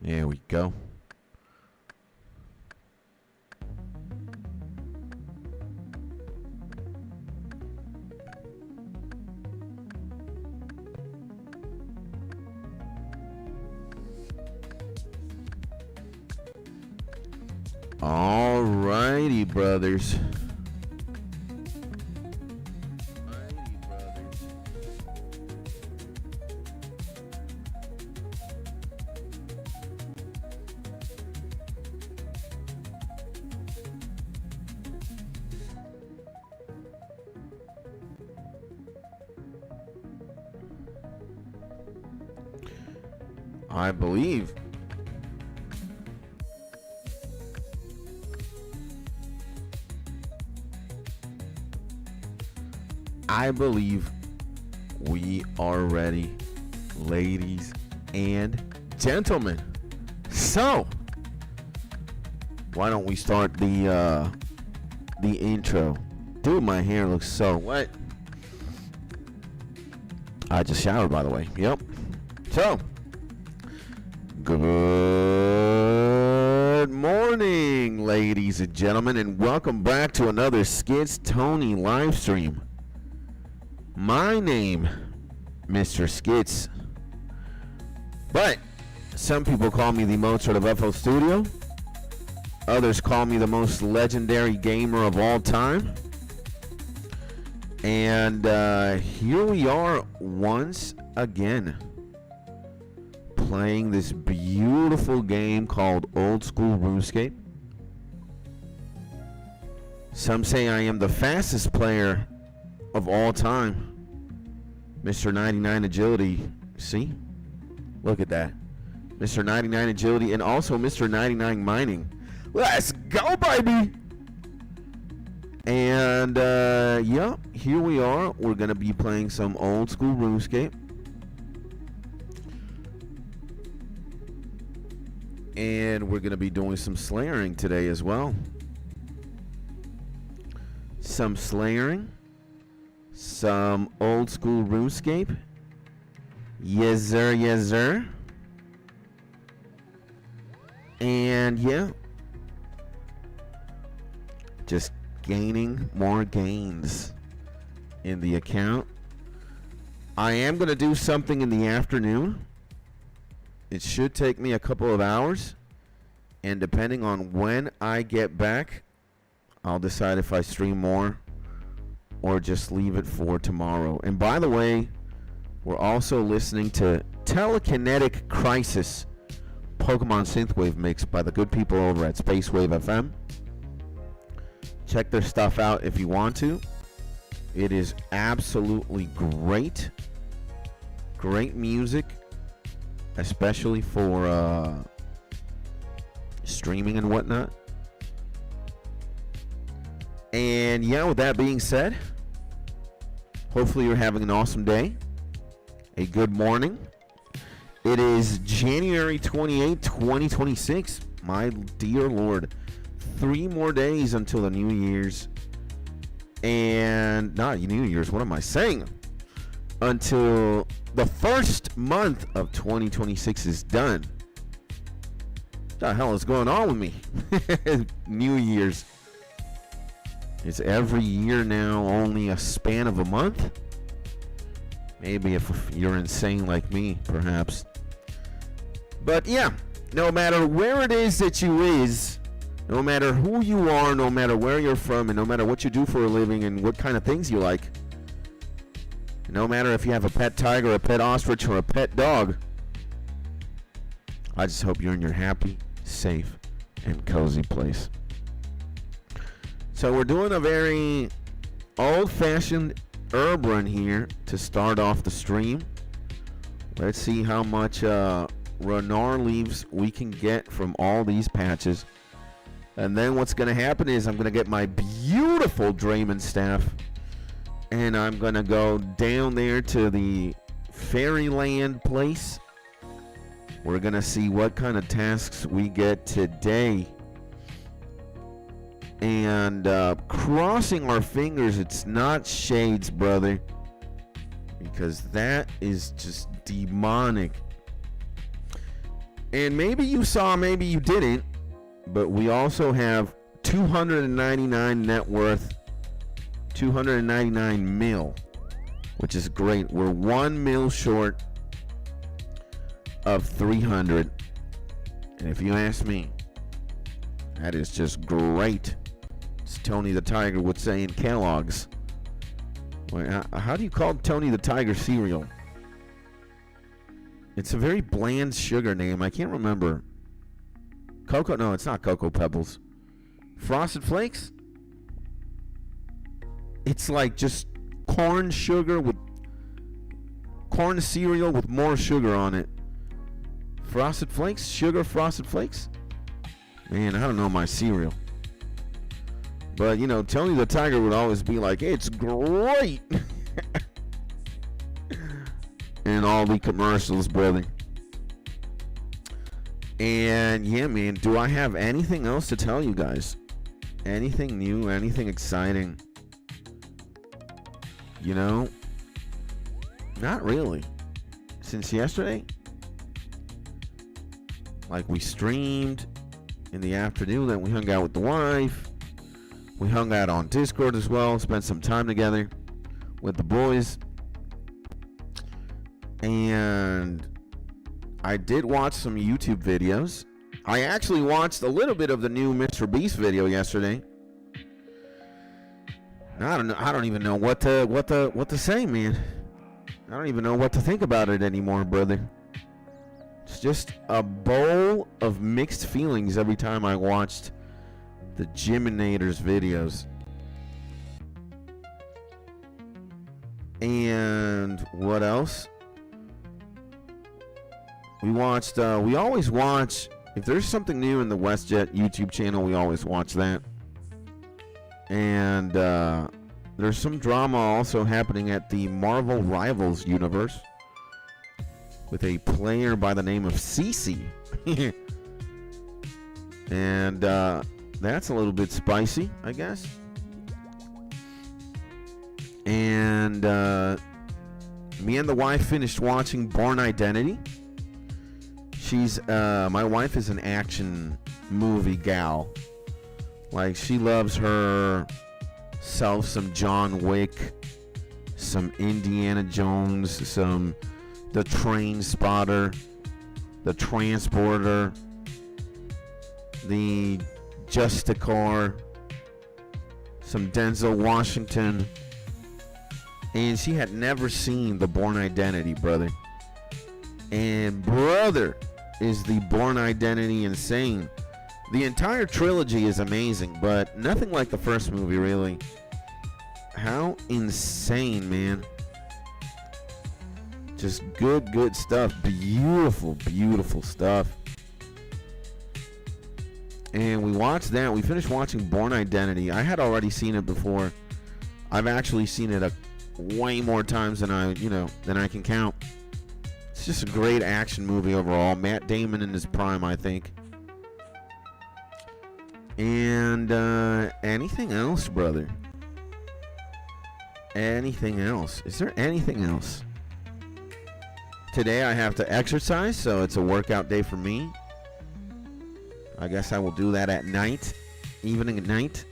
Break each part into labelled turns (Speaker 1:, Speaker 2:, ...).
Speaker 1: There we go. All righty, brothers. I believe we are ready, ladies and gentlemen. So, why don't we start the intro? Dude, my hair looks so wet. I just showered, by the way. Yep. So, good morning, ladies and gentlemen, and welcome back to another 𝗧𝗘𝗟𝗘𝗞𝗜𝗡 live stream. My name, Mr. Skits, but some people call me the Mozart of FL Studio. Others call me the most legendary gamer of all time. And here we are once again, playing this beautiful game called Old School RuneScape. Some say I am the fastest player of all time. Mr. 99 Agility. See? Look at that. Mr. 99 Agility and also Mr. 99 Mining. Let's go, baby! And, yeah, here we are. We're going to be playing some Old School RuneScape. And we're going to be doing some Slayerin today as well. Some Slayerin. Some Old School RuneScape. Yes, sir. Yes, sir. And, yeah. Just gaining more gains in the account. I am going to do something in the afternoon. It should take me a couple of hours, and depending on when I get back, I'll decide if I stream more or just leave it for tomorrow. And by the way, we're also listening to Telekinetic Crisis Pokemon Synthwave mix by the good people over at Spacewave FM. Check their stuff out if you want to. It is absolutely great. Great music, especially for streaming and whatnot. And yeah, with that being said, hopefully you're having an awesome day, a good morning. It is January 28, 2026. My dear Lord, 3 more days until the New Year's. And not New Year's, what am I saying? Until the first month of 2026 is done. What the hell is going on with me? New Year's. It's every year now, only a span of a month. Maybe if you're insane like me, perhaps. But yeah, no matter where it is that you is, no matter who you are, no matter where you're from, and no matter what you do for a living and what kind of things you like, no matter if you have a pet tiger, a pet ostrich, or a pet dog, I just hope you're in your happy, safe, and cozy place. So we're doing a very old-fashioned herb run here to start off the stream. Let's see how much Runnar leaves we can get from all these patches. And then what's going to happen is I'm going to get my beautiful Draymond staff, and I'm going to go down there to the Fairyland place. We're going to see what kind of tasks we get today. And crossing our fingers it's not shades, brother, because that is just demonic And maybe you saw, maybe you didn't, but we also have 299 net worth, 299 mil, which is great. We're 1 mil short of 300. And if you ask me, that is just great. As Tony the Tiger would say in Kellogg's. Wait, how do you call Tony the Tiger cereal? It's a very bland sugar name. I can't remember. Cocoa? No, it's not Cocoa Pebbles. Frosted Flakes? It's like just corn sugar with corn cereal with more sugar on it. Frosted Flakes? Sugar Frosted Flakes? Man, I don't know my cereal. But, you know, Tony the Tiger would always be like, it's great. In all the commercials, brother. And, yeah, man, do I have anything else to tell you guys? Anything new? Anything exciting? You know? Not really. Since yesterday? Like, we streamed in the afternoon, then we hung out with the wife. We hung out on Discord as well, spent some time together with the boys. And I did watch some YouTube videos. I actually watched a little bit of the new Mr. Beast video yesterday. I don't even know what to say, man. I don't even know what to think about it anymore, brother. It's just a bowl of mixed feelings every time I watched the Jiminators videos. And what else? We watched, we always watch, if there's something new in the WestJet YouTube channel, we always watch that. And there's some drama also happening at the Marvel Rivals universe with a player by the name of Cece. And that's a little bit spicy, I guess. And me and the wife finished watching Born Identity. She's my wife is an action movie gal. Like, she loves herself some John Wick, some Indiana Jones, some The Train Spotter, The Transporter, the Justicar, some Denzel Washington. And she had never seen the Born Identity, brother. And brother, is the Born Identity insane. The entire trilogy is amazing, but nothing like the first movie, really. How insane, man. Just good stuff. Beautiful, beautiful stuff. And we watched that. We finished watching Born Identity. I had already seen it before. I've actually seen it way more times than I can count. It's just a great action movie overall. Matt Damon in his prime, I think. And anything else, brother? Anything else? Is there anything else? Today I have to exercise, so it's a workout day for me. I guess I will do that at night, evening at night.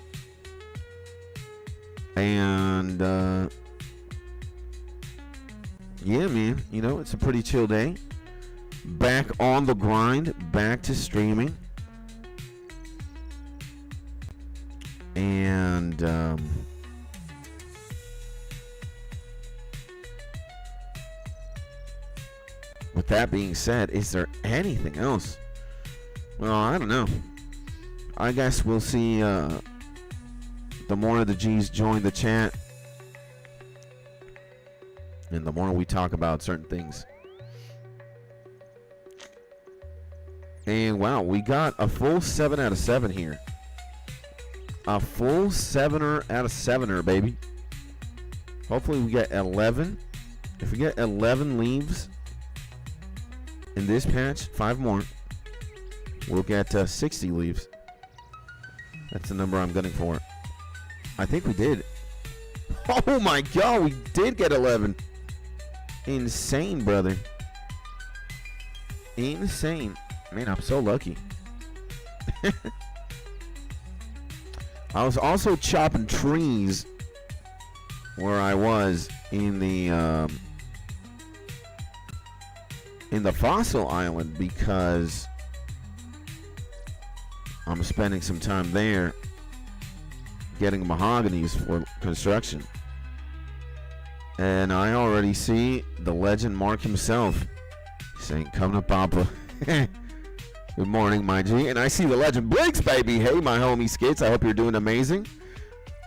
Speaker 1: And yeah, man, you know, it's a pretty chill day. Back on the grind, back to streaming. And with that being said, is there anything else? Well, I don't know. I guess we'll see. The more of the G's join the chat, and the more we talk about certain things. And wow, we got a full 7 out of 7 here. A full 7er out of 7er, baby. Hopefully we get 11. If we get 11 leaves in this patch, 5 more, we'll get 60 leaves. That's the number I'm gunning for. I think we did. Oh my god, we did get 11. Insane, brother. Insane. Man, I'm so lucky. I was also chopping trees where I was in the fossil island because I'm spending some time there getting mahoganies for construction. And I already see the legend Mark himself saying, "Come to Papa." Good morning, my G. And I see the legend Blinks, baby. Hey, my homie Skits. I hope you're doing amazing.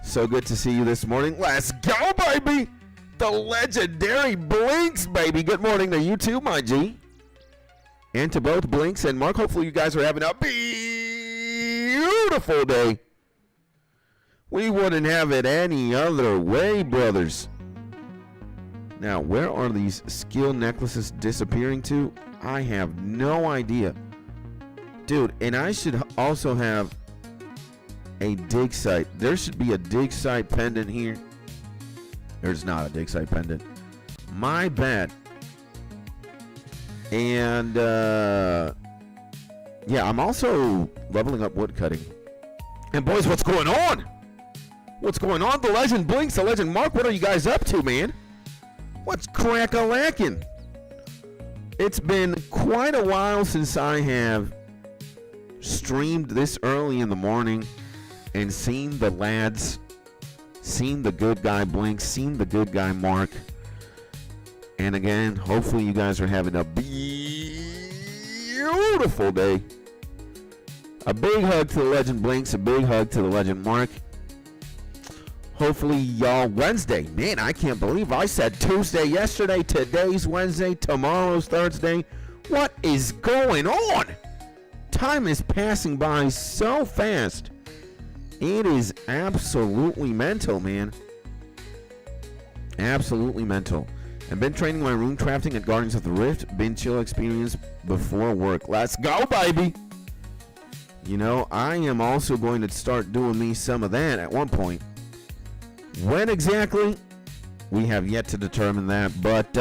Speaker 1: So good to see you this morning. Let's go, baby. The legendary Blinks, baby. Good morning to you too, my G. And to both Blinks and Mark. Hopefully you guys are having a beautiful day. We wouldn't have it any other way, brothers. Now, where are these skill necklaces disappearing to? I have no idea. Dude, and I should also have a dig site. There should be a dig site pendant here. There's not a dig site pendant. My bad. And, yeah, I'm also leveling up woodcutting. And, boys, what's going on? What's going on? The legend Blinks, the legend Mark. What are you guys up to, man? What's crack-a-lackin'? It's been quite a while since I have streamed this early in the morning and seen the lads, seen the good guy Blink, seen the good guy Mark. And again, hopefully you guys are having a beautiful day. A big hug to the legend Blinks, a big hug to the legend Mark. Hopefully y'all Wednesday. Man, I can't believe I said Tuesday yesterday. Today's Wednesday. Tomorrow's Thursday. What is going on? Time is passing by so fast. It is absolutely mental, man. Absolutely mental. I've been training my rune crafting at Guardians of the Rift. Been chill experience before work. Let's go, baby. You know, I am also going to start doing me some of that at one point. When exactly? We have yet to determine that, but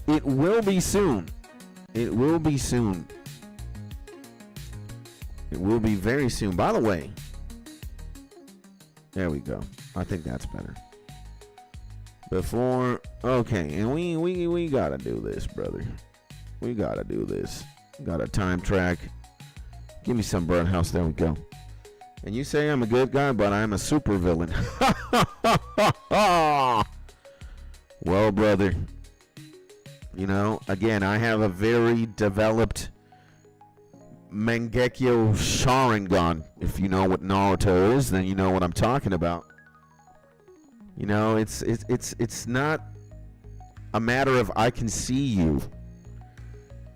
Speaker 1: it will be soon. It will be soon. It will be very soon. By the way, there we go. I think that's better. Before, okay, and we gotta do this, brother. We gotta do this. Got a time track. Give me some birdhouse. There we go. And you say I'm a good guy, but I'm a super villain. Well, brother, you know, again, I have a very developed Mangekyo Sharingan. If you know what Naruto is, then you know what I'm talking about. You know, it's not a matter of I can see you.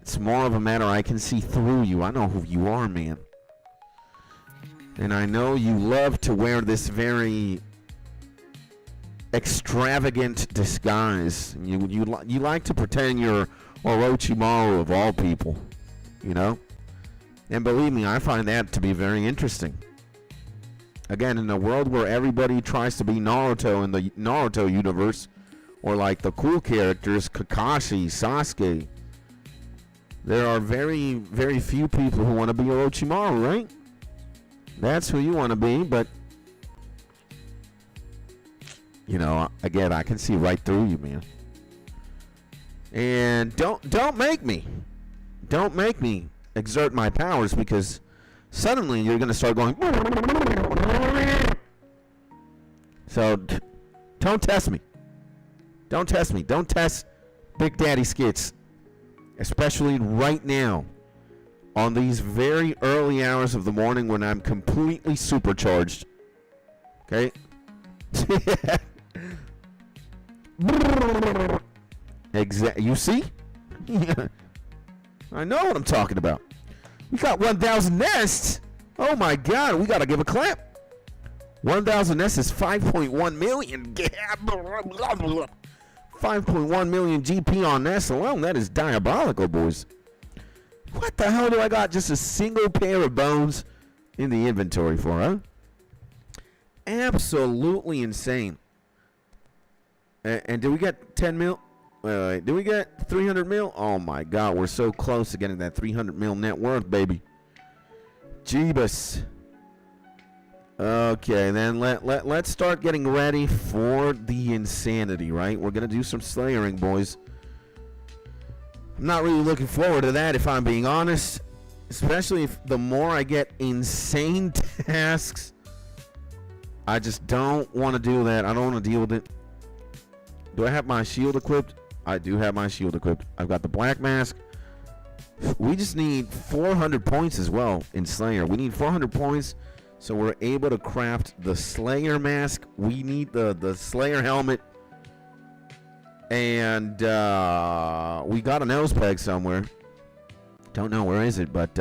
Speaker 1: It's more of a matter I can see through you. I know who you are, man. And I know you love to wear this very extravagant disguise. You like to pretend you're Orochimaru of all people, you know? And believe me, I find that to be very interesting. Again, in a world where everybody tries to be Naruto in the Naruto universe, or like the cool characters, Kakashi, Sasuke, there are very, very few people who want to be Orochimaru, right? That's who you want to be, but you know, again, I can see right through you, man. And don't make me exert my powers, because suddenly you're going to start going. So don't test me. Don't test me. Don't test Big Daddy Skits, especially right now on these very early hours of the morning when I'm completely supercharged. Okay? Exactly. You see? I know what I'm talking about. We got 1,000 nests. Oh my God, we gotta give a clap. 1,000 nests is 5.1 million. 5.1 million GP on nests alone. That is diabolical, boys. What the hell do I got just a single pair of bones in the inventory for, huh? Absolutely insane. And did we get 10 mil? Wait. Do we get 300 mil? Oh my God, we're so close to getting that 300 mil net worth, baby. Jeebus. Okay, then let's start getting ready for the insanity, right? We're gonna do some Slayerin, boys. I'm not really looking forward to that, if I'm being honest. Especially if the more I get insane tasks. I just don't want to do that. I don't want to deal with it. Do I have my shield equipped? I do have my shield equipped. I've got the black mask. We just need 400 points as well in Slayer. We need 400 points so we're able to craft the Slayer mask. We need the Slayer helmet. And we got a nose peg somewhere. Don't know where is it, but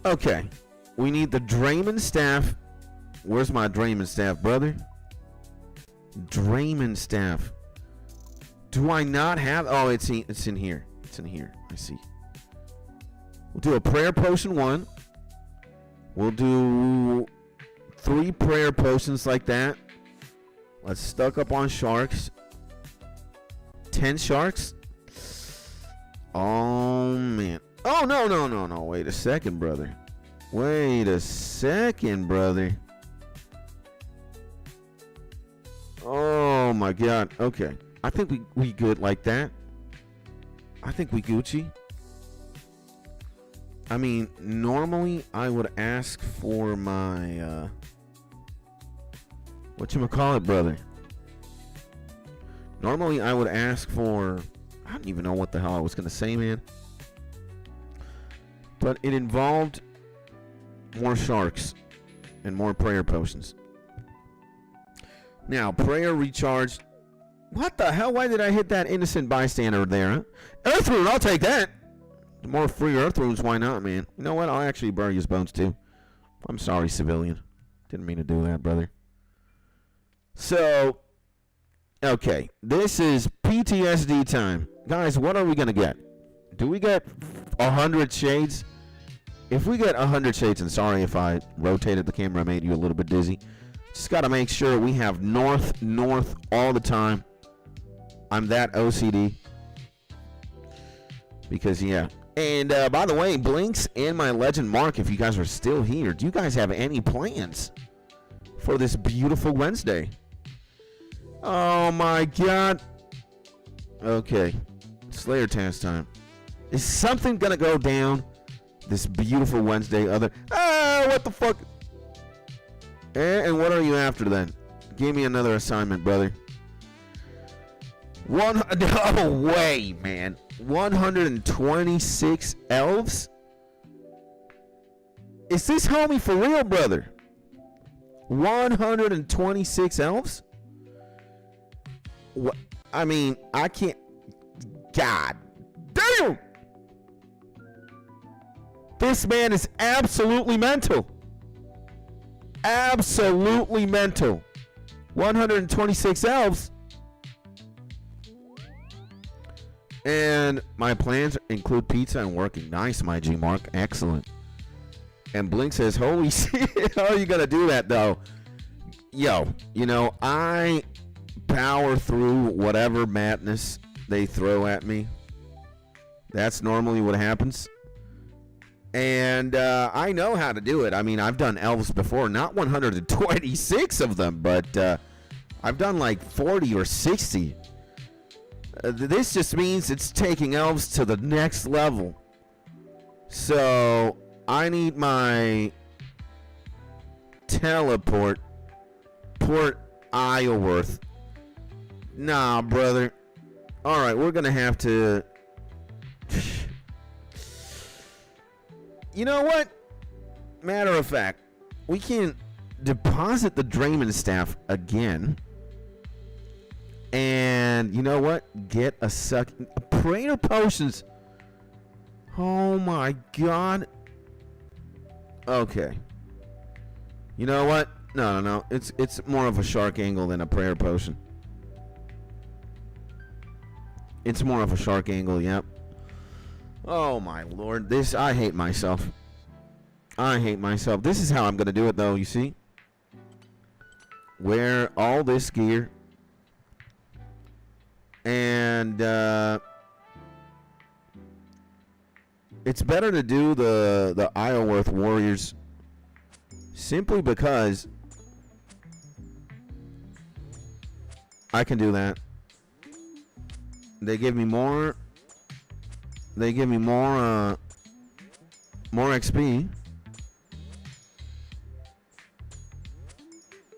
Speaker 1: okay. We need the Draymond staff. Where's my Draymond staff, brother? Draymond staff. Do I not have? Oh, it's in here. It's in here. I see. We'll do a prayer potion 1. We'll do 3 prayer potions like that. Let's stock up on sharks. 10 sharks. Oh man. Oh no. Wait a second, brother. Wait a second, brother. Oh my God. Okay. I think we good like that. I think we Gucci. I mean, normally I would ask for my whatchamacallit, brother. Normally I would ask for, I don't even know what the hell I was gonna say, man. But it involved more sharks and more prayer potions. Now, prayer recharged. What the hell? Why did I hit that innocent bystander there? Huh? Earth rune, I'll take that. The more free earth runes, why not, man? You know what? I'll actually bury his bones too. I'm sorry, civilian. Didn't mean to do that, brother. So, okay. This is PTSD time. Guys, what are we going to get? Do we get 100 shades? If we get 100 shades, and sorry if I rotated the camera, made you a little bit dizzy. Just got to make sure we have north all the time. I'm that OCD. Because, yeah. And, by the way, Blinks and my Legend Mark, if you guys are still here, do you guys have any plans for this beautiful Wednesday? Oh, my God. Okay. Slayer task time. Is something going to go down this beautiful Wednesday? What the fuck? And what are you after then? Give me another assignment, brother. No way, man. 126 elves? Is this homie for real, brother? 126 elves? What? I mean, I can't. God damn! This man is absolutely mental. Absolutely mental. 126 elves. And my plans include pizza and working. Nice, my G Mark. Excellent. And Blink says, holy shit, how are you going to do that, though? Yo, you know, I power through whatever madness they throw at me. That's normally what happens. And I know how to do it. I mean, I've done elves before. Not 126 of them, but I've done like 40 or 60. This just means it's taking elves to the next level. So I need my teleport. Port Isleworth. Nah, brother. Alright, we're going to have to... You know what? Matter of fact, we can deposit the Draymond staff again. And you know what? Get a prayer potions. Oh my God. Okay. You know what? No. It's more of a shark angle than a prayer potion. It's more of a shark angle, yep. Oh my Lord. I hate myself. I hate myself. This is how I'm gonna do it though, you see? Wear all this gear. And it's better to do the Ioworth Warriors simply because I can do that. They give me more. They give me more XP.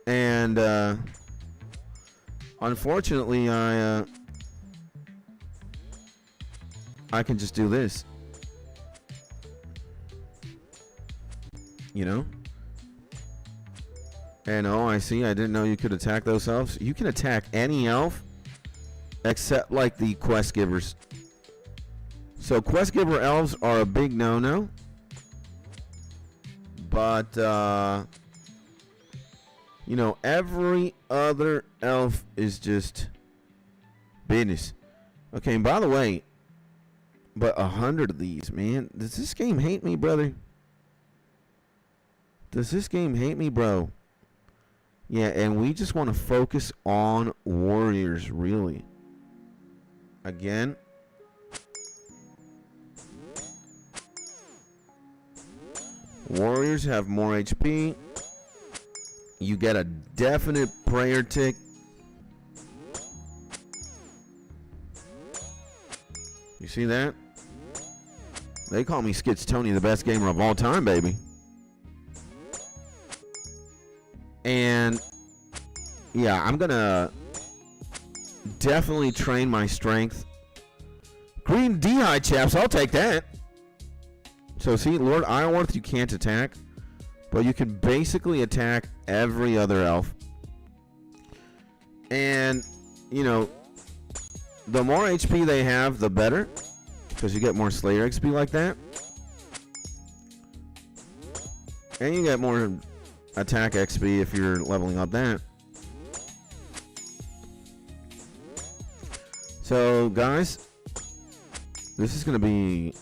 Speaker 1: And unfortunately, I can just do this. You know? And oh, I see. I didn't know you could attack those elves. You can attack any elf except like the quest givers. So quest giver elves are a big no-no. But you know, every other elf is just business. Okay, and by the way, but 100 of these, man. Does this game hate me, brother? Does this game hate me, bro? Yeah, and we just want to focus on warriors, really. Again. Warriors have more HP. You get a definite prayer tick. You see that? They call me 𝗧𝗘𝗟𝗘𝗞𝗜𝗡, the best gamer of all time, baby. And yeah, I'm gonna definitely train my strength. Green D-high, chaps, I'll take that. So see, Lord Ioworth, you can't attack, but you can basically attack every other elf. And you know, the more HP they have, the better, because you get more Slayer XP like that, and you get more attack XP if you're leveling up that. So guys, this is going to be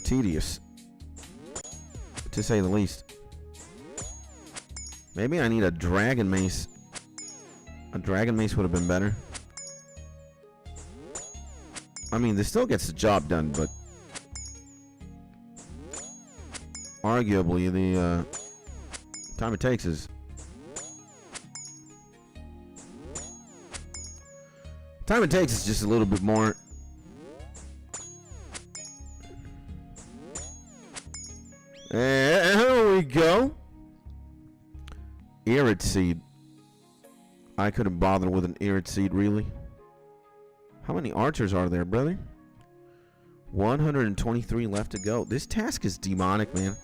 Speaker 1: tedious, to say the least. Maybe I need a dragon mace. A dragon mace would have been better. I mean, this still gets the job done, but arguably the time it takes is just a little bit more. There we go. 𝗧𝗘𝗟𝗘𝗞𝗜𝗡𝗧𝗜𝗍. I couldn't bother with an 𝗧𝗘𝗟𝗘𝗍, really. How many archers are there, brother? 123 left to go. This task is demonic, man.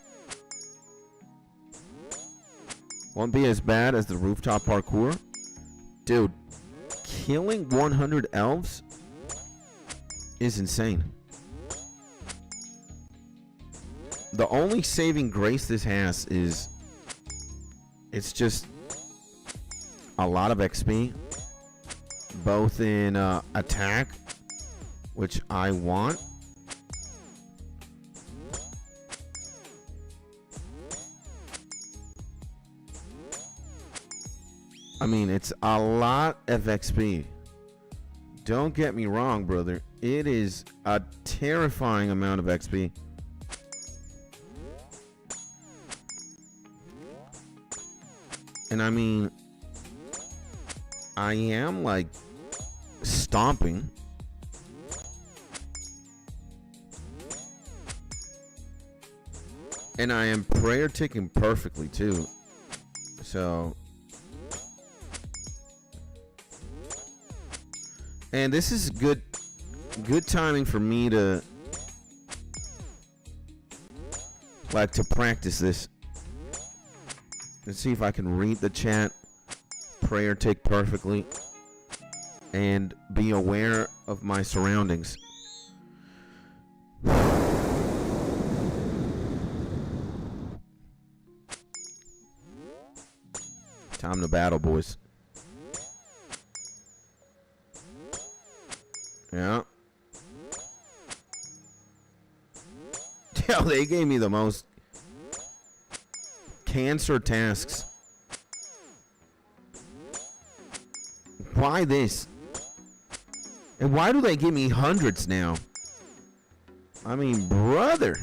Speaker 1: Won't be as bad as the rooftop parkour. Dude, killing 100 elves is insane. The only saving grace this has is it's just a lot of XP, both in attack, which I want, I mean, it's a lot of XP. Don't get me wrong, brother. It is a terrifying amount of XP. And I mean, I am like stomping. And I am prayer ticking perfectly too. So, and this is good timing for me to practice this. Let's see if I can read the chat, prayer tick perfectly, and be aware of my surroundings. Time to battle, boys. Yeah. Yeah, they gave me the most cancer tasks. Why this? And why do they give me hundreds now? I mean, brother.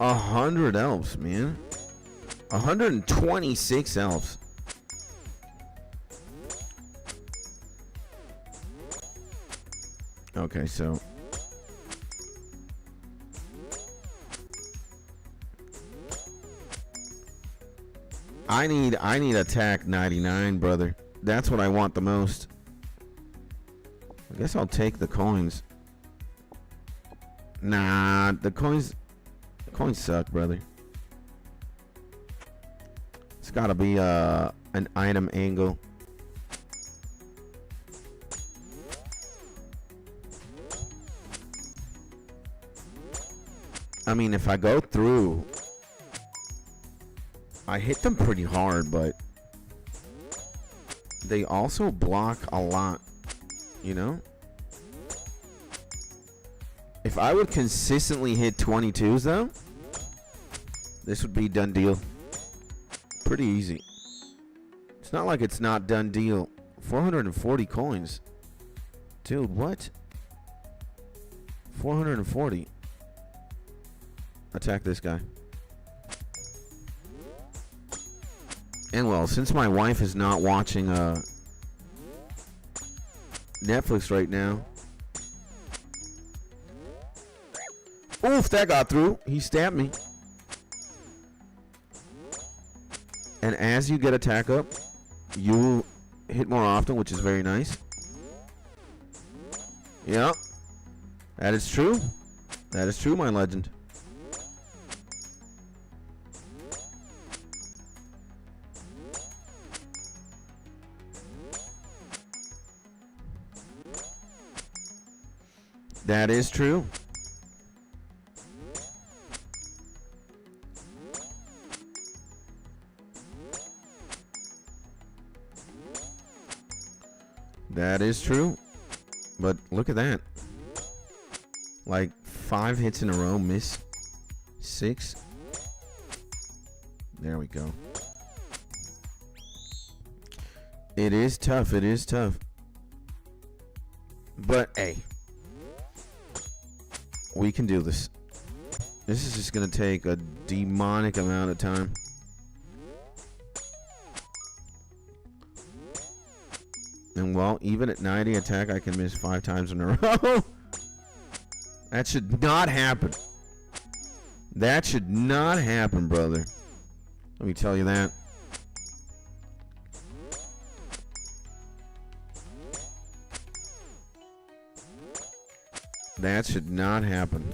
Speaker 1: A 100 elves, man. 126 elves. Okay, so I need attack 99, brother. That's what I want the most. I guess I'll take the coins. Nah, the coins suck, brother. It's gotta be an item angle. I mean, if I go through, I hit them pretty hard, but they also block a lot, you know? If I would consistently hit 22s, though, this would be done deal. Pretty easy. It's not like it's not done deal. 440 coins. Dude, what? 440. Attack this guy. And well, since my wife is not watching Netflix right now. Oof, that got through. He stabbed me. And as you get attack up, you hit more often, which is very nice. Yeah. That is true. That is true, my legend. That is true. That is true. But look at that. Like 5 hits in a row, miss 6. There we go. It is tough. It is tough. But hey, we can do this. This is just gonna take a demonic amount of time. And well, even at 90 attack, I can miss 5 times in a row. That should not happen. That should not happen, brother. Let me tell you that. That should not happen.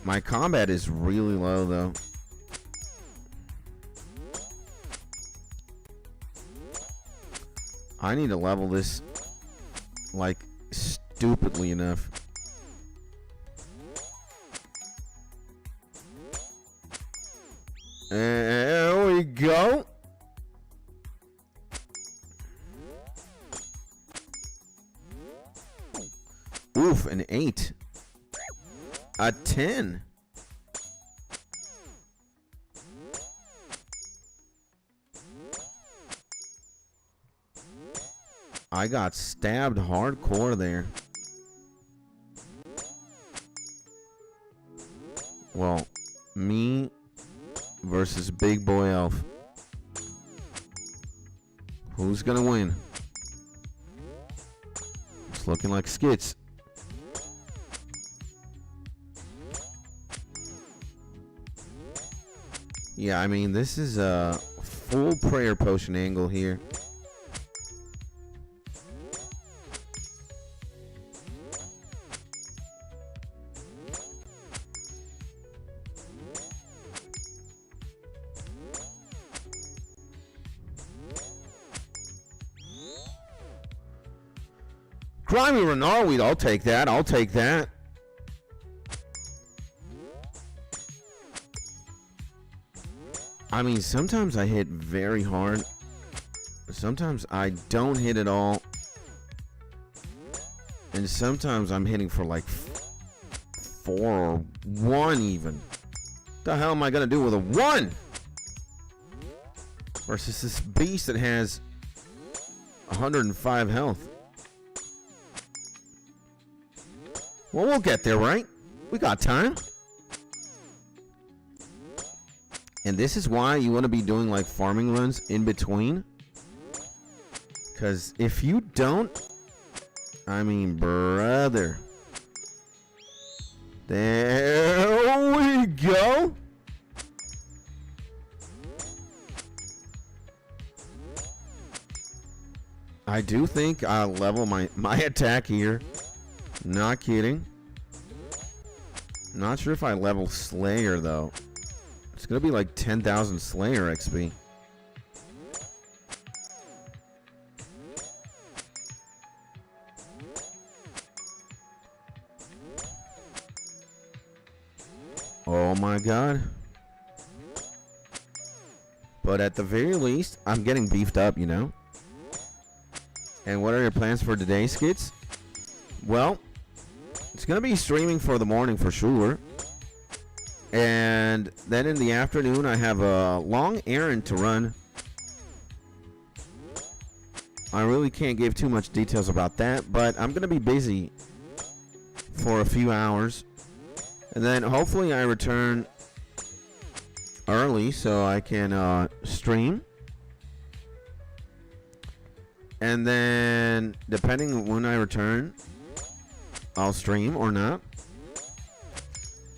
Speaker 1: My combat is really low, though. I need to level this, like, stupidly enough. There we go. Oof, an 8. A 10. I got stabbed hardcore there. Well, me versus Big Boy Elf. Who's gonna win? It's looking like Skits. Yeah, I mean, this is a full prayer potion angle here. Grimy Renarweed, I'll take that. I'll take that. I mean, sometimes I hit very hard. Sometimes I don't hit at all. And sometimes I'm hitting for like 4 or 1 even. What the hell am I gonna do with a 1? Versus this beast that has 105 health. Well, we'll get there, right? We got time. And this is why you want to be doing like farming runs in between. Because if you don't, I mean, brother. There we go. I do think I'll level my attack here. Not kidding. Not sure if I level Slayer though. It's gonna be like 10,000 Slayer XP. Oh my god. But at the very least, I'm getting beefed up, you know? And what are your plans for today, Skits? Well, it's going to be streaming for the morning for sure. And then in the afternoon, I have a long errand to run. I really can't give too much details about that, but I'm going to be busy for a few hours. And then hopefully I return early so I can stream. And then depending on when I return, I'll stream or not.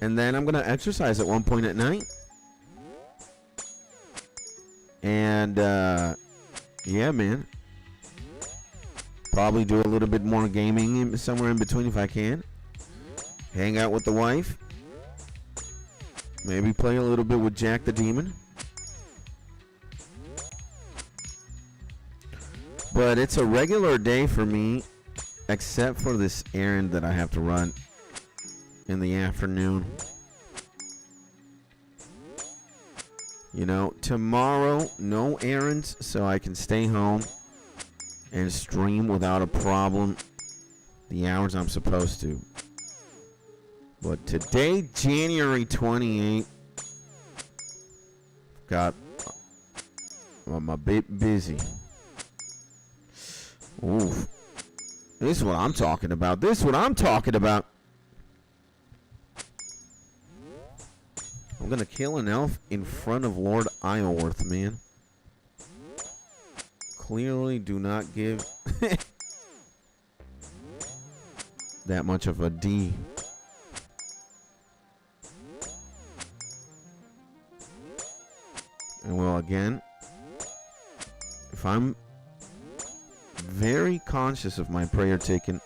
Speaker 1: And then I'm going to exercise at one point at night. And yeah, man. Probably do a little bit more gaming somewhere in between if I can. Hang out with the wife. Maybe play a little bit with Jack the Demon. But it's a regular day for me, except for this errand that I have to run in the afternoon. You know, tomorrow, no errands, so I can stay home and stream without a problem the hours I'm supposed to. But today, January 28th, I'm a bit busy. Oof. This is what I'm talking about. This is what I'm talking about. I'm gonna kill an elf in front of Lord 𝗖𝗥𝗜𝗦𝗜𝗏, man. Clearly do not give that much of a D. And well, again, if I'm very conscious of my prayer taken,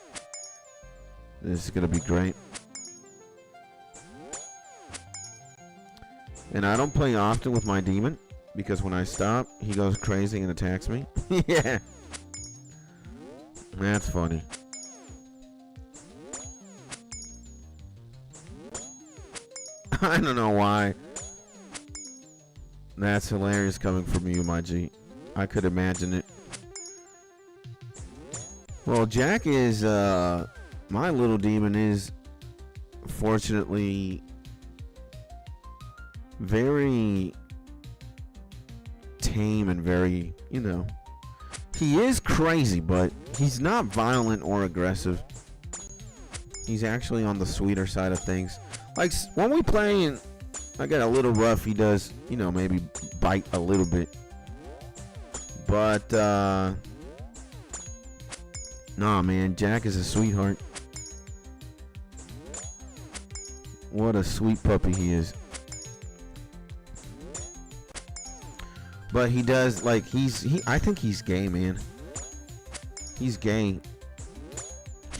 Speaker 1: this is gonna be great. And I don't play often with my demon because when I stop, he goes crazy and attacks me. Yeah, that's funny. I don't know why. That's hilarious coming from you, my G. I could imagine it. Well, Jack is, my little demon is, fortunately, very tame and very, you know, he is crazy, but he's not violent or aggressive. He's actually on the sweeter side of things. Like, when we play and I get a little rough, he does, you know, maybe bite a little bit. But, nah, man, Jack is a sweetheart. What a sweet puppy he is. But he does, like, I think he's gay, man. He's gay.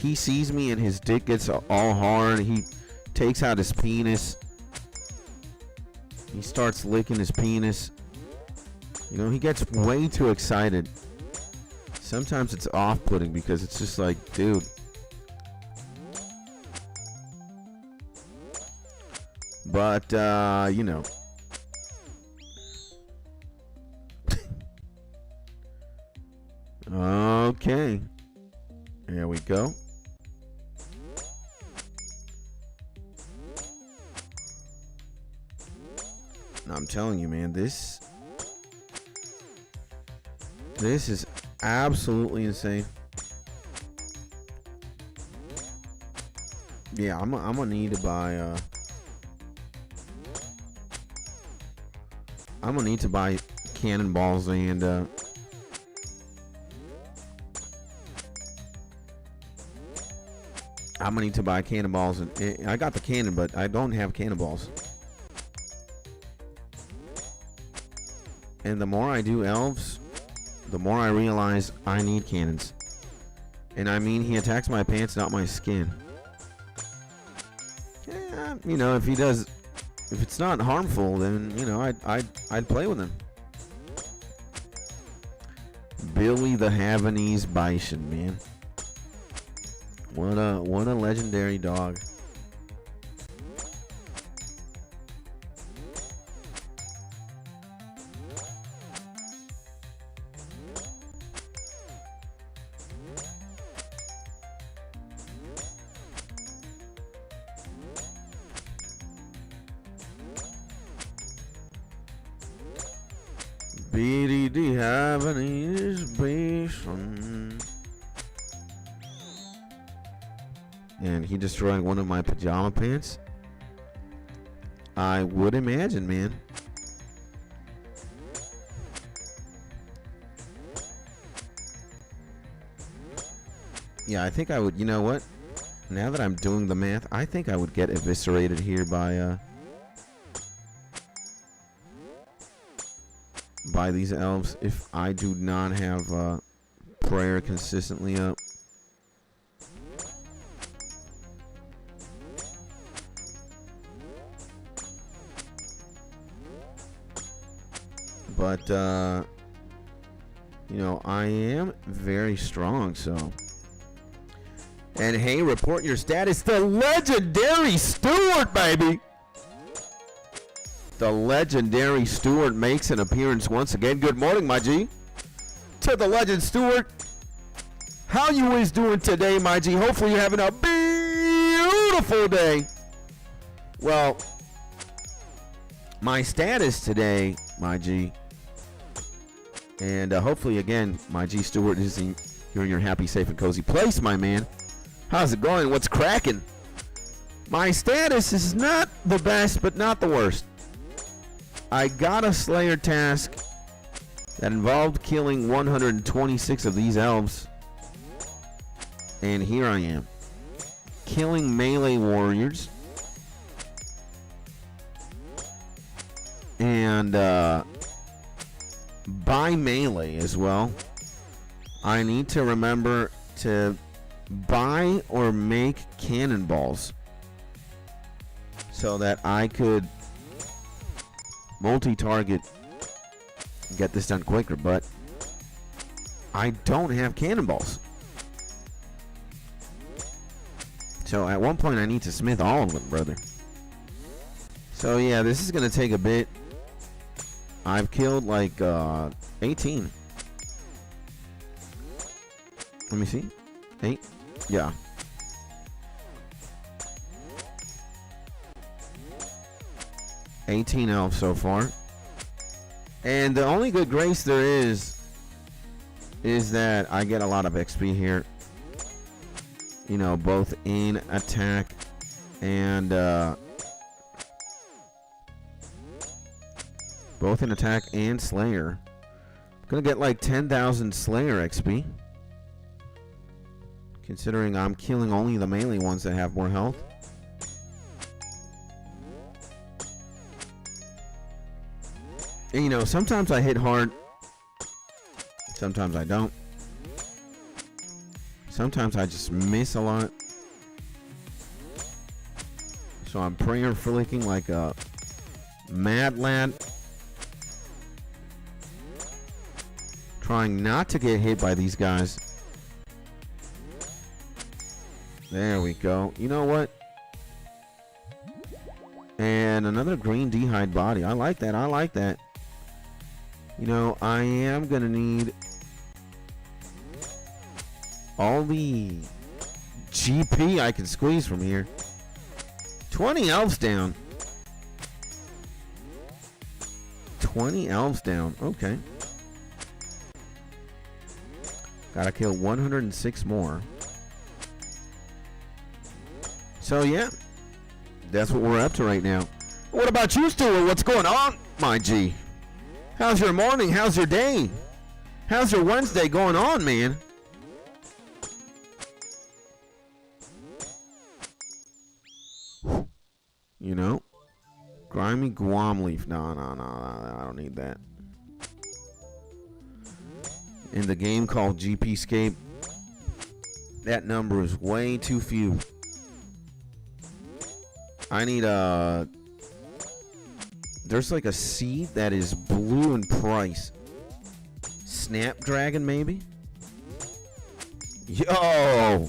Speaker 1: He sees me and his dick gets all hard. He takes out his penis. He starts licking his penis. You know, he gets way too excited. Sometimes it's off-putting because it's just like, dude. But, you know. Okay. There we go. I'm telling you, man, this is absolutely insane. Yeah, I'm gonna need to buy I'm gonna need to buy cannonballs and I'm gonna need to buy cannonballs, and I got the cannon, but I don't have cannonballs. And the more I do elves, the more I realize I need cannons. And I mean, he attacks my pants, not my skin. Yeah, you know, if it's not harmful, then you know, I'd play with him. Billy the Havanese Bison, man. What a legendary dog. BDD Havanese Bison. And he destroyed one of my pajama pants. I would imagine, man. Yeah, I think I would. You know what? Now that I'm doing the math, I think I would get eviscerated here by these elves if I do not have prayer consistently up. But you know, I am very strong, so. And hey, report your status. The legendary Stewart, baby. The legendary Stewart makes an appearance once again. Good morning, my G. To the legend Stewart. How you is doing today, my G? Hopefully you're having a beautiful day. Well, my status today, my G, and hopefully again, my G Stewart, you're in your happy, safe, and cozy place, my man. How's it going? What's cracking? My status is not the best, but not the worst. I got a Slayer task that involved killing 126 of these elves. And here I am. Killing melee warriors. And by melee as well, I need to remember to buy or make cannonballs so that I could multi-target, get this done quicker, but I don't have cannonballs. So at one point I need to smith all of them, brother. So yeah, this is gonna take a bit. I've killed like 18. Let me see. 8? Yeah. $18 elves so far. And the only good grace there is that I get a lot of XP here. You know, both in attack and Slayer. I'm gonna get like 10,000 Slayer XP. Considering I'm killing only the melee ones that have more health. And, you know, sometimes I hit hard. Sometimes I don't. Sometimes I just miss a lot. So I'm prayer flicking like a mad lad. Trying not to get hit by these guys. There we go. You know what? And another green dehyde body. I like that. I like that. You know, I am going to need all the GP I can squeeze from here. 20 elves down. 20 elves down. Okay. Gotta kill 106 more. So, yeah. That's what we're up to right now. What about you, Stuart? What's going on, my G? How's your morning? How's your day? How's your Wednesday going on, man? You know? Grimy Guam leaf. No, I don't need that. In the game called GPscape, that number is way too few. I need a... There's like a seed that is blue in price. Snapdragon, maybe? Yo!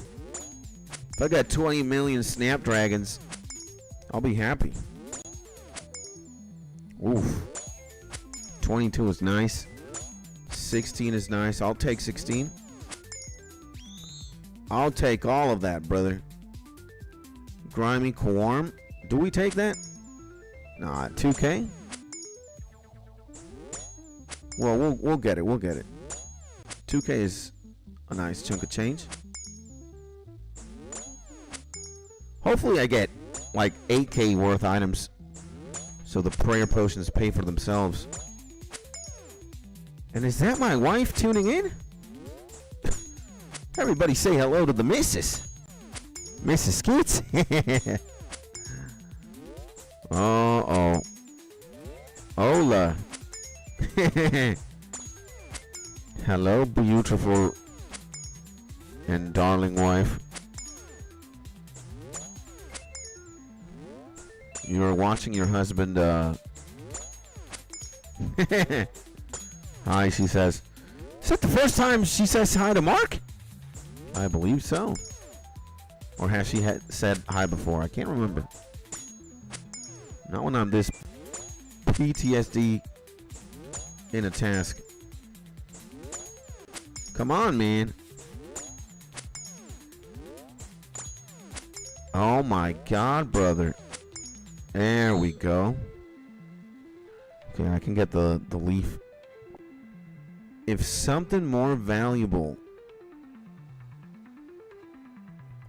Speaker 1: If I got 20 million Snapdragons, I'll be happy. Oof. 22 is nice. 16 is nice. I'll take 16. I'll take all of that, brother. Grimy Quorm. Do we take that? Nah, 2K? Well, we'll get it. We'll get it. 2K is a nice chunk of change. Hopefully I get like 8K worth items so the prayer potions pay for themselves. And is that my wife tuning in? Everybody say hello to the missus. Mrs. Skits. Uh-oh. Hola. Hello, beautiful and darling wife. You are watching your husband, Hi, she says. Is that the first time she says hi to Mark? I believe so. Or has she said hi before? I can't remember. Not when I'm this PTSD in a task. Come on, man. Oh my God, brother. There we go. Okay, I can get the leaf. If something more valuable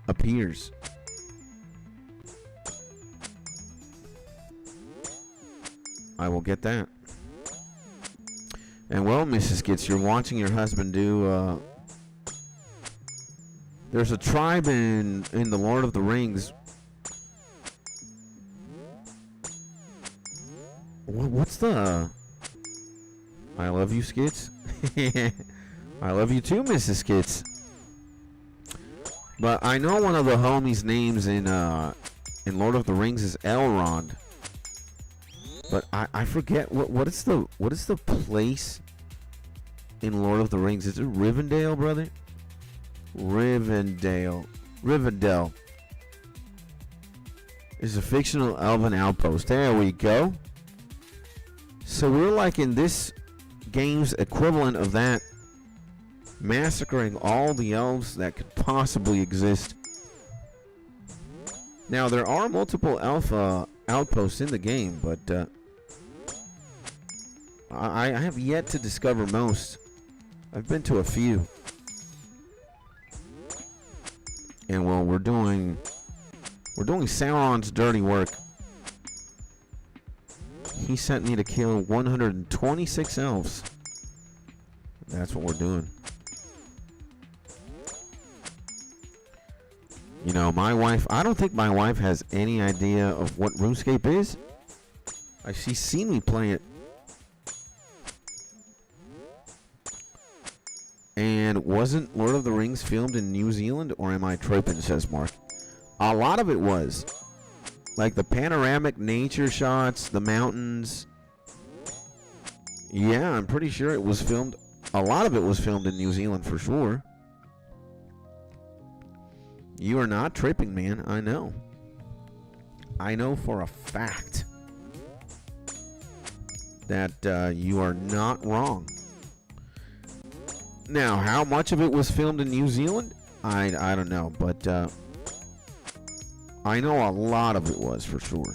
Speaker 1: appears, I will get that. And well, Mrs. Skits, you're watching your husband do there's a tribe in the Lord of the Rings. What's the... I love you, Skits. I love you too, Mrs. Skits. But I know one of the homies' names in Lord of the Rings is Elrond. But I forget what is the place in Lord of the Rings? Is it Rivendell, brother? Rivendell. It's a fictional elven outpost. There we go. So we're like in this game's equivalent of that, massacring all the elves that could possibly exist. Now there are multiple alpha outposts in the game, but I have yet to discover most. I've been to a few. And well, we're doing Sauron's dirty work. He sent me to kill 126 elves. That's what we're doing. You know, my wife, I don't think my wife has any idea of what RuneScape is. She's seen me play it. And wasn't Lord of the Rings filmed in New Zealand, or am I tripping, says Mark? A lot of it was. Like the panoramic nature shots, the mountains. Yeah, I'm pretty sure it was filmed. A lot of it was filmed in New Zealand for sure. You are not tripping, man. I know. I know for a fact that you are not wrong. Now, how much of it was filmed in New Zealand? I don't know, but I know a lot of it was for sure.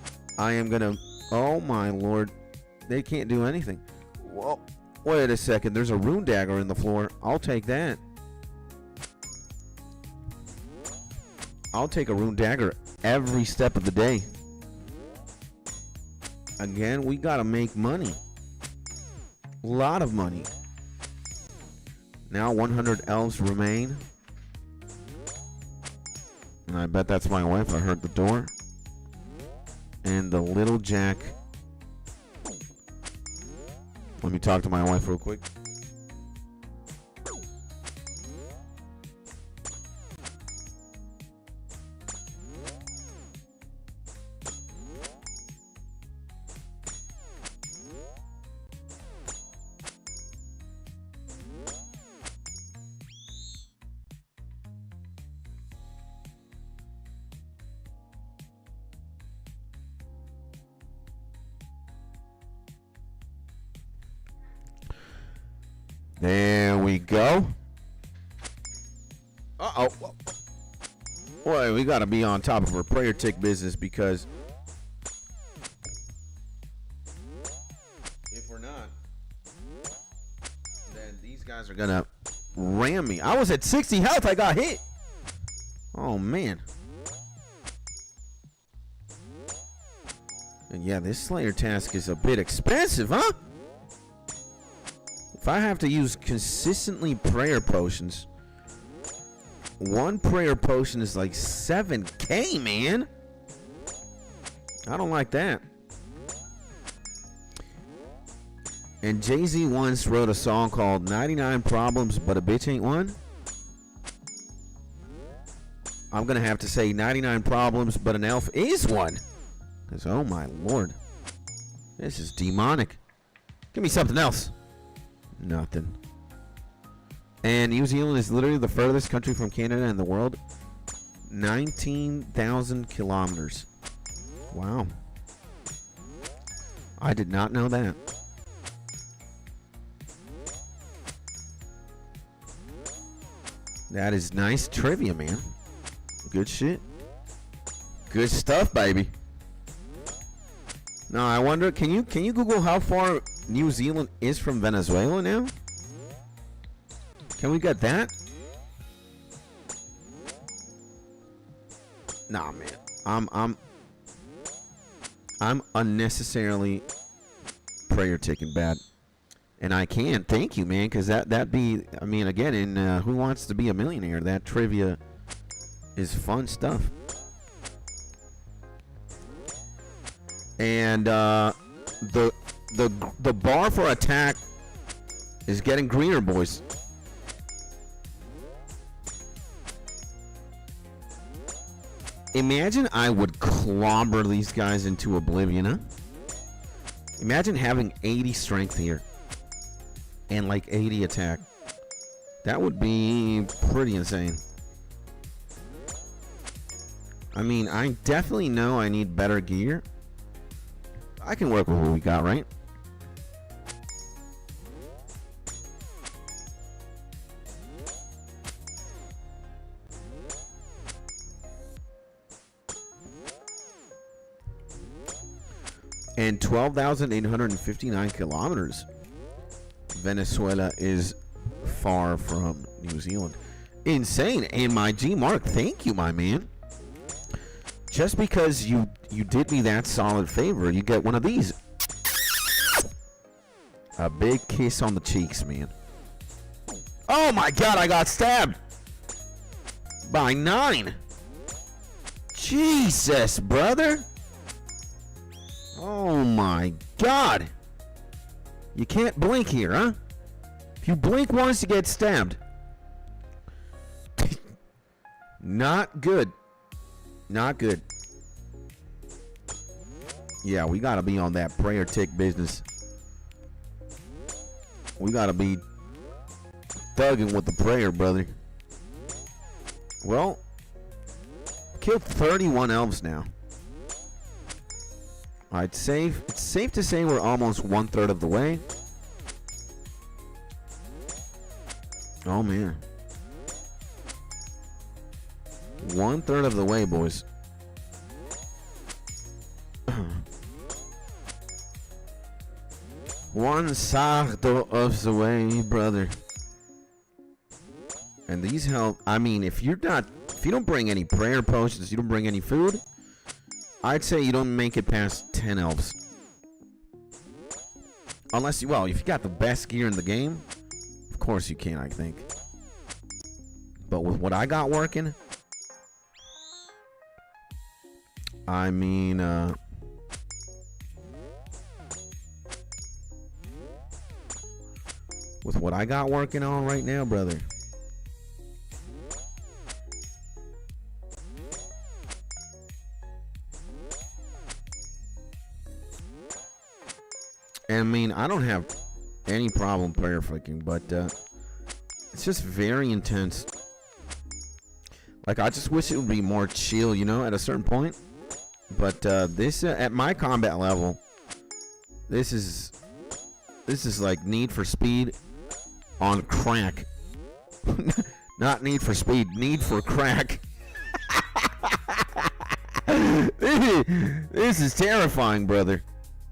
Speaker 1: I am gonna. Oh my lord, they can't do anything. Whoa, wait a second. There's a rune dagger in the floor. I'll take that. I'll take a rune dagger every step of the day. Again, we gotta make money. A lot of money. Now 100 elves remain. And I bet that's my wife. I heard the door. And the little Jack. Let me talk to my wife real quick. There we go. Uh-oh. Boy, we got to be on top of our prayer tick business, because if we're not, then these guys are going to ram me. I was at 60 health. I got hit. Oh, man. And yeah, this Slayer task is a bit expensive, huh? If I have to use consistently prayer potions, one prayer potion is like 7K, man. I don't like that. And Jay-Z once wrote a song called 99 Problems But a Bitch Ain't One. I'm going to have to say 99 problems but an elf is one. Because, oh my lord, this is demonic. Give me something else. Nothing. And New Zealand is literally the furthest country from Canada in the world. 19,000 kilometers. Wow. I did not know that. That is nice trivia, man. Good shit. Good stuff, baby. Now I wonder, can you Google how far New Zealand is from Venezuela now? Can we get that? Nah, man. I'm unnecessarily prayer ticking bad. And I can. Thank you, man, because that be, I mean, again, in Who Wants to Be a Millionaire, that trivia is fun stuff. And the bar for attack is getting greener, boys. Imagine I would clobber these guys into oblivion, huh? Imagine having 80 strength here and like 80 attack. That would be pretty insane. I mean, I definitely know I need better gear. I can work with what we got, right? And 12,859 kilometers. Venezuela is far from New Zealand. Insane. And my G Mark, thank you, my man. Just because you did me that solid favor, you get one of these. A big kiss on the cheeks, man. Oh my god, I got stabbed by 9. Jesus, brother. Oh my god. You can't blink here, huh? If you blink once, you get stabbed. Not good. Not good. Yeah, we gotta be on that prayer tick business. We gotta be thugging with the prayer, brother. Well, killed 31 elves now. It's safe to say we're almost 1/3 of the way. Oh man. 1/3 of the way, boys. 𝗧𝗘𝗟𝗘𝗞𝗜𝗡𝗧𝗜𝗖 of the way, brother. And these help. I mean, if you don't bring any prayer potions, you don't bring any food, I'd say you don't make it past 10 elves. Unless if you got the best gear in the game, of course you can, I think. But with what I got working, I mean, with what I got working on right now, brother. I mean, I don't have any problem prayer flicking, but it's just very intense. Like, I just wish it would be more chill, you know, at a certain point. But this, at my combat level, this is like Need for Speed on crack. Not Need for Speed, Need for Crack. This is terrifying, brother.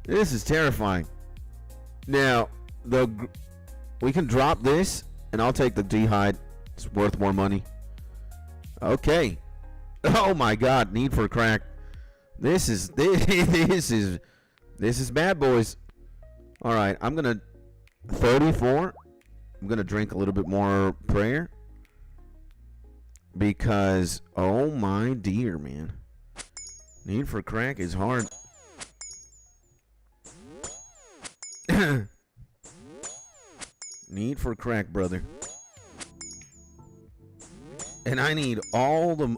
Speaker 1: This is terrifying. Now, we can drop this, and I'll take the dehyde. It's worth more money. Okay. Oh my God, Need for Crack. This is bad, boys. All right, I'm gonna 34. I'm gonna drink a little bit more prayer because oh my dear, man, Need for Crack is hard. Need for Crack, brother. And I need all the...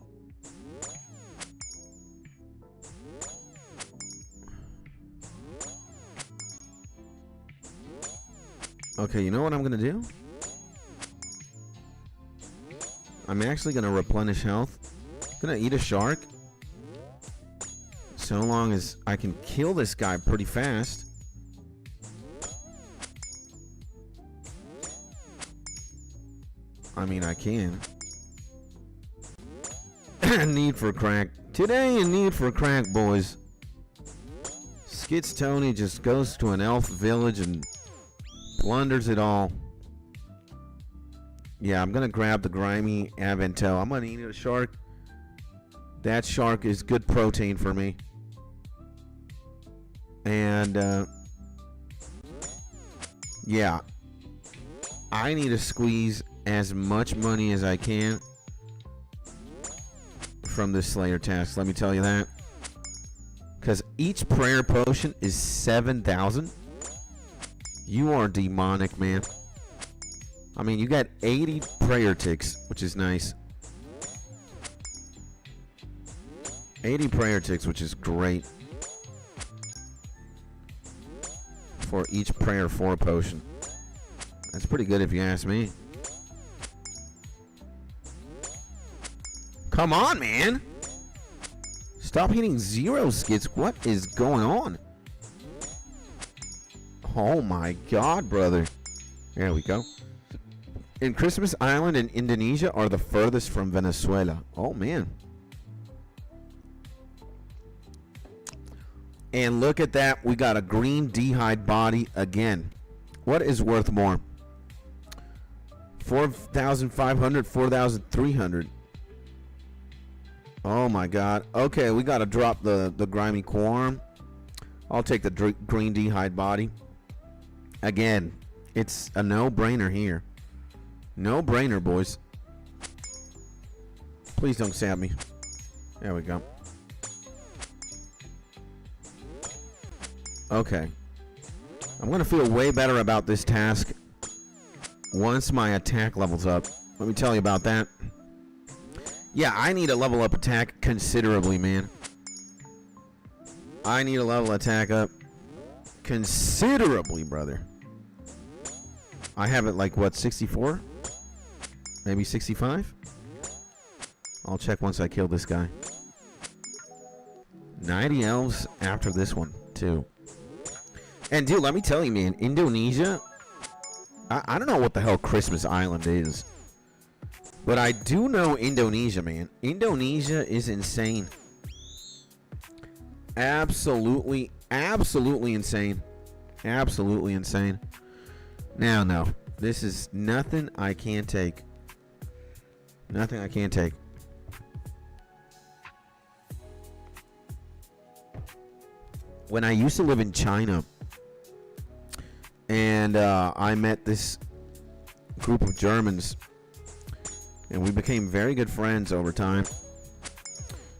Speaker 1: Okay, you know what I'm gonna do? I'm actually gonna replenish health. I'm gonna eat a shark. So long as I can kill this guy pretty fast. I mean, I can. Need for Crack. Today in Need for Crack, boys. 𝗧𝗘𝗟𝗘𝗞𝗜𝗡𝗧𝗜𝗖 just goes to an elf village and plunders it all. Yeah, I'm gonna grab the grimy Avento. I'm gonna eat a shark. That shark is good protein for me. And yeah, I need to squeeze as much money as I can from this Slayer task. Let me tell you that, because each prayer potion is 7,000. You are demonic, man. I mean, you got 80 prayer ticks, which is nice. 80 prayer ticks, which is great for each prayer 4 potion. That's pretty good if you ask me. Come on, man. Stop hitting 0 skits. What is going on? Oh my God, brother. There we go. And Christmas Island and Indonesia are the furthest from Venezuela. Oh, man. And look at that. We got a green dehyde body again. What is worth more? 4,500, 4,300. Oh my God. Okay, we got to drop the grimy quorum. I'll take the green dehyde body. Again, it's a no-brainer here. No-brainer, boys. Please don't stab me. There we go. Okay. I'm going to feel way better about this task once my attack levels up. Let me tell you about that. Yeah, I need to level up attack considerably, man. I need a level attack up considerably, brother. I have it like, what, 64? Maybe 65? I'll check once I kill this guy. 90 elves after this one, too. And, dude, let me tell you, man, Indonesia, I don't know what the hell Christmas Island is. But I do know Indonesia, man. Indonesia is insane. Absolutely, absolutely insane. Absolutely insane. Now, no. This is nothing I can't take. Nothing I can't take. When I used to live in China, and I met this group of Germans, and we became very good friends over time.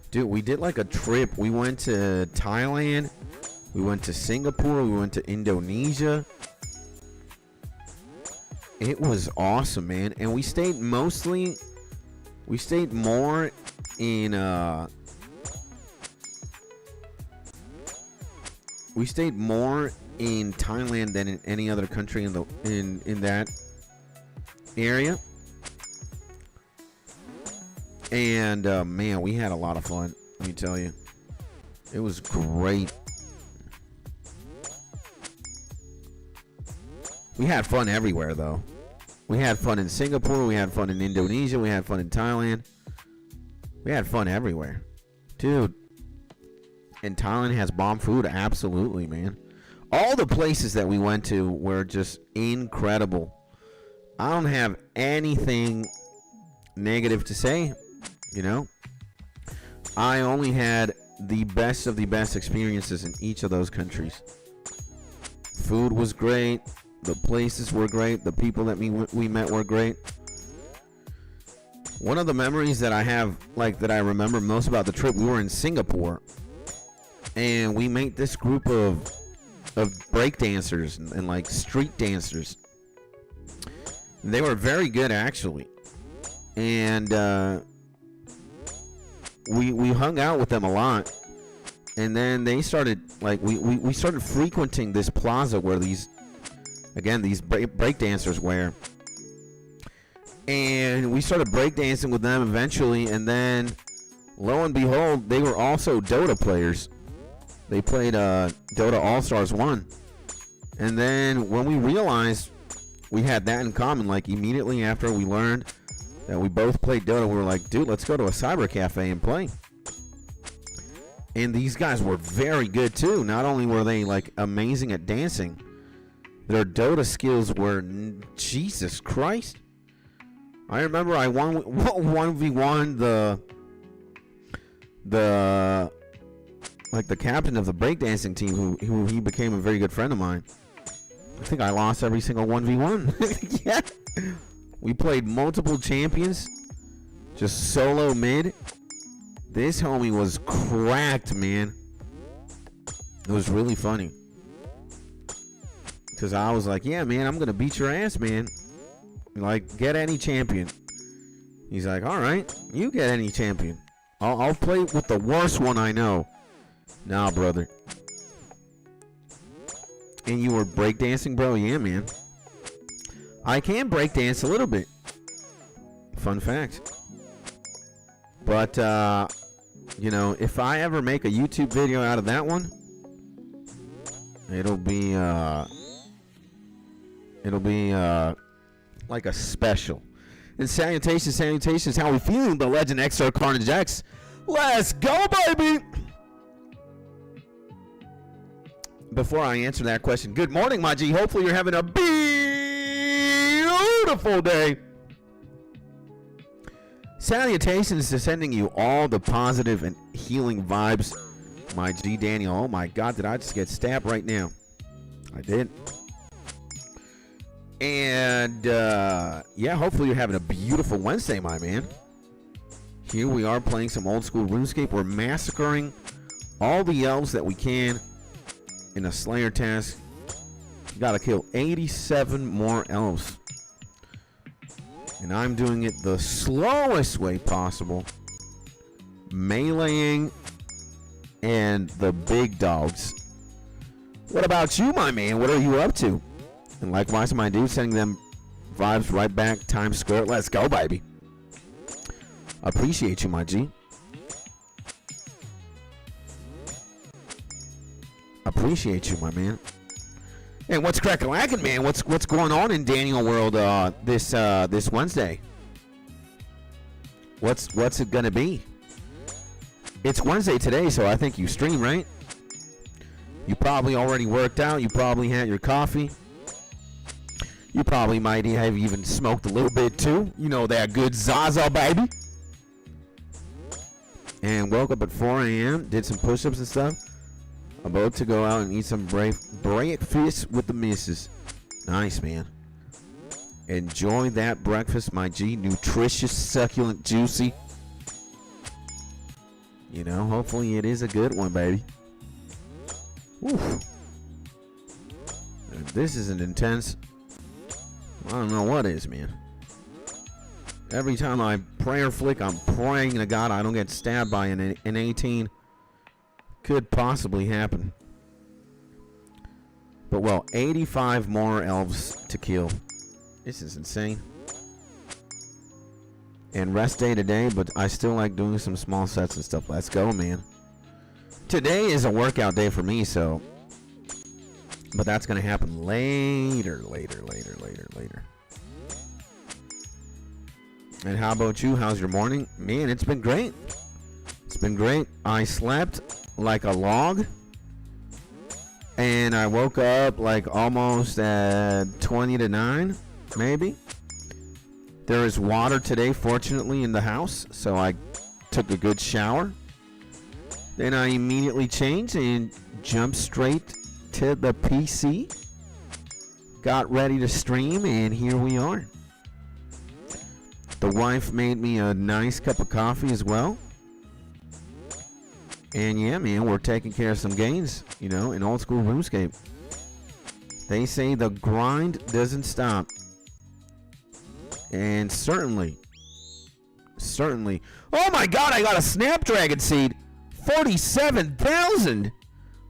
Speaker 1: Dude, we did like a trip. We went to Thailand, we went to Singapore, we went to Indonesia. It was awesome, man. And we stayed more in Thailand than in any other country in that area. And man, we had a lot of fun, let me tell you. It was great. We had fun everywhere, though. We had fun in Singapore, we had fun in Indonesia, we had fun in Thailand. We had fun everywhere. Dude. And Thailand has bomb food, absolutely, man. All the places that we went to were just incredible. I don't have anything negative to say, you know. I only had the best of the best experiences in each of those countries. Food was great. The places were great. The people that we met were great. One of the memories that I have, like, that I remember most about the trip, we were in Singapore. And we met this group of break dancers and like street dancers. They were very good, actually. And we hung out with them a lot. And then they started, like, we started frequenting this plaza where these break dancers were. And we started break dancing with them eventually. And then, lo and behold, they were also Dota players. They played Dota All-Stars 1. And then when we realized we had that in common, like immediately after we learned that we both played Dota, we were like, dude, let's go to a cyber cafe and play. And these guys were very good too. Not only were they like amazing at dancing, their Dota skills were, Jesus Christ. I remember I won 1v1 the captain of the breakdancing team, who he became a very good friend of mine. I think I lost every single 1v1. Yeah. We played multiple champions, just solo mid. This homie was cracked, man. It was really funny. Because I was like, yeah, man, I'm going to beat your ass, man. Like, get any champion. He's like, all right, you get any champion. I'll play with the worst one I know. Nah, brother. And you were breakdancing, bro? Yeah, man. I can breakdance a little bit. Fun fact. But, you know, if I ever make a YouTube video out of that one, it'll be like a special. And salutations, how we feeling? The Legend 𝗧𝗘𝗘𝗞𝗜𝗡𝗧𝗜𝗖. Let's go, baby! Before I answer that question, good morning, my G. Hopefully you're having a beautiful day. Salutations to sending you all the positive and healing vibes, my G. Daniel. Oh my God, did I just get stabbed right now? I did. And yeah, hopefully you're having a beautiful Wednesday, my man. Here we are playing some old school RuneScape. We're massacring all the elves that we can in a Slayer task. Gotta kill 87 more elves. And I'm doing it the slowest way possible. Meleeing and the big dogs. What about you, my man? What are you up to? And likewise, my dude, sending them vibes right back. Times Square. Let's go, baby. Appreciate you, my G. Appreciate you, my man. And what's crackalackin', man? What's going on in Daniel World this Wednesday? What's it gonna be? It's Wednesday today, so I think you stream, right? You probably already worked out. You probably had your coffee. You probably might have even smoked a little bit too. You know, that good Zaza, baby. And woke up at 4 a.m. Did some push-ups and stuff. About to go out and eat some breakfast with the missus. Nice, man. Enjoy that breakfast, my G. Nutritious, succulent, juicy. You know, hopefully it is a good one, baby. Oof. This is an intense. I don't know what is, man. Every time I prayer flick, I'm praying to God I don't get stabbed by an 18. Could possibly happen. But, well, 85 more elves to kill. This is insane. And rest day today, but I still like doing some small sets and stuff. Let's go, man. Today is a workout day for me, so. But that's going to happen later. And how about you? How's your morning? Man, it's been great. It's been great. I slept like a log. And I woke up like almost at 20 to 9, maybe. There is water today, fortunately, in the house. So I took a good shower. Then I immediately changed and jumped straight to the PC. Got ready to stream, and here we are. The wife made me a nice cup of coffee as well. And yeah, man, we're taking care of some gains, you know, in old school RuneScape. They say the grind doesn't stop. And certainly. Oh my God, I got a Snapdragon seed. 47,000.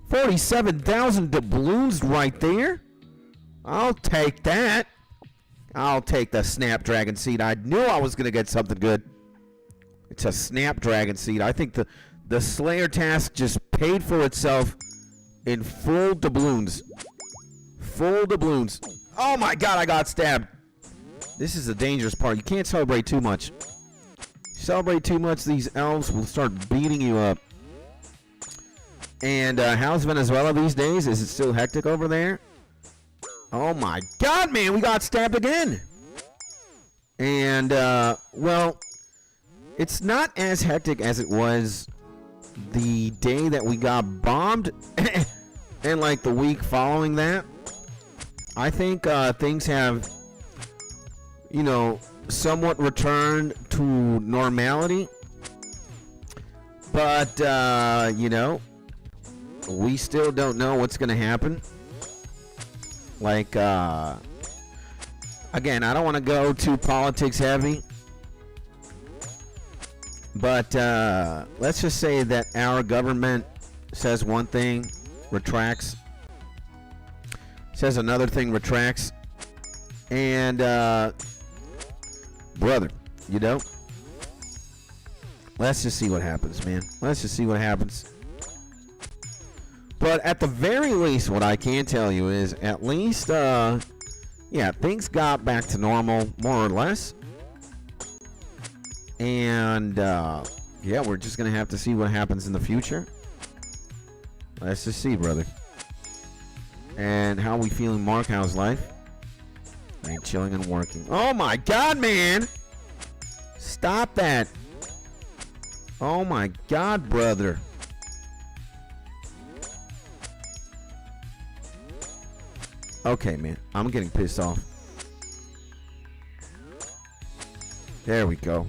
Speaker 1: 47,000 doubloons right there. I'll take that. I'll take the Snapdragon seed. I knew I was going to get something good. It's a Snapdragon seed. I think the Slayer task just paid for itself in full doubloons. Full doubloons. Oh my God, I got stabbed. This is the dangerous part. You can't celebrate too much. Celebrate too much, these elves will start beating you up. And how's Venezuela these days? Is it still hectic over there? Oh my God, man, we got stabbed again. And, well, it's not as hectic as it was the day that we got bombed and like the week following that. I think things have, you know, somewhat returned to normality. But, you know, we still don't know what's going to happen. Like, again, I don't want to go too politics heavy. But let's just say that our government says one thing, retracts. Says another thing, retracts. And, brother, you know, let's just see what happens, man. Let's just see what happens. But at the very least, what I can tell you is at least, yeah, things got back to normal, more or less. And, yeah, we're just going to have to see what happens in the future. Let's just see, brother. And how we feeling, Mark? How's life? Ain't chilling and working. Oh, my God, man. Stop that. Oh, my God, brother. Okay, man. I'm getting pissed off. There we go.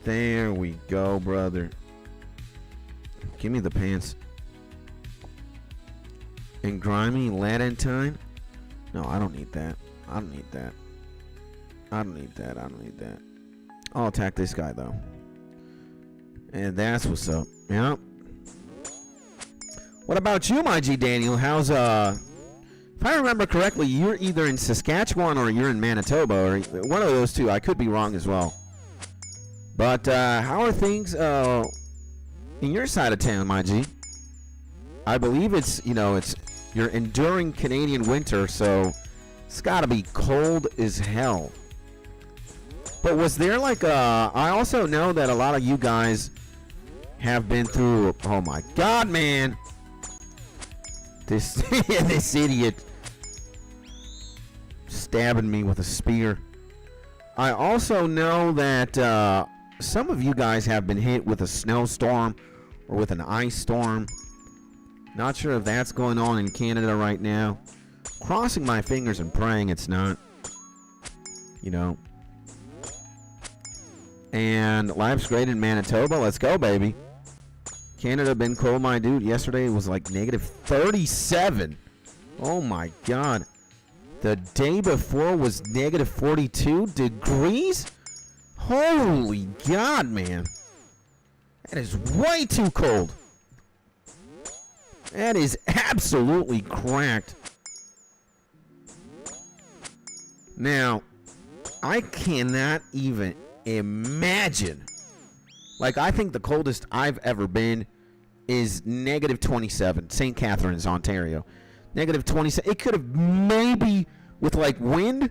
Speaker 1: There we go, brother. Give me the pants. And grimy Latentine? No, I don't need that. I don't need that. I don't need that. I don't need that. I'll attack this guy, though. And that's what's up. Yeah. What about you, my G Daniel? How's, if I remember correctly, you're either in Saskatchewan or you're in Manitoba, or one of those two. I could be wrong as well. But, how are things, in your side of town, my G? I believe it's, you know, you're enduring Canadian winter, so it's gotta be cold as hell. But was there like I also know that a lot of you guys have been through, oh my god, man. This this idiot stabbing me with a spear. I also know that some of you guys have been hit with a snowstorm or with an ice storm. Not sure if that's going on in Canada right now. Crossing my fingers and praying it's not. You know. And life's great in Manitoba. Let's go, baby. Canada been cold, my dude. Yesterday it was like -37. Oh my god. The day before was -42 degrees? Holy god, man. That is way too cold. That is absolutely cracked. Now, I cannot even imagine. Like, I think the coldest I've ever been is -27. St. Catharines, Ontario. -27. It could have maybe, with like wind,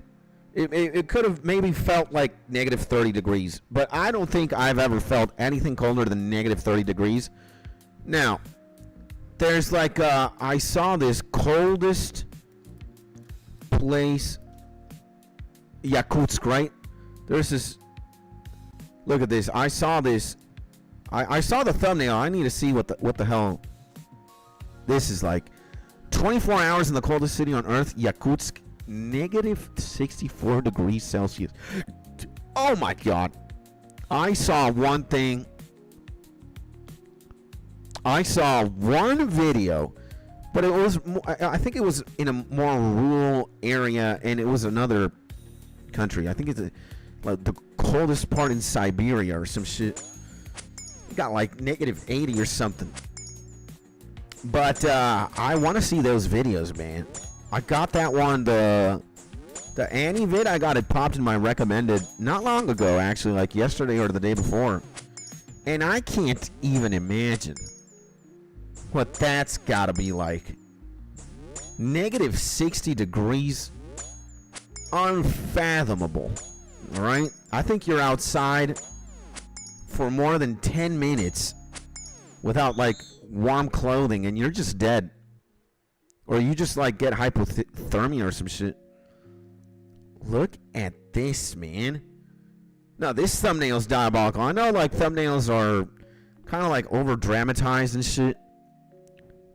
Speaker 1: it could have maybe felt like -30 degrees. But I don't think I've ever felt anything colder than -30 degrees. Now, there's like, I saw this coldest place, Yakutsk, right? There's this, look at this. I saw this. I saw the thumbnail. I need to see what the hell this is like. 24 hours in the coldest city on Earth, Yakutsk, -64 degrees Celsius. Oh my god. I saw one thing. I saw one video, but it was, I think it was in a more rural area, and it was another country. I think it's like the coldest part in Siberia or some shit. It got like -80 or something. But I want to see those videos, man. I got that one, the Annie vid. I got it popped in my recommended not long ago, actually, like yesterday or the day before. And I can't even imagine what that's gotta be like. -60 degrees. Unfathomable. Alright? I think you're outside for more than 10 minutes without like warm clothing and you're just dead. Or you just like get hypothermia or some shit. Look at this, man. No, this thumbnail's diabolical. I know like thumbnails are kind of like over dramatized and shit.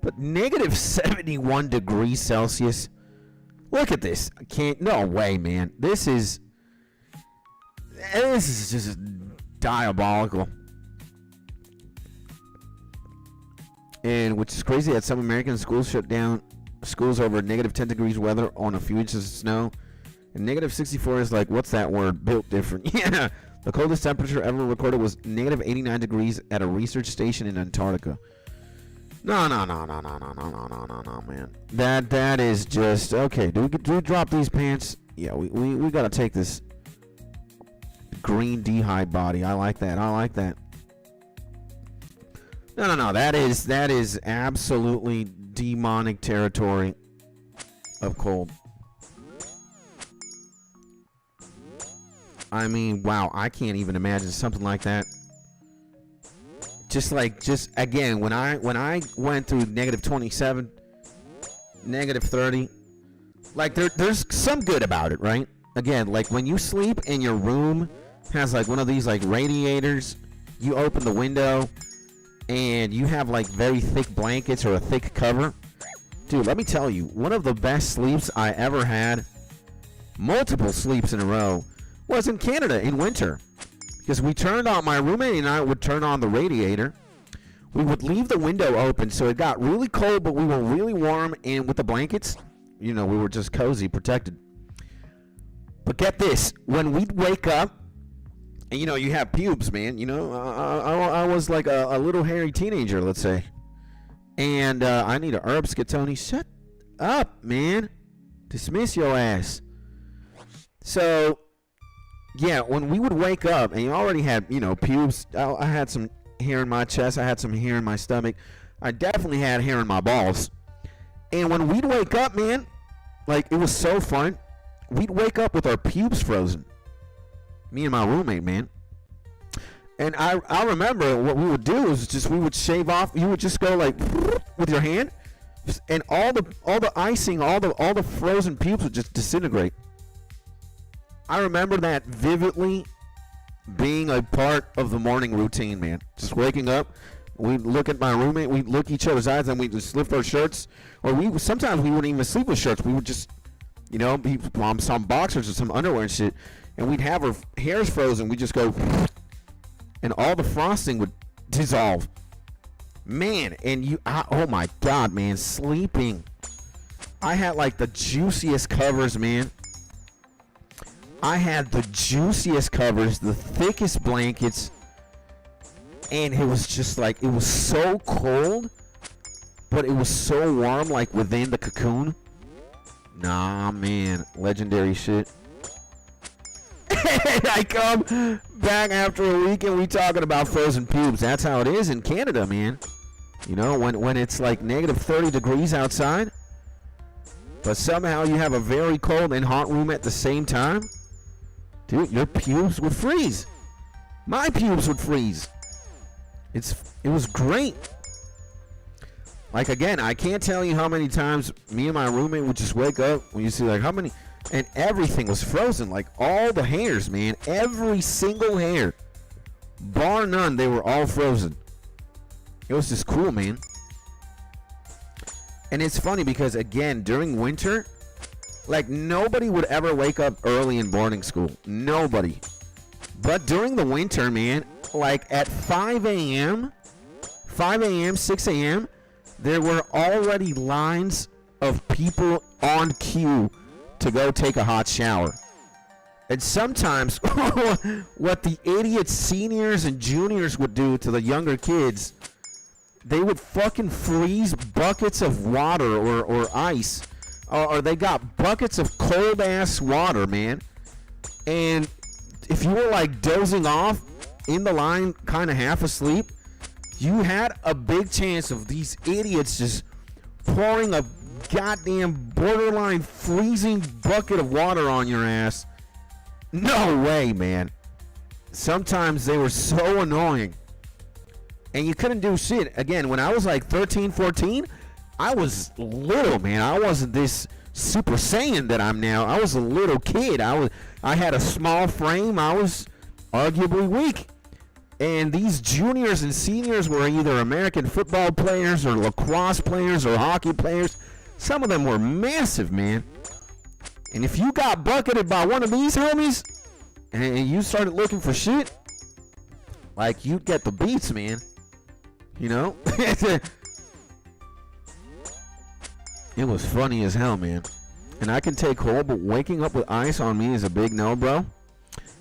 Speaker 1: But -71 degrees Celsius. Look at this. I can't. No way, man. This is just diabolical. And which is crazy that some American schools shut down schools over -10 degrees weather on a few inches of snow. And -64 is like, what's that word? Built different. Yeah. The coldest temperature ever recorded was -89 degrees at a research station in Antarctica. No, man. That is just okay. Do we drop these pants? Yeah, we gotta take this green dehyde body. I like that. I like that. No. That is absolutely demonic territory of cold. I mean, wow. I can't even imagine something like that. Just again, when I went through -27, -30, like there's some good about it, right? Again, like when you sleep and your room has like one of these like radiators, you open the window and you have like very thick blankets or a thick cover. Dude, let me tell you, one of the best sleeps I ever had, multiple sleeps in a row, was in Canada in winter. Because we turned on, my roommate and I would turn on the radiator. We would leave the window open so it got really cold, but we were really warm. And with the blankets, you know, we were just cozy, protected. But get this, when we'd wake up, and you know, you have pubes, man. You know, I was like a little hairy teenager, let's say. And I need a 𝗧𝗘𝗟𝗘𝗧𝗜𝗖. Shut up, man. Dismiss your ass. So, yeah, when we would wake up, and you already had, you know, pubes. I had some hair in my chest. I had some hair in my stomach. I definitely had hair in my balls. And when we'd wake up, man, like, it was so fun. We'd wake up with our pubes frozen. Me and my roommate, man. And I remember what we would do is just we would shave off. You would just go like with your hand, and all the icing, all the frozen pubes would just disintegrate. I remember that vividly being a part of the morning routine, man. Just waking up, we'd look at my roommate, we'd look each other's eyes, and we'd just lift our shirts. Or sometimes we wouldn't even sleep with shirts. We would just, you know, be on some boxers or some underwear and shit, and we'd have our hairs frozen. We'd just go, and all the frosting would dissolve. Man, and oh my God, man, sleeping. I had like the juiciest covers, man. I had the juiciest covers, the thickest blankets, and it was just like, it was so cold, but it was so warm, like within the cocoon. Nah, man, legendary shit. I come back after a week and we talking about frozen pubes. That's how it is in Canada, man. You know, when it's like negative 30 degrees outside, but somehow you have a very cold and hot room at the same time. Dude, your pubes would freeze. My pubes would freeze. It was great. Like, again, I can't tell you how many times me and my roommate would just wake up when you see like how many, and everything was frozen. Like all the hairs, man, every single hair, bar none, they were all frozen. It was just cool, man. And it's funny because, again, during winter, like, nobody would ever wake up early in boarding school. Nobody. But during the winter, man, like at 5 a.m., 6 a.m., there were already lines of people on queue to go take a hot shower. And sometimes what the idiot seniors and juniors would do to the younger kids, they would fucking freeze buckets of water or ice. Or they got buckets of cold ass water, man. And if you were like dozing off in the line, kind of half asleep, you had a big chance of these idiots just pouring a goddamn borderline freezing bucket of water on your ass. No way, man. Sometimes they were so annoying. And you couldn't do shit. Again, when I was like 13, 14, I was little, man. I wasn't this Super Saiyan that I'm now. I was a little kid. I had a small frame. I was arguably weak. And these juniors and seniors were either American football players or lacrosse players or hockey players. Some of them were massive, man. And if you got bucketed by one of these homies and you started looking for shit, like, you'd get the beats, man. You know? It was funny as hell, man. And I can take hold, but waking up with ice on me is a big no, bro.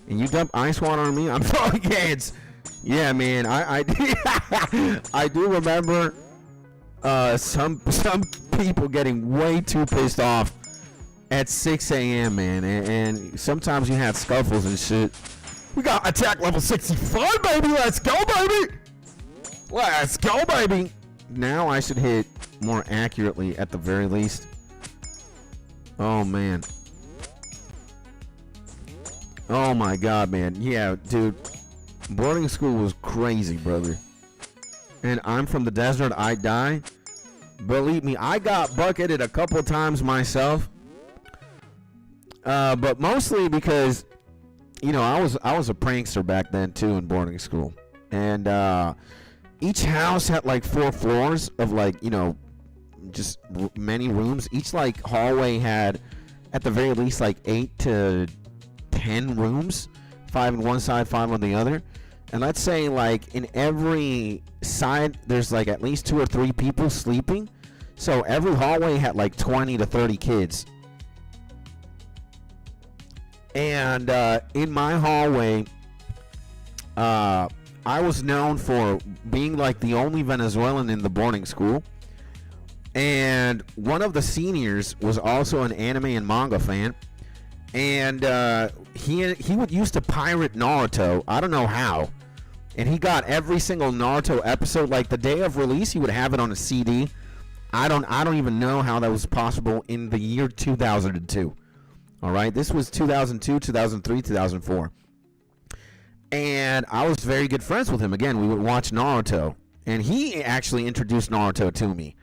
Speaker 1: And you dump ice water on me, I'm throwing hands. Yeah, man. I do remember some people getting way too pissed off at 6 a.m., man. And sometimes you had scuffles and shit. We got attack level 65, baby. Let's go, baby. Let's go, baby. Now I should hit more accurately at the very least. Oh, man. Oh, my God, man. Yeah, dude. Boarding school was crazy, brother. And I'm from the desert. I die. Believe me, I got bucketed a couple times myself. But mostly because, you know, I was a prankster back then, too, in boarding school. And, each house had like 4 floors of like, you know, just many rooms. Each like hallway had at the very least like 8 to 10 rooms, 5 on one side, 5 on the other. And let's say like in every side there's like at least 2 or 3 people sleeping. So every hallway had like 20 to 30 kids. And in my hallway, I was known for being like the only Venezuelan in the boarding school. And one of the seniors was also an anime and manga fan. And he would used to pirate Naruto. I don't know how. And he got every single Naruto episode. Like the day of release, he would have it on a CD. I don't even know how that was possible in the year 2002. All right, this was 2002, 2003, 2004. And I was very good friends with him. Again, we would watch Naruto. And he actually introduced Naruto to me.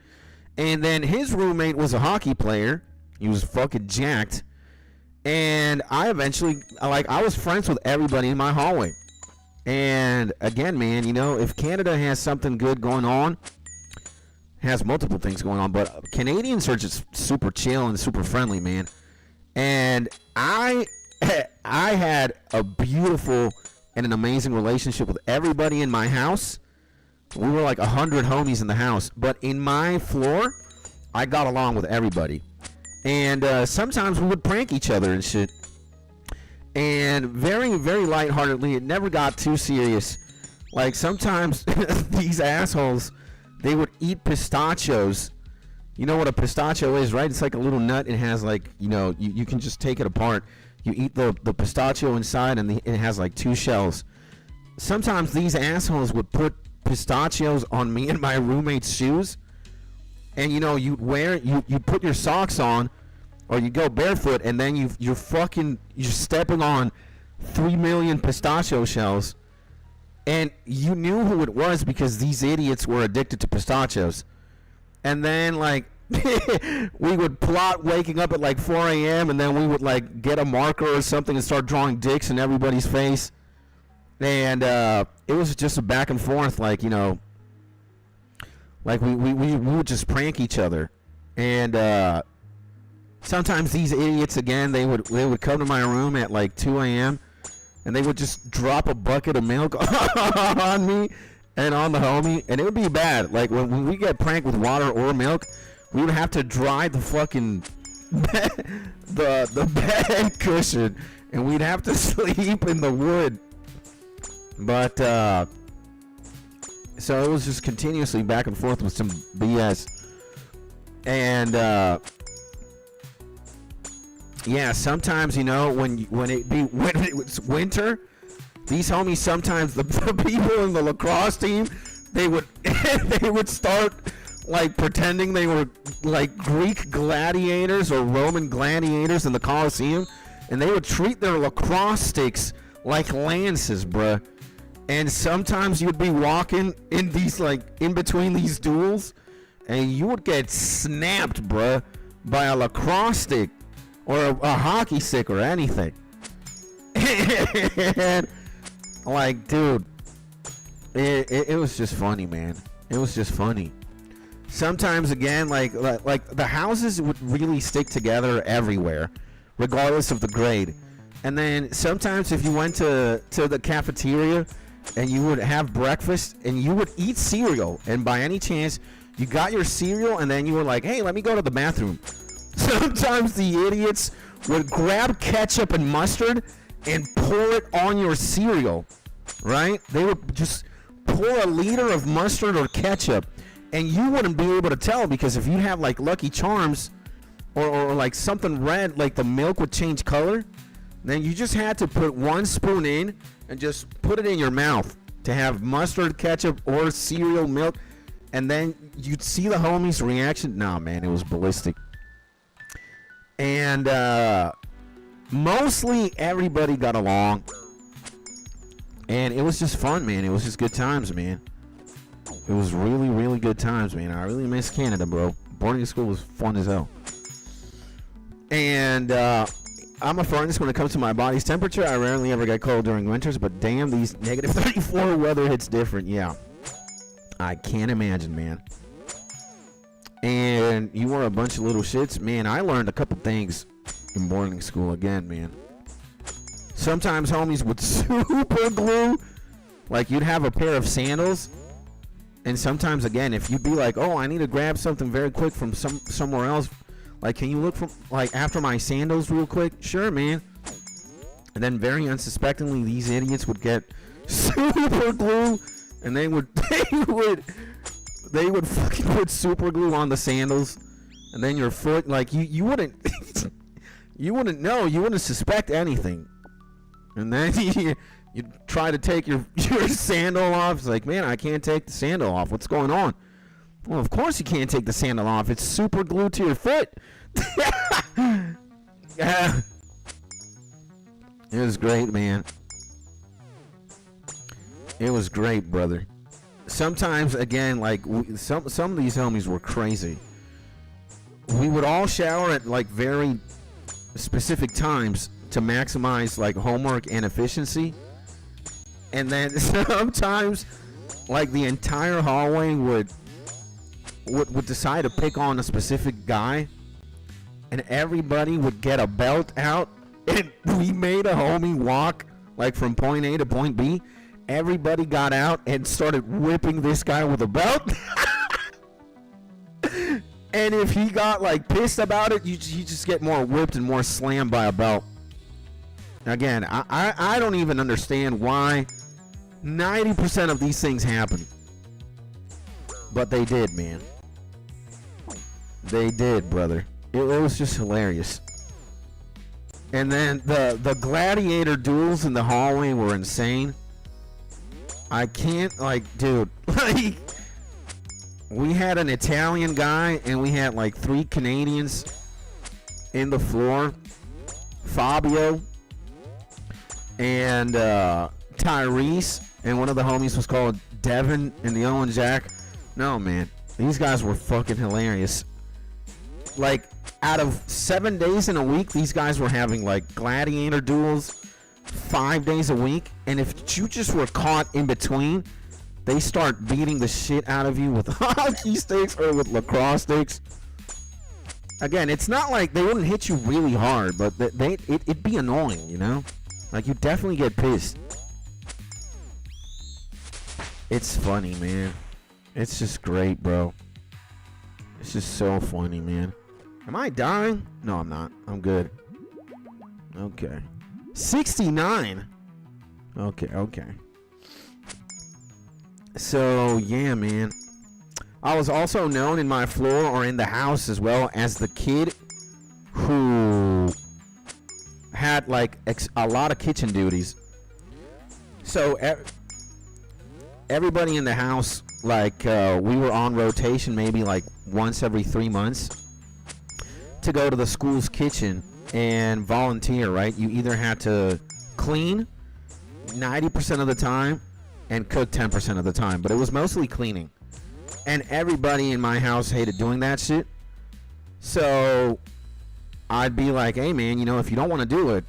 Speaker 1: And then his roommate was a hockey player. He was fucking jacked. And I eventually, like, I was friends with everybody in my hallway. And again, man, you know, if Canada has something good going on, has multiple things going on, but Canadians are just super chill and super friendly, man. And I had a beautiful and an amazing relationship with everybody in my house. We were like 100 homies in the house, but in my floor, I got along with everybody. And sometimes we would prank each other and shit. And very, very lightheartedly, it never got too serious. Like sometimes these assholes, they would eat pistachios. You know what a pistachio is, right? It's like a little nut. It has like, you know, you can just take it apart. You eat the pistachio inside, and it has like 2 shells. Sometimes these assholes would put pistachios on me and my roommate's shoes. And you know, you put your socks on, or you go barefoot, and then you're stepping on 3 million pistachio shells. And you knew who it was because these idiots were addicted to pistachios. And then, like, we would plot waking up at like 4 a.m. and then we would like get a marker or something and start drawing dicks in everybody's face. And it was just a back and forth, like, you know, like we would just prank each other. And sometimes these idiots, again, they would come to my room at like 2 a.m. and they would just drop a bucket of milk on me and on the homie, and it would be bad. Like when we get pranked with water or milk, we would have to dry the fucking the bed cushion, and we'd have to sleep in the wood. But so it was just continuously back and forth with some BS. And yeah, sometimes, you know, when it's winter, these homies, sometimes the people in the lacrosse team, they would start like pretending they were like Greek gladiators or Roman gladiators in the Colosseum, and they would treat their lacrosse sticks like lances, bruh. And sometimes you'd be walking in these, like, in between these duels, and you would get snapped, bruh, by a lacrosse stick or a hockey stick or anything. And, like, dude, it was just funny, man. It was just funny. Sometimes, again, like the houses would really stick together everywhere, regardless of the grade. And then sometimes if you went to the cafeteria and you would have breakfast and you would eat cereal, and by any chance you got your cereal and then you were like, hey, let me go to the bathroom. Sometimes the idiots would grab ketchup and mustard and pour it on your cereal, right? They would just pour a liter of mustard or ketchup, and you wouldn't be able to tell, because if you have like Lucky Charms or like something red, like the milk would change color, then you just had to put 1 spoon in and just put it in your mouth to have mustard, ketchup, or cereal milk, and then you'd see the homies' reaction. Nah, man, it was ballistic. And mostly everybody got along, and it was just fun, man. It was just good times, man. It was really, really good times, man. I really miss Canada, bro. Boarding school was fun as hell. And I'm a furnace when it comes to my body's temperature. I rarely ever get cold during winters, but damn, these negative 34 weather hits different. Yeah, I can't imagine, man. And you were a bunch of little shits, man. I learned a couple things in boarding school again, man. Sometimes homies would super glue, like you'd have a pair of sandals, and sometimes, again, if you'd be like, oh, I need to grab something very quick from somewhere else, like, can you look from, like, after my sandals real quick? Sure, man. And then very unsuspectingly, these idiots would get super glue, and they would fucking put super glue on the sandals, and then your foot, like you wouldn't you wouldn't know, you wouldn't suspect anything. And then you try to take your sandal off. It's like, man, I can't take the sandal off. What's going on? Well, of course you can't take the sandal off. It's super glued to your foot. Yeah. It was great, man. It was great, brother. Sometimes, again, like some of these homies were crazy. We would all shower at like very specific times to maximize like homework and efficiency. And then sometimes, like, the entire hallway would decide to pick on a specific guy, and everybody would get a belt out, and we made a homie walk like from point A to point B. Everybody got out and started whipping this guy with a belt. And if he got like pissed about it, you just get more whipped and more slammed by a belt. Again, I don't even understand why 90% of these things happen. But they did, man. They did, brother. It was just hilarious. And then the gladiator duels in the hallway were insane. I can't, like, dude, like, we had an Italian guy and we had like 3 Canadians in the floor. Fabio and Tyrese, and one of the homies was called Devin, and the other one Jack. No, man, these guys were fucking hilarious. Like, out of 7 days in a week, these guys were having like gladiator duels 5 days a week, and if you just were caught in between, they start beating the shit out of you with hockey sticks or with lacrosse sticks. Again, it's not like they wouldn't hit you really hard, but it'd be annoying, you know? Like, you definitely get pissed. It's funny, man. It's just great, bro. It's just so funny, man. Am I dying? No, I'm not. I'm good. Okay. 69. Okay. So, yeah, man. I was also known in my floor or in the house as well as the kid who had like a lot of kitchen duties. So everybody in the house, like, we were on rotation maybe like once every 3 months to go to the school's kitchen and volunteer, right? You either had to clean 90% of the time and cook 10% of the time, but it was mostly cleaning. And everybody in my house hated doing that shit. So I'd be like, hey man, you know, if you don't want to do it,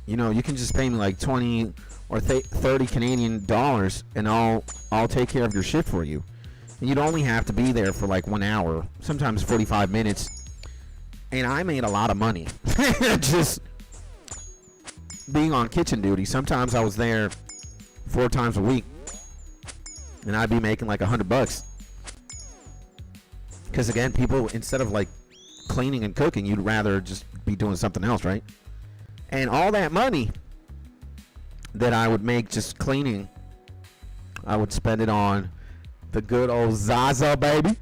Speaker 1: you know, you can just pay me like 20 or 30 Canadian dollars and I'll take care of your shit for you. And you'd only have to be there for like 1 hour, sometimes 45 minutes. And I made a lot of money just being on kitchen duty. Sometimes I was there 4 times a week and I'd be making like $100. Because again, people, instead of like cleaning and cooking, you'd rather just be doing something else, right? And all that money that I would make just cleaning, I would spend it on the good old Zaza, baby.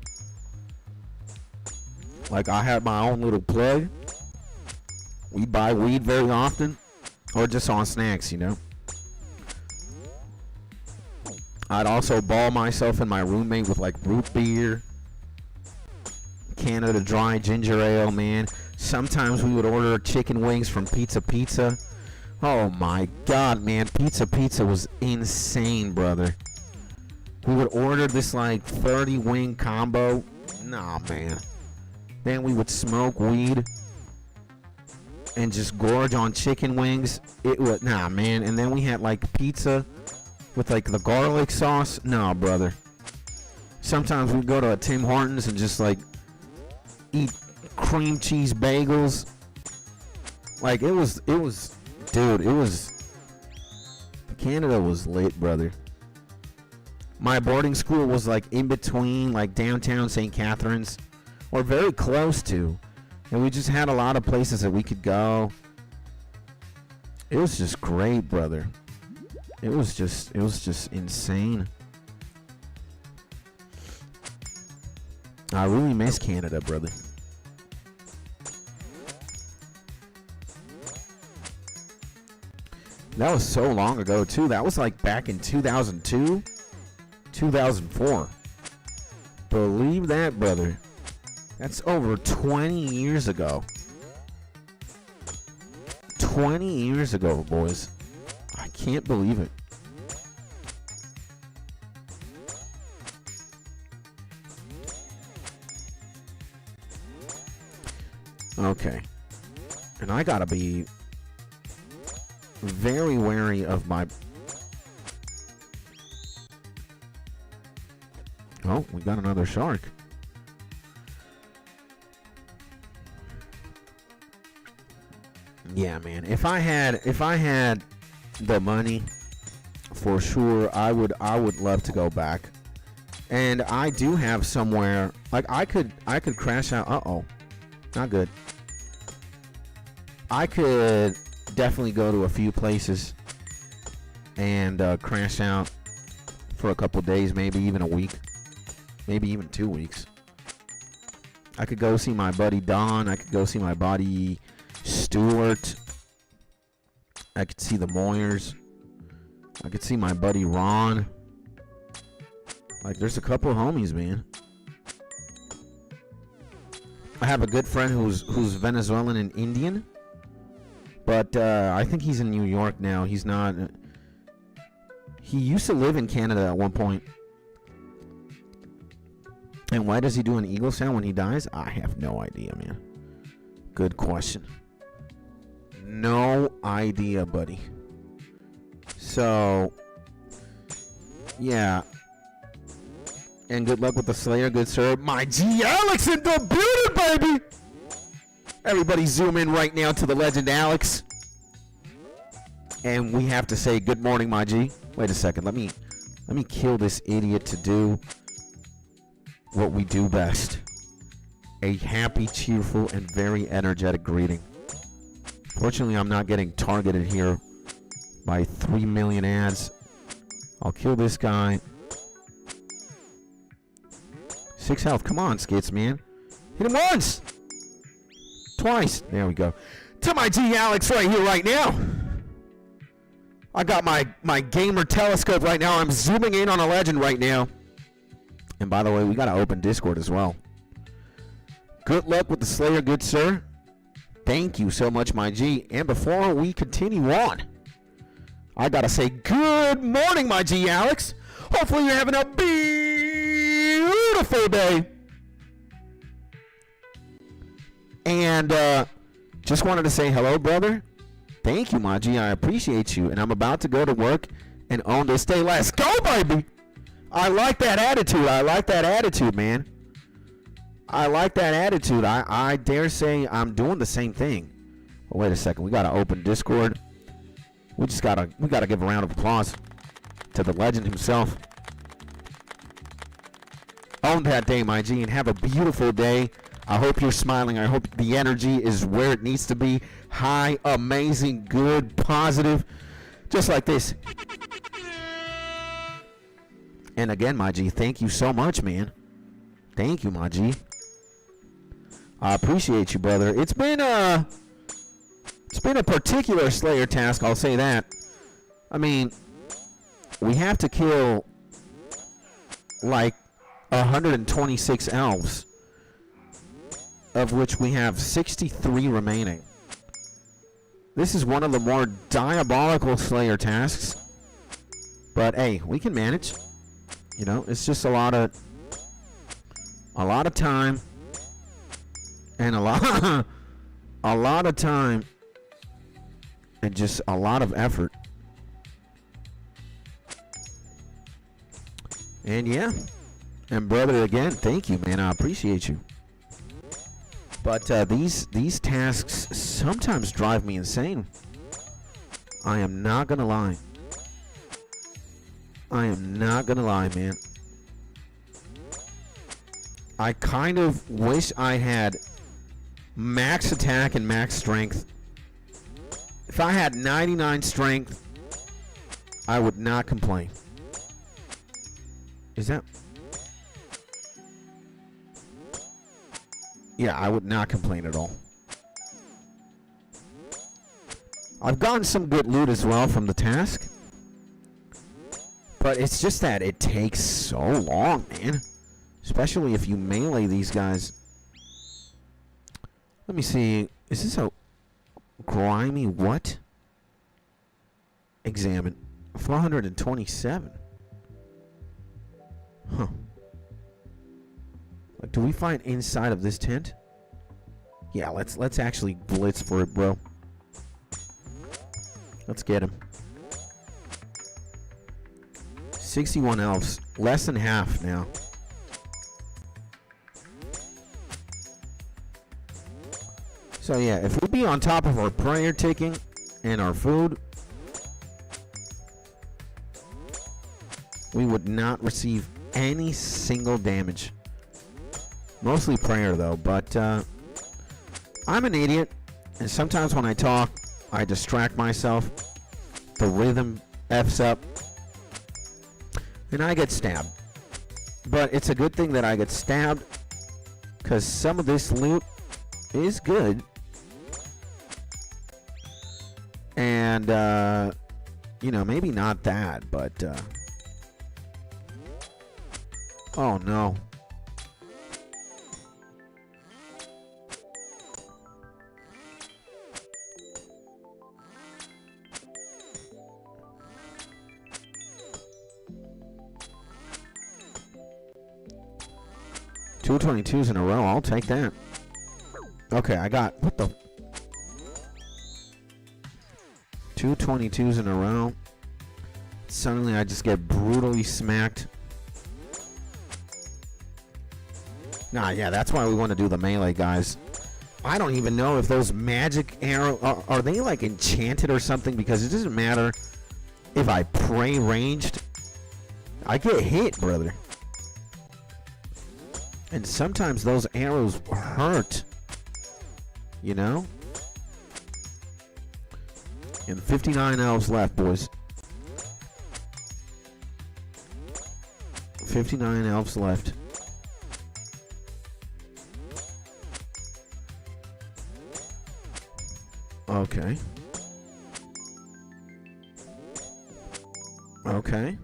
Speaker 1: Like, I had my own little plug. We buy weed very often, or just on snacks, you know. I'd also ball myself and my roommate with like root beer, Canada Dry ginger ale, man. Sometimes we would order chicken wings from Pizza. Oh my god, man, Pizza was insane, brother. We would order this like 30 wing combo. Nah, man. Then we would smoke weed and just gorge on chicken wings. It was, nah, man. And then we had like pizza with like the garlic sauce. Nah, brother. Sometimes we'd go to a Tim Hortons and just like eat cream cheese bagels. Like, it was, dude, it was, Canada was lit, brother. My boarding school was like in between like downtown St. Catharines, or very close to, and we just had a lot of places that we could go. It was just great, brother. It was just insane. I really miss Canada, brother. That was so long ago, too. That was like back in 2002, 2004. Believe that, brother. That's over 20 years ago. 20 years ago, boys. I can't believe it. Okay. And I gotta be very wary of my... Oh, we got another shark. Yeah, man. If I had the money, for sure, I would love to go back. And I do have somewhere, like I could crash out. Uh-oh. Not good. I could definitely go to a few places and crash out for a couple days, maybe even a week, maybe even 2 weeks. I could go see my buddy Don. I could go see my buddy Stuart. I could see the Moyers. I could see my buddy Ron. Like, there's a couple of homies, man. I have a good friend who's Venezuelan and Indian, but I think he's in New York now. He's not. He used to live in Canada at one point. And why does he do an eagle sound when he dies? I have no idea, man. Good question. No idea, buddy. So, yeah. And good luck with the Slayer, good sir. My G, Alex in the building, baby! Everybody zoom in right now to the legend, Alex. And we have to say good morning, my G. Wait a second, let me kill this idiot to do what we do best. A happy, cheerful, and very energetic greeting. Fortunately, I'm not getting targeted here by 3 million ads. I'll kill this guy. 6 health. Come on, Skits, man. Hit him once. Twice. There we go. To my G Alex right here, right now. I got my gamer telescope right now. I'm zooming in on a legend right now. And by the way, we got to open Discord as well. Good luck with the Slayer, good sir. Thank you so much, my G. And before we continue on, I got to say good morning, my G Alex. Hopefully you're having a beautiful day. And just wanted to say hello, brother. Thank you, my G. I appreciate you. And I'm about to go to work and own this day. Let's go, baby. I like that attitude. I like that attitude, man. I like that attitude. I dare say I'm doing the same thing. Oh, wait a second. We got to open Discord. We got to give a round of applause to the legend himself. Own that day, my G, and have a beautiful day. I hope you're smiling. I hope the energy is where it needs to be. High, amazing, good, positive. Just like this. And again, my G, thank you so much, man. Thank you, my G. I appreciate you, brother. It's been a particular Slayer task, I'll say that. I mean, we have to kill like 126 elves, of which we have 63 remaining. This is one of the more diabolical Slayer tasks, but hey, we can manage. You know, it's just a lot of time and a lot of time and just a lot of effort. And yeah, and brother, again, thank you, man. I appreciate you. But these tasks sometimes drive me insane. I am not gonna lie. I am not gonna lie, man. I kind of wish I had max attack and max strength If I had 99 strength, I would not complain. Is that... Yeah, I would not complain at all. I've gotten some good loot as well from the task. But it's just that it takes so long, man. Especially if you melee these guys. Let me see. Is this a grimy what? Examine. 427. Huh. Like, do we find inside of this tent? Yeah, let's actually blitz for it, bro. Let's get him. 61 elves. Less than half now. So yeah, if we be on top of our prayer taking and our food, we would not receive any single damage. Mostly prayer though, but I'm an idiot, and sometimes when I talk, I distract myself. The rhythm F's up, and I get stabbed. But it's a good thing that I get stabbed, because some of this loot is good. And, you know, maybe not that, but, oh no. Two 22s in a row, I'll take that. Okay, I got, what the? 2 22s in a row. Suddenly I just get brutally smacked. Nah, yeah, that's why we want to do the melee, guys. I don't even know if those magic arrows, are they like enchanted or something? Because it doesn't matter if I pray ranged. I get hit, brother. And sometimes those arrows hurt. You know? And 59 elves left, boys. 59 elves left. Okay. Okay.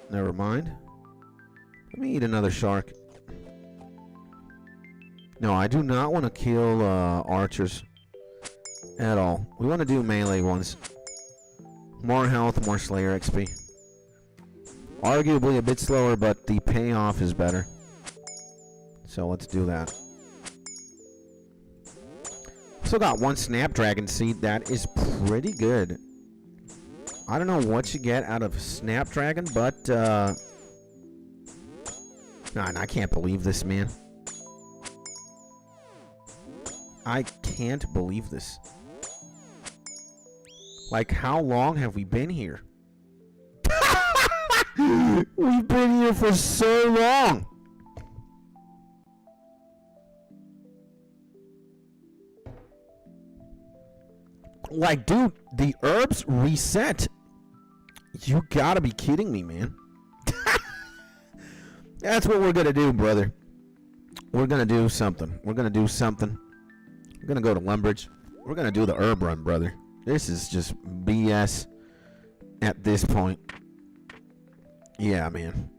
Speaker 1: Never mind. Let me eat another shark. No, I do not want to kill archers at all. We want to do melee ones. More health, more Slayer XP. Arguably a bit slower, but the payoff is better. So let's do that. Still got one Snapdragon seed. That is pretty good. I don't know what you get out of Snapdragon, but man, I can't believe this, man. I can't believe this. Like, how long have we been here? We've been here for so long. Like, dude, the herbs reset. You gotta be kidding me, man. That's what we're gonna do, brother. We're gonna do something. We're gonna do something. We're gonna go to Lumbridge. We're gonna do the herb run, brother. This is just BS at this point. Yeah, man.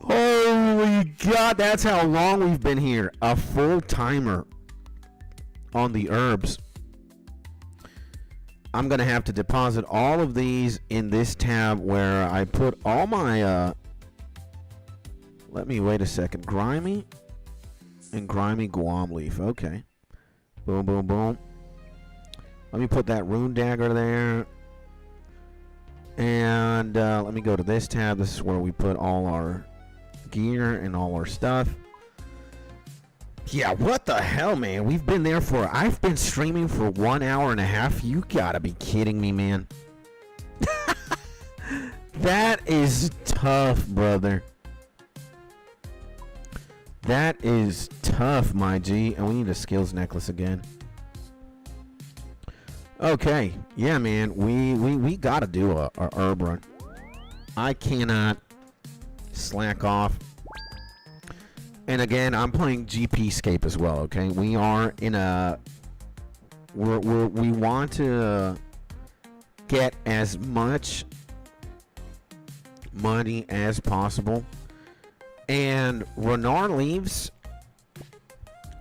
Speaker 1: Holy God, that's how long we've been here. A full timer on the herbs. I'm gonna have to deposit all of these in this tab where I put all my let me wait a second. Grimy and grimy guam leaf. Okay. Boom, boom, boom. Let me put that rune dagger there. And let me go to this tab. This is where we put all our gear and all our stuff. Yeah, what the hell, man? We've been there for... I've been streaming for 1 hour and a half. You gotta be kidding me, man. That is tough, brother. That is tough, my G. And we need a skills necklace again. Okay. Yeah, man. We gotta do a herb run. I cannot slack off. And again, I'm playing 𝗧𝗘𝗟𝗘𝗞𝗜𝗡𝗧𝗖 as well, okay? We are in a... We want to get as much money as possible. And Renar leaves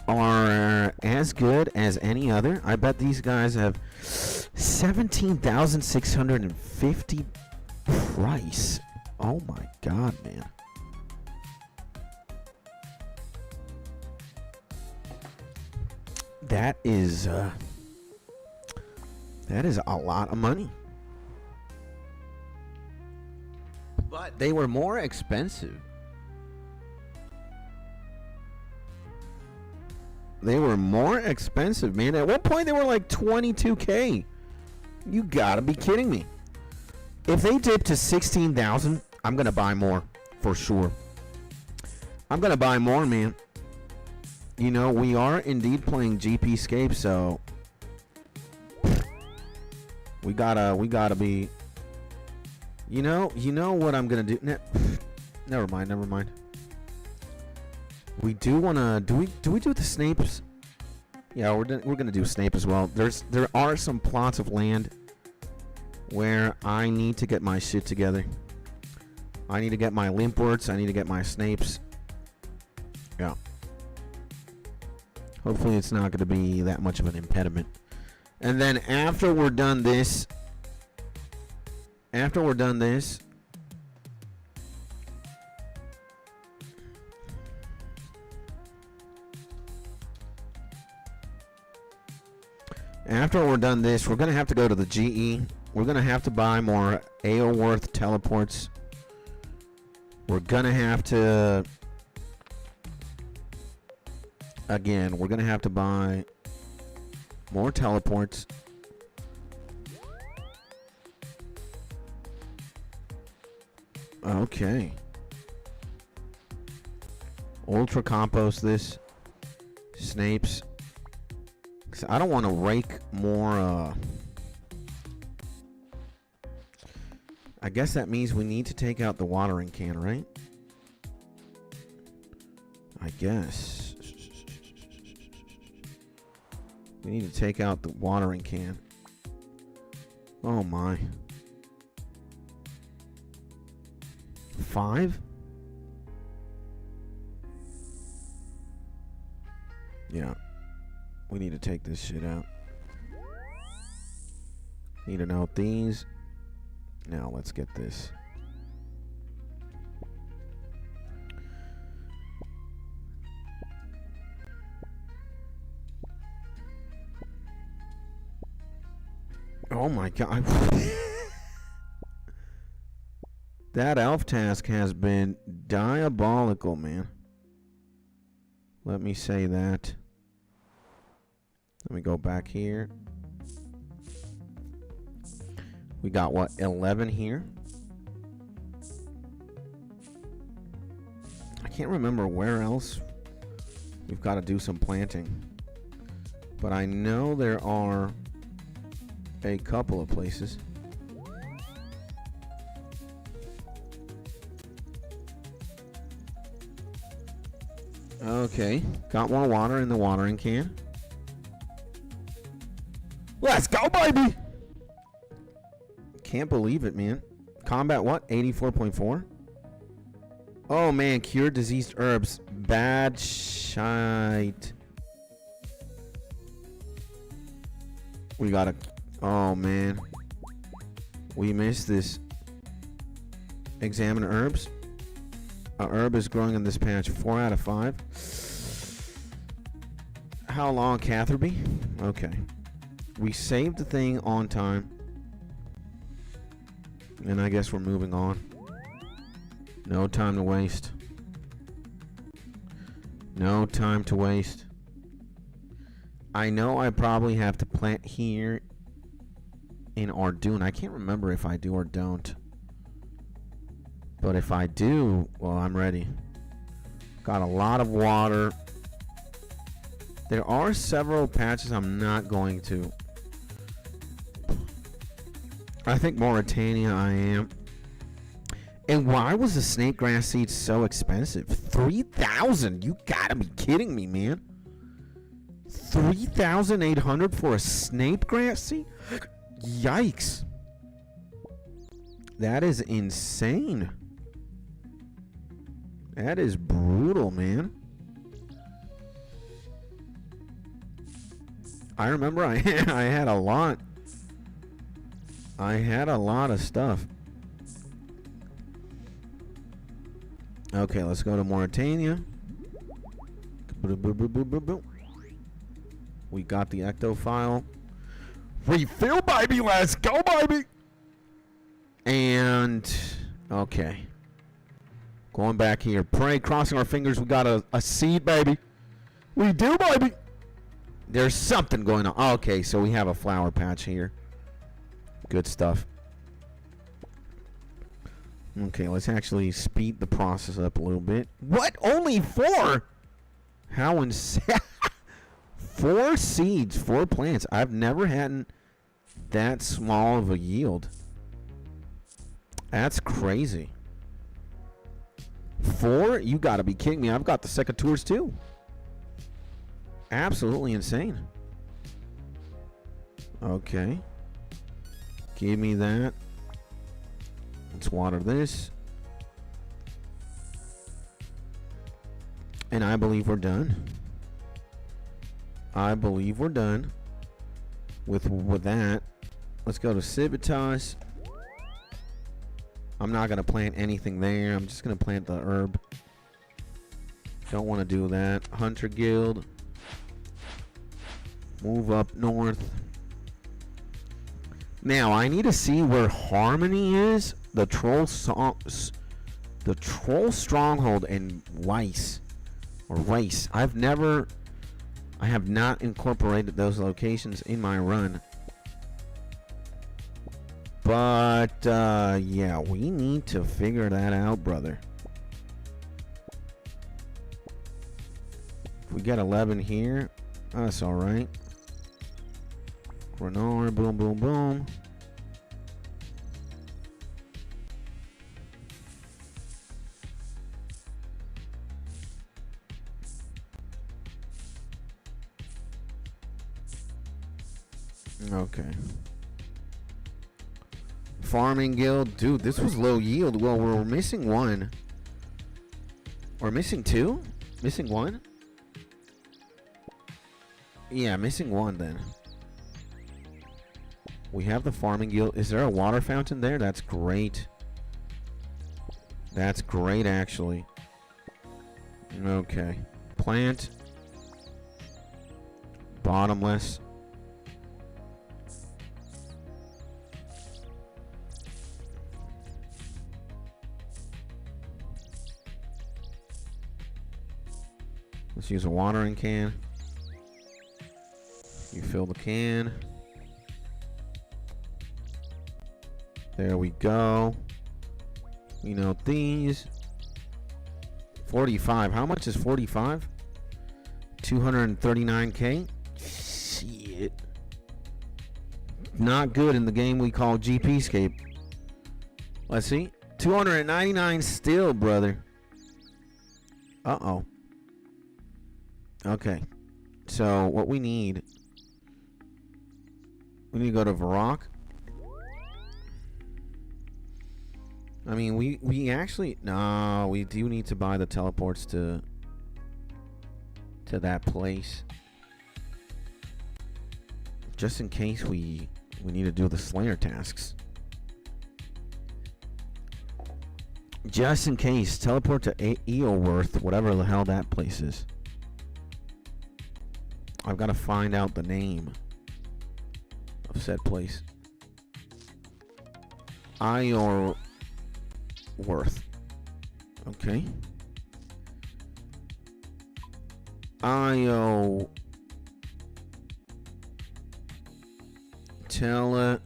Speaker 1: are as good as any other. I bet these guys have 17,650 price. Oh my god, man. That is a lot of money. But they were more expensive. They were more expensive, man. At one point they were like 22K. You gotta be kidding me. If they dip to 16,000, I'm gonna buy more for sure. I'm gonna buy more, man. You know, we are indeed playing 𝗧𝗘𝗟𝗏𝗡𝗧𝗜𝗖, so we gotta be. You know what I'm gonna do? Never mind. We do wanna do we do the snapes? Yeah, we're gonna do snape as well. There are some plots of land where I need to get my shit together. I need to get my limpworts. I need to get my snapes. Yeah. Hopefully it's not going to be that much of an impediment. And then after we're done this, after we're done this, we're going to have to go to the GE. We're going to have to buy more 𝗖𝗥𝗜𝗦𝗜𝗏 teleports. We're going to have to... Again, we're going to have to buy more teleports. Okay. Ultra compost this. Snapes. I don't want to rake more. I guess that means we need to take out the watering can, right? I guess. We need to take out the watering can. Oh my. 5? Yeah. We need to take this shit out. Need to note these. Now let's get this. Oh my god. That elf task has been diabolical, man. Let me say that. Let me go back here. We got what, 11 here? I can't remember where else we've got to do some planting. But I know there are a couple of places. Okay, got more water in the watering can. Let's go, baby! Can't believe it, man. Combat what? 84.4? Oh man, cure diseased herbs. Bad shite. We gotta... Oh man. We missed this. Examine herbs. A herb is growing in this patch. 4 out of 5. How long, Catherby? Okay. We saved the thing on time. And I guess we're moving on. No time to waste. No time to waste. I know I probably have to plant here in Ardun. I can't remember if I do or don't. But if I do, well, I'm ready. Got a lot of water. There are several patches I'm not going to. I think Mauritania I am. And why was the snake grass seed so expensive? 3,000? You gotta be kidding me, man. 3,800 for a snake grass seed? Yikes. That is insane. That is brutal, man. I remember I had a lot. I had a lot of stuff. Okay, let's go to Mauritania. We got the ecto file. Refill, baby. Let's go, baby. And okay, going back here. Pray, crossing our fingers. We got a seed, baby. We do, baby. There's something going on. Okay, so we have a flower patch here. Good stuff. Okay, let's actually speed the process up a little bit. What? Only 4? How insane. 4 seeds, 4 plants. I've never had that small of a yield. That's crazy. 4? You gotta be kidding me. I've got the secateurs too. Absolutely insane. Okay. Give me that. Let's water this. And I believe we're done. I believe we're done with that. Let's go to 𝗧𝗘𝗘𝗞𝗜𝗡𝗧𝗜𝗖. I'm not going to plant anything there. I'm just going to plant the herb. Don't want to do that. Hunter Guild. Move up north. Now, I need to see where Harmony is. The Troll Stronghold and Weiss. Or Weiss. I have not incorporated those locations in my run. But, yeah, we need to figure that out, brother. If we get 11 here, that's alright. Renard, boom, boom, boom. Okay. Farming guild. Dude, this was low yield. Well, we're missing 1. We're missing 2? Missing 1? Yeah, missing 1 then. We have the farming guild. Is there a water fountain there? That's great. That's great, actually. Okay. Plant. Bottomless. Let's use a watering can. You fill the can. There we go. You know these. 45. How much is 45? 239k? Shit. Not good in the game we call GPscape. Let's see. 299 still, brother. Uh-oh. Okay. So, what we need... We need to go to Varrock. I mean, we actually... No, we do need to buy the teleports to that place. Just in case we need to do the Slayer tasks. Just in case. Teleport to 𝗧𝗘𝗟𝗚𝗏, whatever the hell that place is. I've got to find out the name of said place. 𝗧𝗘𝗟𝗏. Okay. Teleport.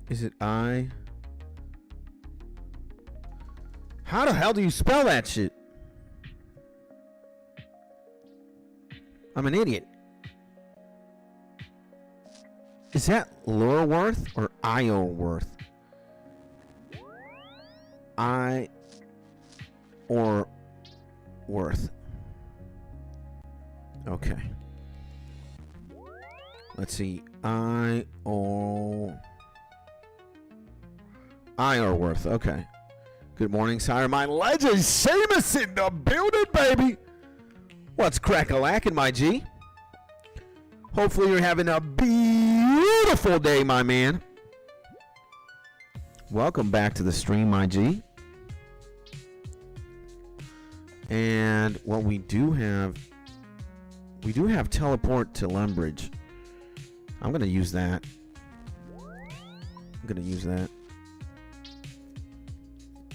Speaker 1: Is it I? How the hell do you spell that shit? I'm an idiot. Is that Loreworth or Ioworth? I or Worth. Okay. Let's see. I or Worth. Okay. Good morning, sire. My legend, Seamus in the building, baby. What's crack-a-lackin', my G? Hopefully you're having a beautiful day, my man. Welcome back to the stream, my G. And what we do have teleport to Lumbridge. I'm going to use that.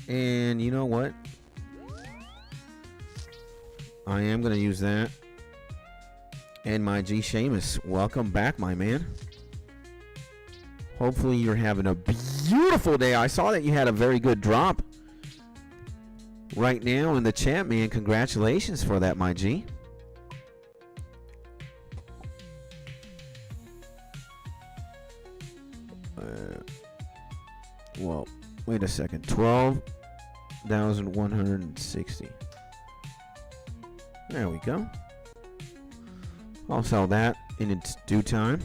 Speaker 1: And you know what? I am going to use that. And my G Seamus, welcome back, my man. Hopefully you're having a beautiful day. I saw that you had a very good drop right now in the chat, man. Congratulations for that, my G. Well, wait a second. 12,160. There we go. I'll sell that in its due time.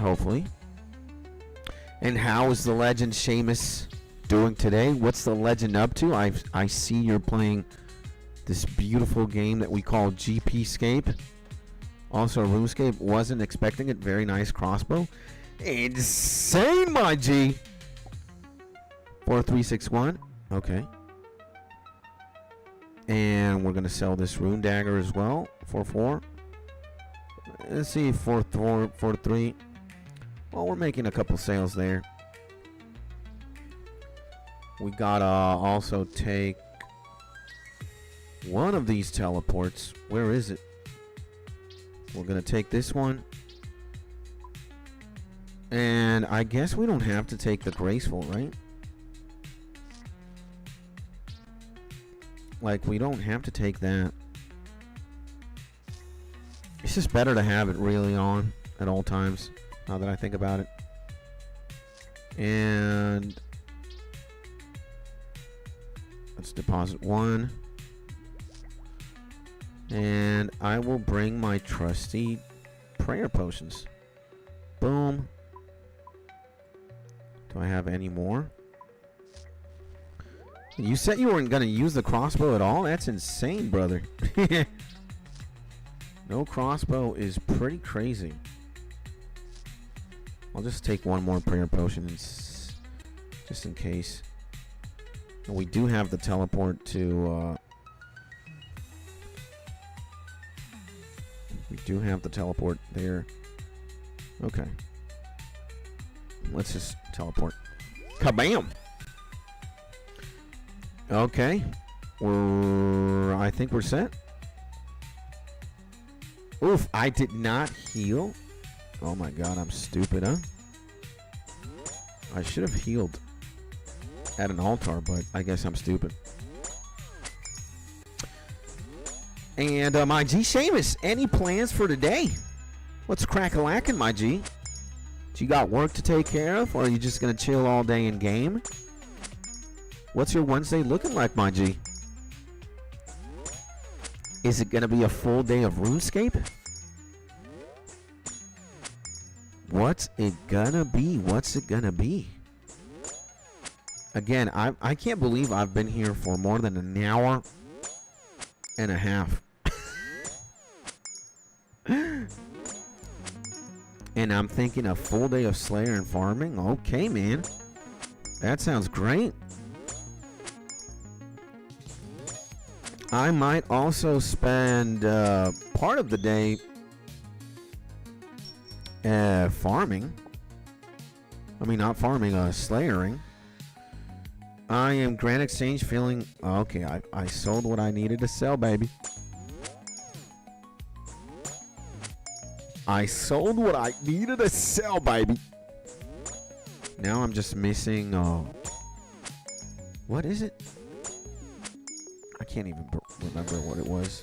Speaker 1: Hopefully. And how is the legend Seamus doing today? What's the legend up to? I see you're playing this beautiful game that we call GPscape. Also RuneScape. Wasn't expecting it. Very nice crossbow. Insane, my G. 4361. Okay. And we're going to sell this rune dagger as well. 4-4. Let's see. 4-4, 4-3. Well, we're making a couple sales there. We got to also take one of these teleports. Where is it? We're going to take this one. And I guess we don't have to take the graceful, right? Like, we don't have to take that. It's just better to have it really on at all times, now that I think about it. And let's deposit one. And I will bring my trusty prayer potions. Boom. Do I have any more? You said you weren't going to use the crossbow at all? That's insane, brother. No crossbow is pretty crazy. I'll just take one more prayer potion just in case. And we do have the teleport to... we do have the teleport there. Okay. Let's just teleport. Kabam! Okay. I think we're set. Oof, I did not heal. Oh my god, I'm stupid, huh? I should have healed at an altar, but I guess I'm stupid. And my G Seamus, any plans for today? What's crack-a-lackin', my G? Do you got work to take care of, or are you just gonna chill all day in game? What's your Wednesday looking like, my G? Is it gonna be a full day of RuneScape? What's it gonna be? What's it gonna be? Again, I can't believe I've been here for more than an hour and a half. And I'm thinking a full day of Slayerin farming. Okay, man. That sounds great. I might also spend part of the day farming. I mean, not farming, Slayering. I am Grand Exchange feeling... Okay, I sold what I needed to sell, baby. I sold what I needed to sell, baby. Now I'm just missing... what is it? I can't even remember what it was.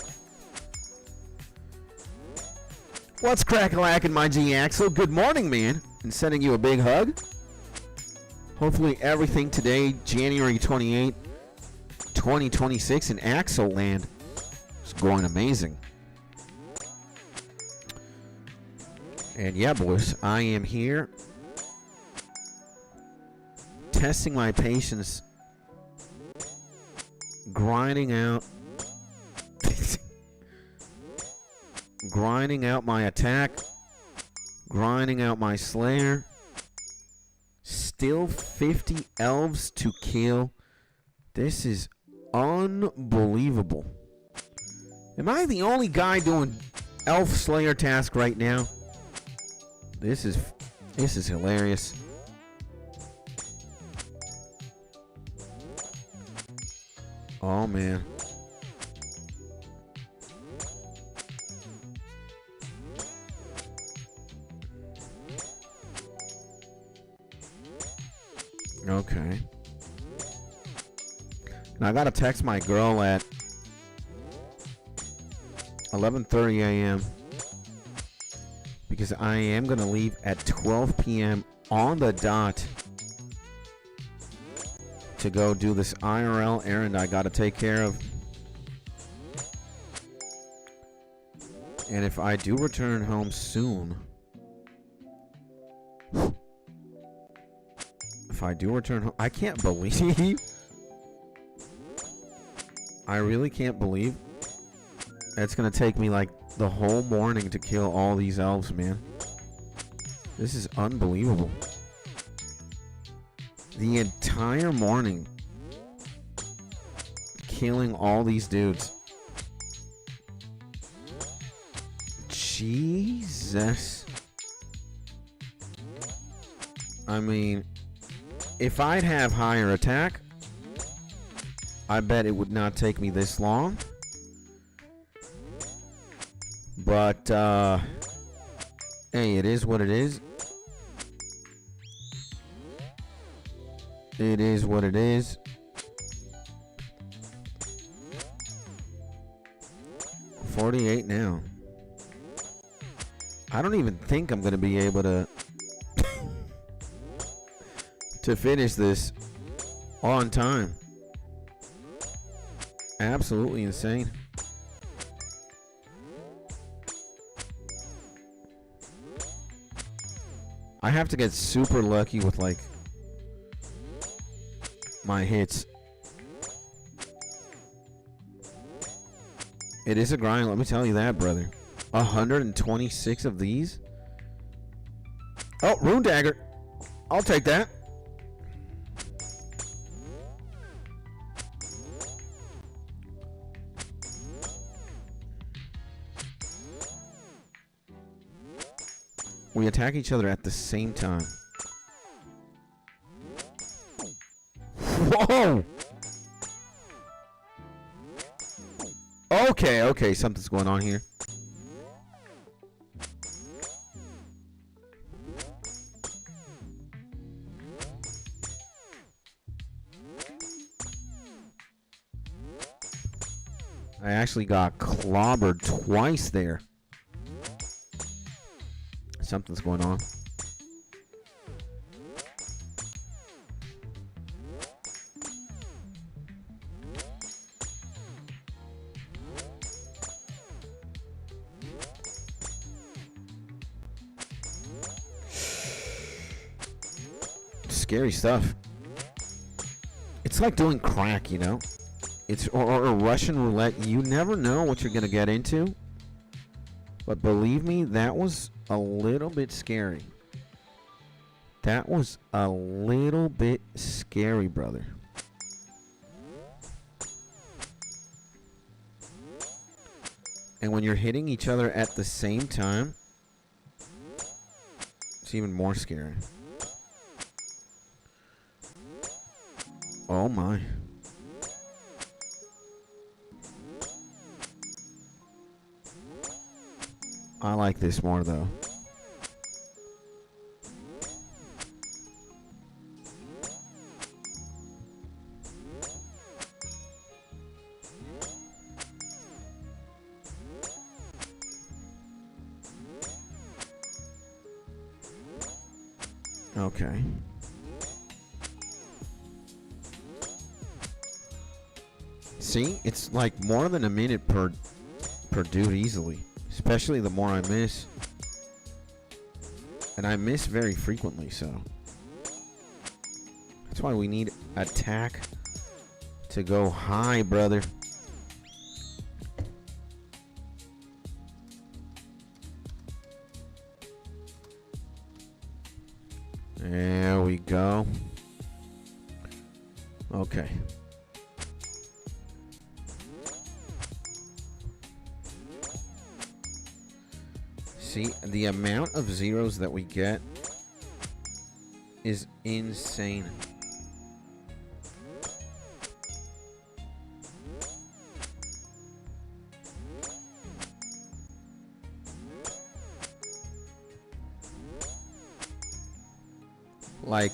Speaker 1: What's crack-a-lackin', my G Axel? Good morning, man. And sending you a big hug. Hopefully everything today, January 28th, 2026 in Axel Land is going amazing. And yeah, boys, I am here testing my patience, grinding out grinding out my attack, grinding out my Slayer. Still 50 elves to kill. This is unbelievable. Am I the only guy doing elf Slayer task right now? This is hilarious. Oh man. Okay. Now I gotta text my girl at 11:30 a.m. because I am gonna leave at 12 p.m. on the dot to go do this IRL errand I gotta take care of. And if I do return home soon, I can't believe, I really can't believe it's gonna take me like the whole morning to kill all these elves, man. This is unbelievable. The entire morning killing all these dudes. Jesus. I mean, if I'd have higher attack, I bet it would not take me this long. But, hey, it is what it is. It is what it is. $48 now. I don't even think I'm going to be able to to finish this on time. Absolutely insane. I have to get super lucky with like my hits. It is a grind, let me tell you that, brother. 126 of these. Oh, Rune Dagger. I'll take that. We attack each other at the same time. Whoa! Okay, something's going on here. I actually got clobbered twice there. Something's going on. Scary stuff. It's like doing crack, you know? It's or Russian roulette. You never know what you're gonna get into. But believe me, that was a little bit scary. That was a little bit scary, brother. And when you're hitting each other at the same time, it's even more scary. Oh my. I like this more though. Okay. See, it's like more than a minute per dude easily. Especially the more I miss. And I miss very frequently, so. That's why we need attack to go high, brother. There we go. Okay. See, the amount of zeros that we get is insane. Like,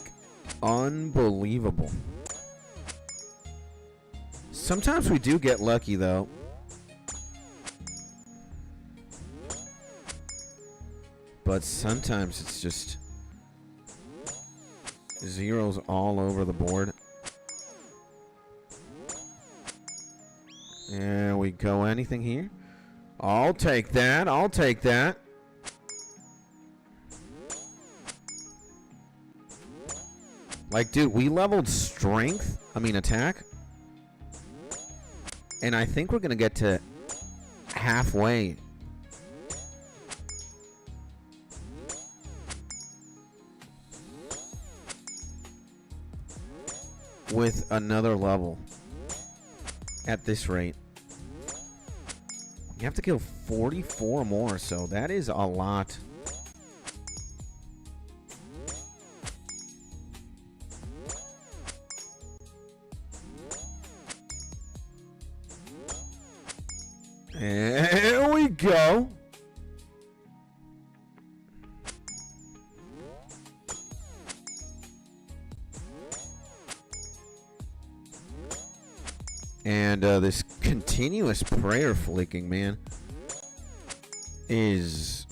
Speaker 1: unbelievable. Sometimes we do get lucky, though. But sometimes it's just zeros all over the board. There we go. Anything here? I'll take that. I'll take that. Like, dude, we leveled strength. I mean, attack. And I think we're going to get to halfway. With another level. At this rate. You have to kill 44 more, so that is a lot. There we go. And this continuous prayer flicking, man, is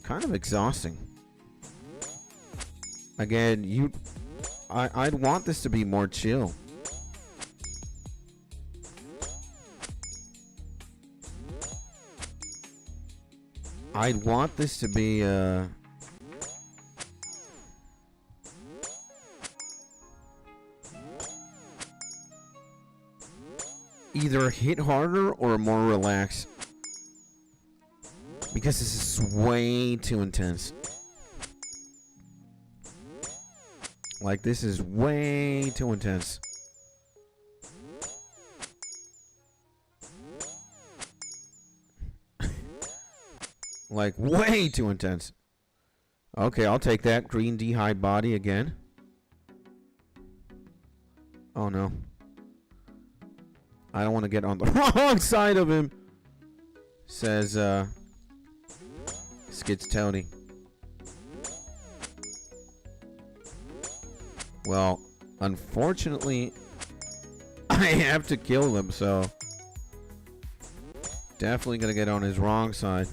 Speaker 1: kind of exhausting. Again, I'd want this to be more chill. I'd want this to be either hit harder or more relaxed, because this is way too intense. Like, this is way too intense. Like, way too intense. Okay, I'll take that. Green D-high body again. Oh, no. I don't want to get on the wrong side of him. Says, 𝗧𝗘𝗟𝗘𝗞𝗜𝗡𝗧𝗜𝗖. Well, unfortunately, I have to kill them, so definitely gonna get on his wrong side.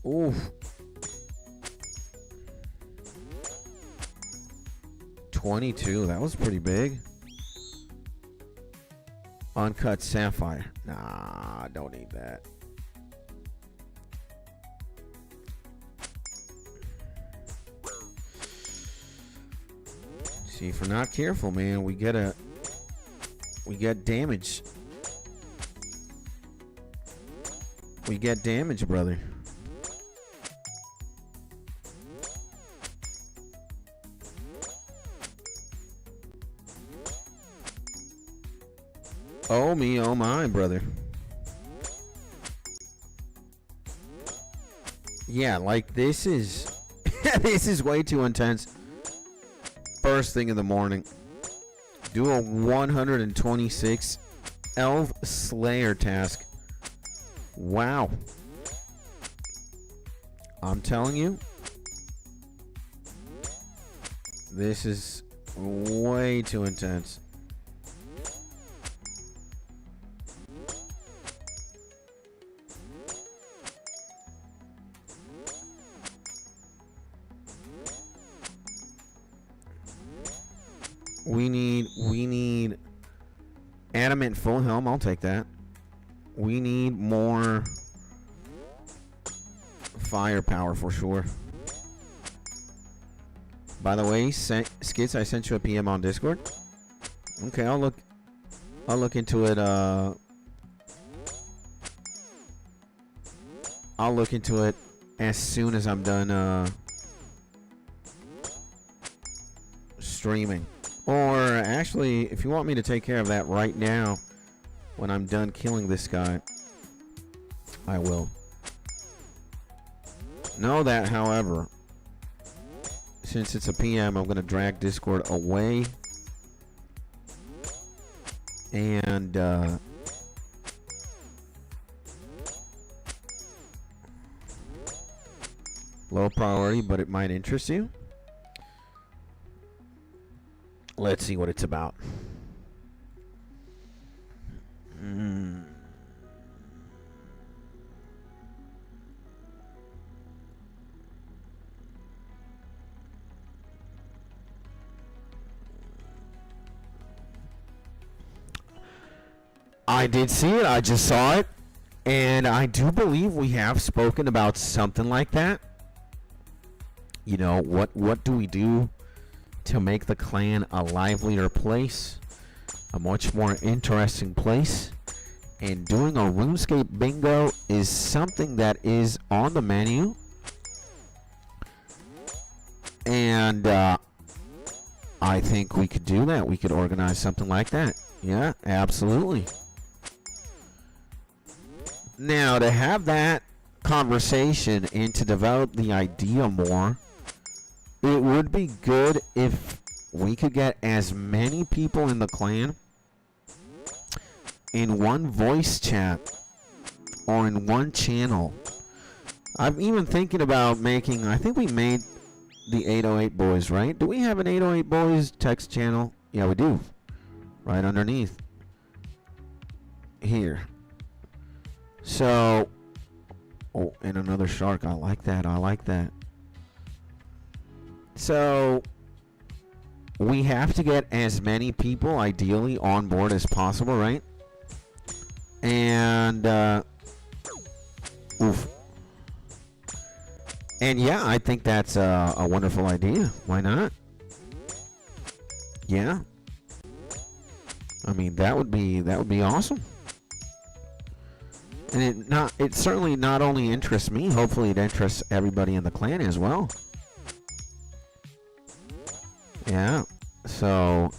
Speaker 1: Oof. 22, that was pretty big. Uncut sapphire. Nah, don't need that. See, if we're not careful, man, we get damage. We get damage, brother. Oh me, oh my, brother. Yeah, like, this is this is way too intense. First thing in the morning, do a 126 elf slayer task. Wow. I'm telling you, this is way too intense. We need adamant full helm. I'll take that. We need more firepower for sure. By the way, Skits, I sent you a PM on Discord. Okay, I'll look into it. I'll look into it as soon as I'm done streaming. Or actually, if you want me to take care of that right now, when I'm done killing this guy, I will. Know that, however, since it's a PM, I'm going to drag Discord away. And low priority, but it might interest you. Let's see what it's about. I did see it. I just saw it. And I do believe we have spoken about something like that. You know, what do we do to make the clan a livelier place, a much more interesting place? And doing a RuneScape bingo is something that is on the menu. And I think we could do that. We could organize something like that. Yeah, absolutely. Now, to have that conversation and to develop the idea more, it would be good if we could get as many people in the clan in one voice chat or in one channel. I'm even thinking about making, I think we made the 808 Boys, right? Do we have an 808 Boys text channel? Yeah, we do. Right underneath here. So, oh, and another shark. I like that. I like that. So, we have to get as many people ideally on board as possible, right? And, oof. And yeah, I think that's a wonderful idea. Why not? Yeah. I mean, that would be awesome. And it certainly not only interests me, hopefully it interests everybody in the clan as well. Yeah. So,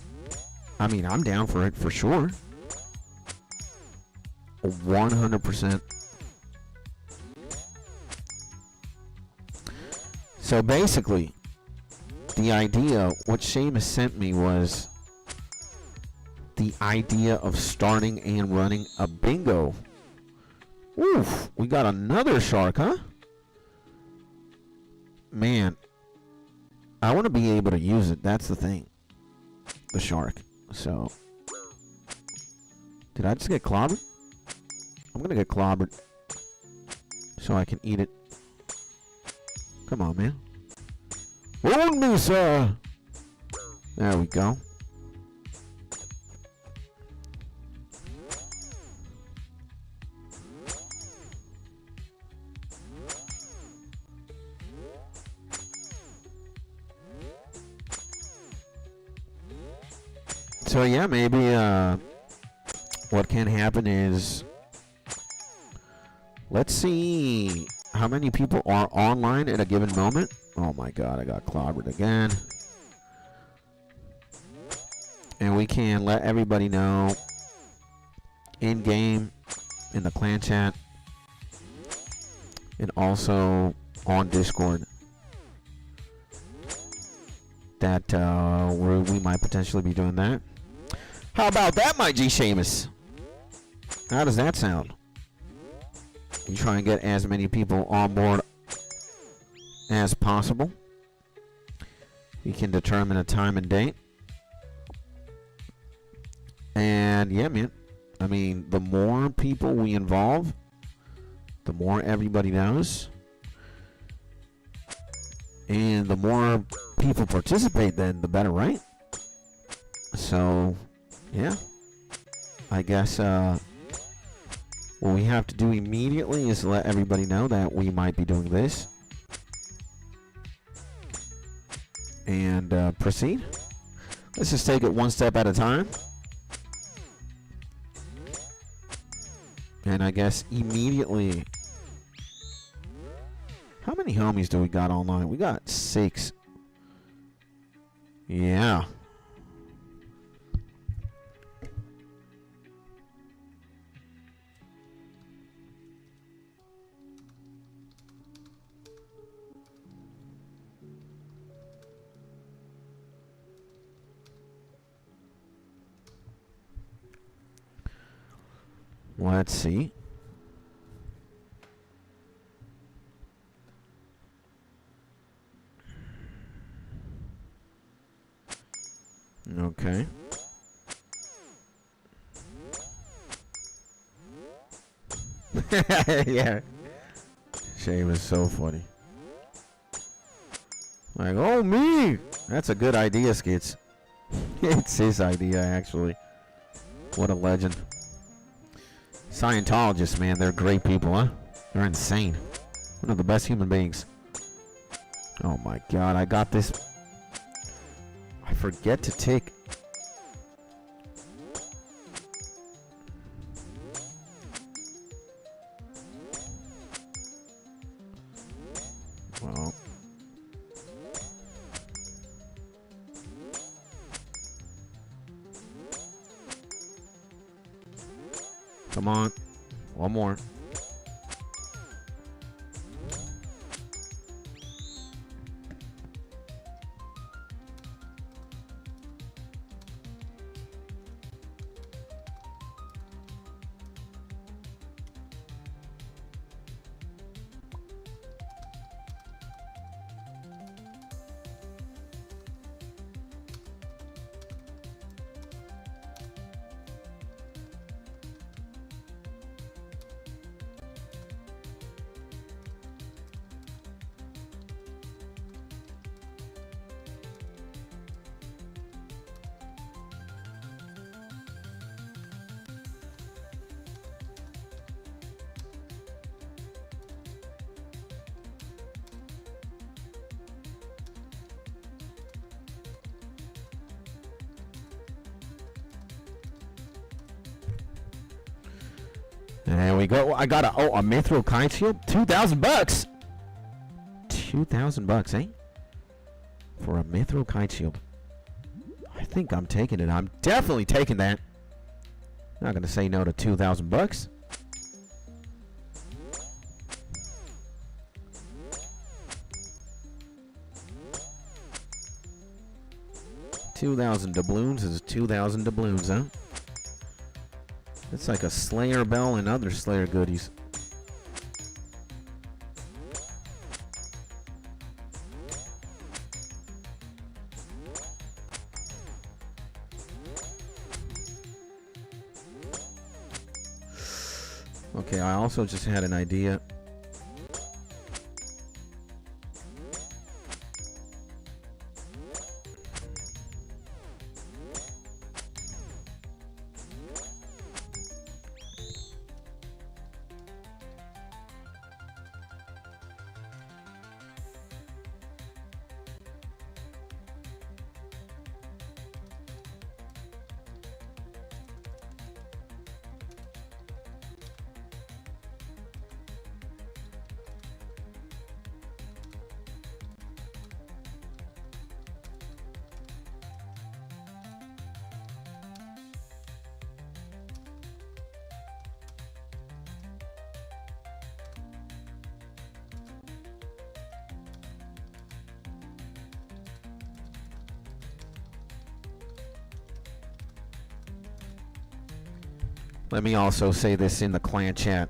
Speaker 1: I mean, I'm down for it for sure. 100%. So basically, the idea, what Seamus sent me was the idea of starting and running a bingo. Oof, we got another shark, huh? Man, I want to be able to use it. That's the thing. The shark. So, did I just get clobbered? I'm going to get clobbered so I can eat it. Come on, man. Hold me, sir. There we go. So yeah, maybe what can happen is, let's see how many people are online at a given moment. Oh my god, I got clobbered again. And we can let everybody know in game, in the clan chat, and also on Discord that we might potentially be doing that. How about that, my G Seamus? How does that sound? You try and get as many people on board as possible. You can determine a time and date. And yeah, man. I mean, the more people we involve, the more everybody knows. And the more people participate, then the better, right? So, yeah. I guess what we have to do immediately is let everybody know that we might be doing this. And proceed. Let's just take it one step at a time. And I guess immediately... How many homies do we got online? We got 6. Yeah. Let's see. Okay. Yeah. Shay was so funny. Like, oh, me! That's a good idea, Skits. It's his idea, actually. What a legend. Scientologists, man, they're great people, huh? They're insane. One of the best human beings. Oh my god, I got this. I forget to take. Well. Come on. One more. There we go. I got a mithril kite shield. $2,000. $2,000, eh? For a mithril kite shield. I think I'm taking it. I'm definitely taking that. Not gonna say no to $2,000. $2,000 doubloons is 2,000 doubloons, huh? It's like a Slayer bell and other Slayer goodies. Okay, I also just had an idea. Let me also say this in the clan chat.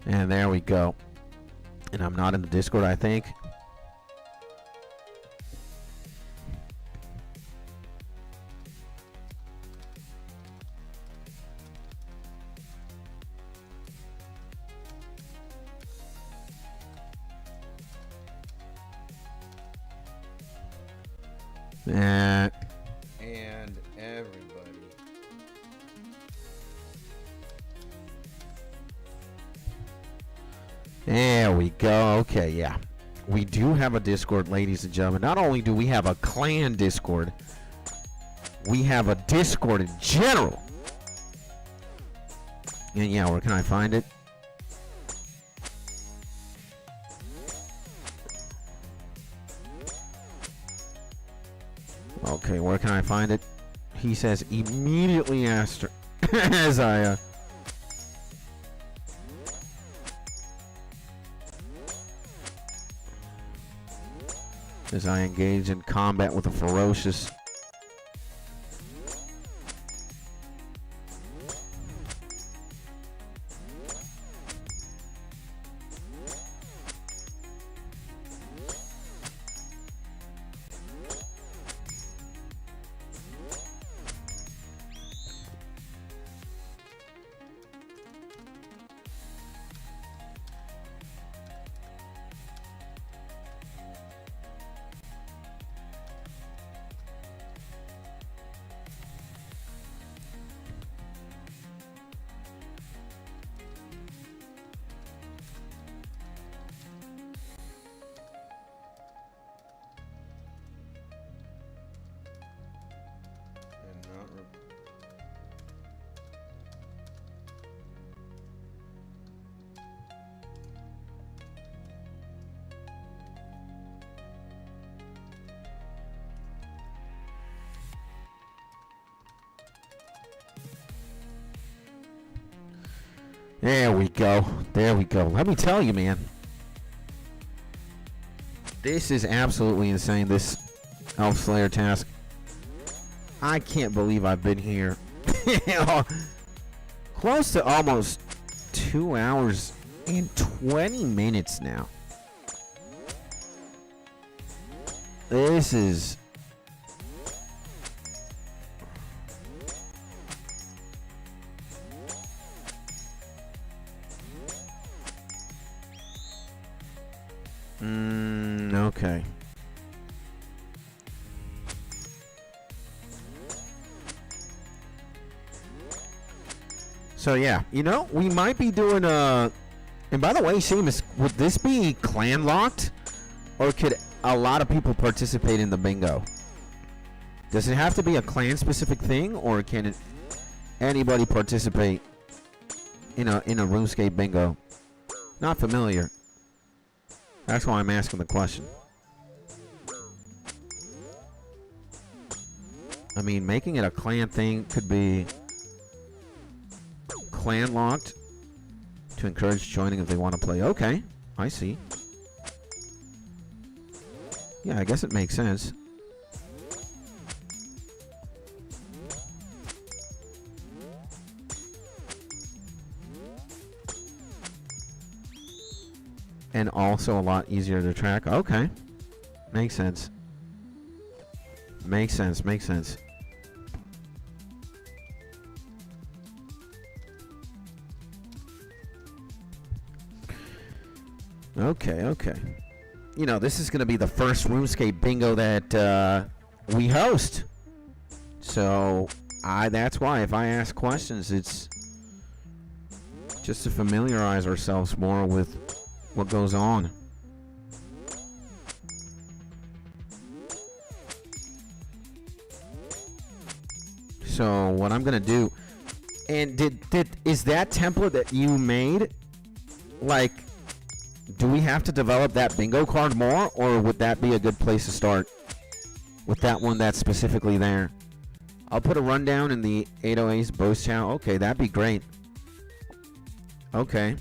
Speaker 1: And there we go. And I'm not in the Discord, I think. And everybody. There we go. Okay, yeah. We do have a Discord, ladies and gentlemen. Not only do we have a clan Discord, we have a Discord in general. And yeah, where can I find it? Okay, where can I find it? He says immediately after as I engage in combat with a ferocious. There we go. There we go. Let me tell you, man. This is absolutely insane, this Elf Slayer task. I can't believe I've been here close to almost 2 hours and 20 minutes now. This is... okay. So yeah, you know, we might be doing and by the way, Seamus, would this be clan locked? Or could a lot of people participate in the bingo? Does it have to be a clan specific thing, or can anybody participate in a RuneScape bingo? Not familiar. That's why I'm asking the question. I mean, making it a clan thing could be clan locked to encourage joining if they want to play. Okay, I see. Yeah, I guess it makes sense. And also a lot easier to track. Okay. Makes sense. Makes sense. Makes sense. Okay, okay. You know, this is going to be the first RuneScape bingo that we host. So, that's why if I ask questions, it's just to familiarize ourselves more with what goes on. So what I'm gonna do, and is that template that you made, like, do we have to develop that bingo card more, or would that be a good place to start with that one that's specifically there? I'll put a rundown in the 808's Boast channel. Okay, that'd be great. Okay.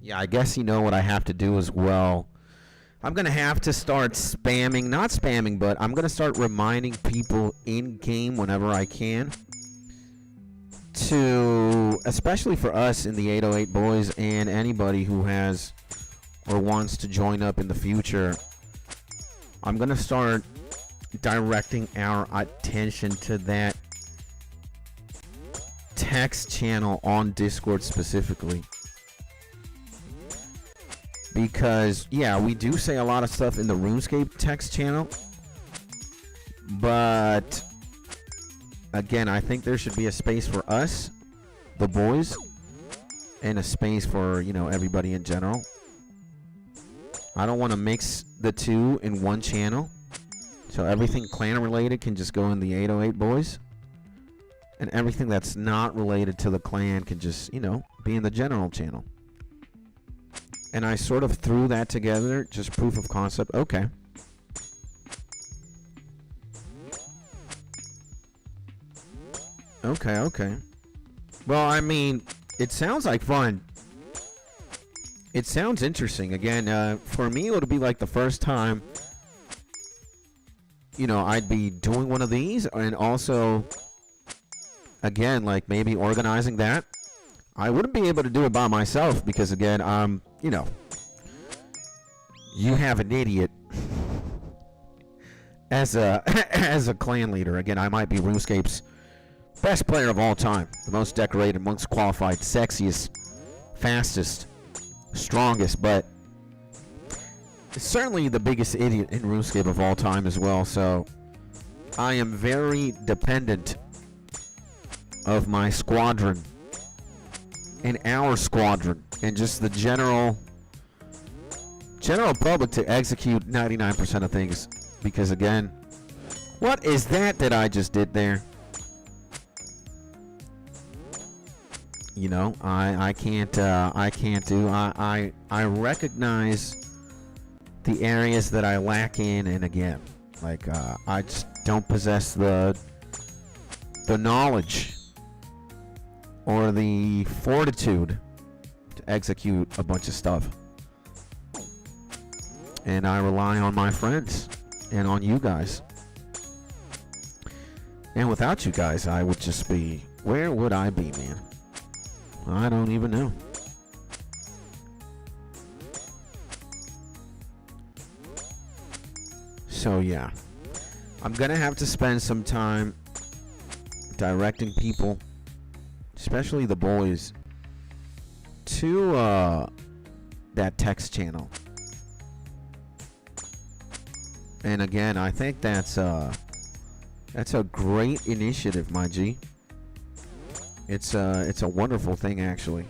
Speaker 1: Yeah, I guess you know what I have to do as well. I'm going to have to start spamming, not spamming, but I'm going to start reminding people in-game whenever I can to, especially for us in the 808 boys and anybody who has or wants to join up in the future, I'm going to start directing our attention to that text channel on Discord specifically. Because, yeah, we do say a lot of stuff in the RuneScape text channel. But, again, I think there should be a space for us, the boys, and a space for, you know, everybody in general. I don't want to mix the two in one channel. So everything clan related can just go in the 808 boys. And everything that's not related to the clan can just, you know, be in the general channel. And I sort of threw that together, just proof of concept. Okay. Okay. Well, I mean, it sounds like fun. It sounds interesting. Again, for me, it would be like the first time, you know, I'd be doing one of these. And also, again, like maybe organizing that. I wouldn't be able to do it by myself because, again, you know, you have an idiot as a as a clan leader. Again, I might be RuneScape's best player of all time, the most decorated, most qualified, sexiest, fastest, strongest, but certainly the biggest idiot in RuneScape of all time as well. So I am very dependent of my squadron and our squadron and just the general public to execute 99% of things. Because, again, what is that I just did there? You know, I can't do. I recognize the areas that I lack in, and again, like I just don't possess the knowledge or the fortitude to execute a bunch of stuff. And I rely on my friends and on you guys. And without you guys, I would just be... Where would I be, man? I don't even know. So, yeah. I'm gonna have to spend some time directing people, especially the boys, to that text channel. And again, I think that's a great initiative, my G. It's a wonderful thing, actually.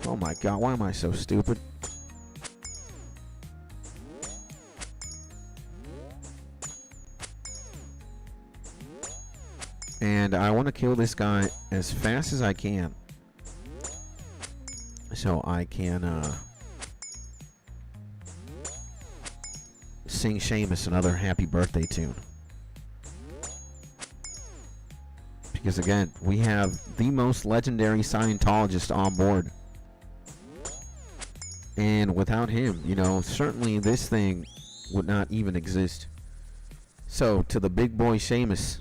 Speaker 1: Oh my God, why am I so stupid? And I want to kill this guy as fast as I can, so I can sing Seamus another happy birthday tune. Because, again, we have the most legendary Scientologist on board. And without him, you know, certainly this thing would not even exist. So, to the big boy Seamus,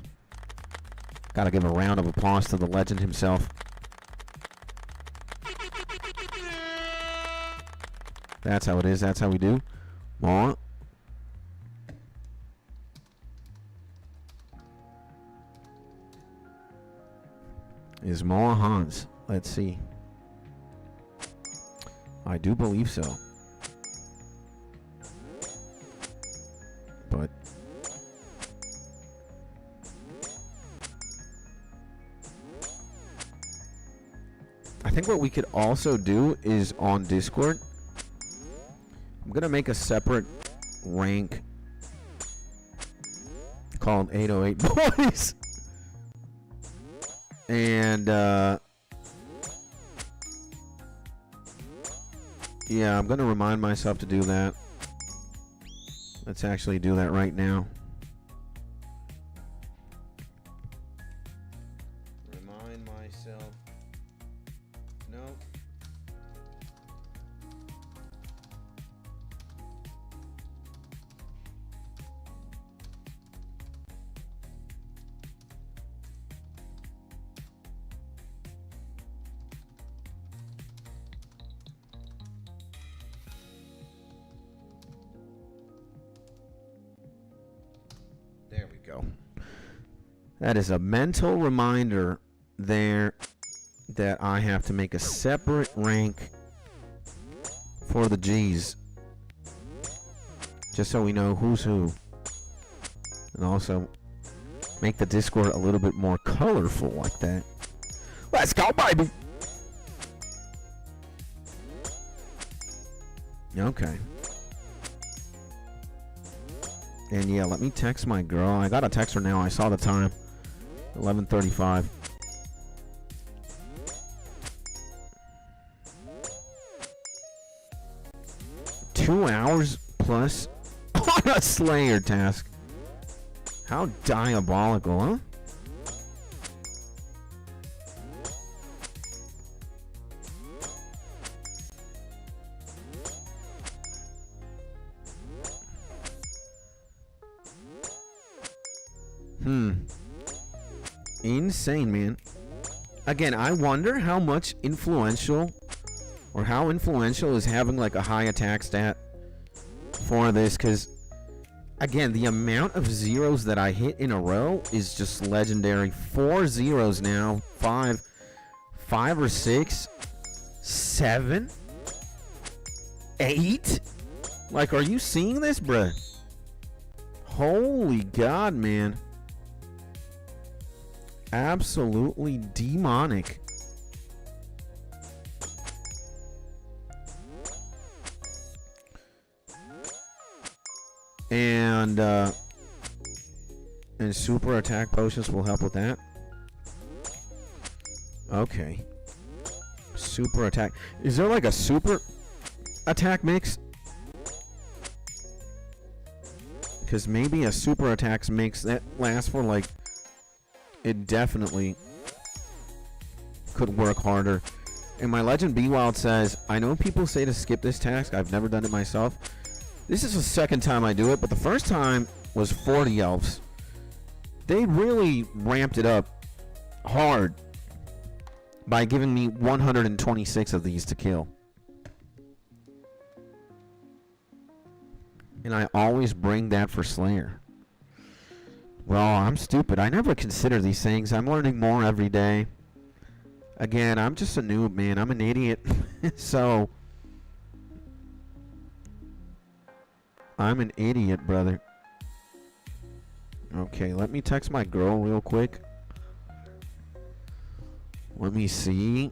Speaker 1: gotta give a round of applause to the legend himself. That's how it is. That's how we do. Maw. Is Maw Hans? Let's see. I do believe so. But I think what we could also do is on Discord, I'm gonna make a separate rank called 808 Boys. And yeah, I'm gonna remind myself to do that. Let's actually do that right now. Remind myself. No. go. That is a mental reminder there that I have to make a separate rank for the G's. Just so we know who's who. And also make the Discord a little bit more colorful like that. Let's go, baby! Okay. And yeah, let me text my girl. I got to text her now. I saw the time. 11:35. Two hours plus on a Slayer task. How diabolical, huh? Insane, man. Again, I wonder how much influential or how influential is having like a high attack stat for this, because again, the amount of zeros that I hit in a row is just legendary. 4 zeros now. 5 or 6, 7, 8. Like, are you seeing this, bruh? Holy God, man. Absolutely demonic. And super attack potions will help with that. Okay. Super attack. Is there like a super attack mix? Because maybe a super attacks mix that lasts for like... It definitely could work harder. And my legend Be Wild says, I know people say to skip this task. I've never done it myself. This is the second time I do it, but the first time was 40 elves. They really ramped it up hard by giving me 126 of these to kill. And I always bring that for Slayer. Well, I'm stupid. I never consider these things. I'm learning more every day. Again, I'm just a noob, man. I'm an idiot. So, I'm an idiot, brother. Okay, let me text my girl real quick. Let me see.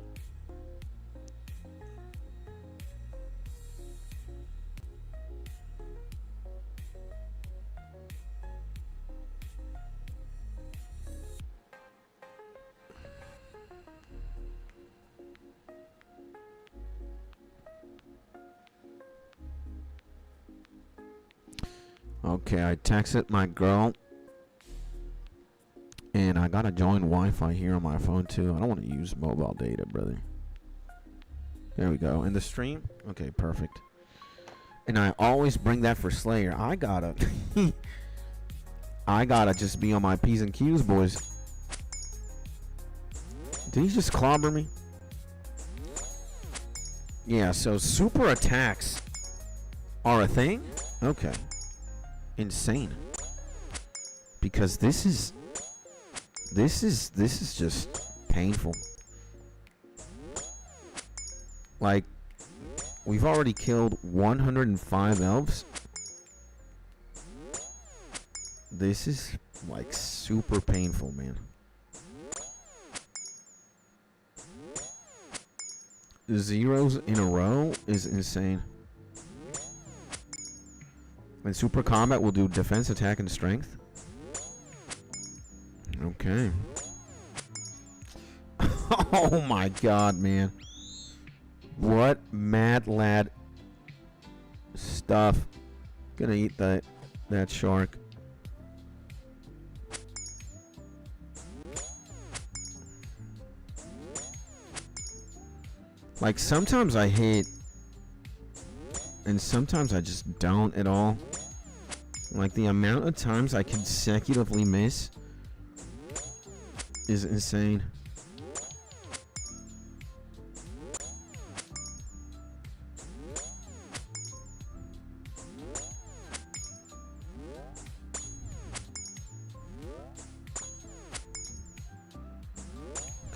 Speaker 1: Okay, I texted my girl. And I gotta join Wi-Fi here on my phone too. I don't want to use mobile data, brother. There we go. In the stream? Okay, perfect. And I always bring that for Slayer. I gotta... I gotta just be on my P's and Q's, boys. Did he just clobber me? Yeah, so super attacks are a thing? Okay. Insane. Because this is just painful. Like, we've already killed 105 elves. This is like super painful, man. Zeros in a row is insane. And super combat will do defense, attack, and strength. Okay. Oh my God, man. What mad lad stuff. Gonna eat that shark. Like, sometimes I hit and sometimes I just don't at all. Like, the amount of times I consecutively miss is insane.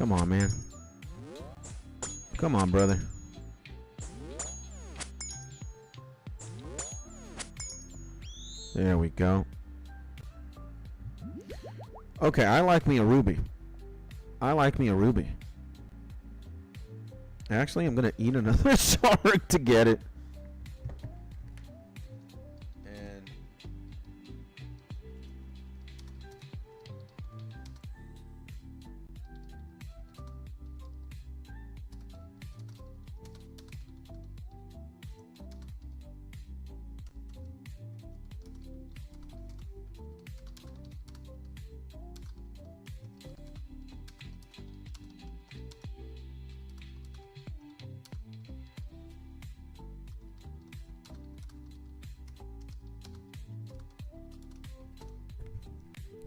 Speaker 1: Come on, man. Come on, brother. There we go. Okay, I like me a ruby. I like me a ruby. Actually, I'm gonna eat another shark to get it.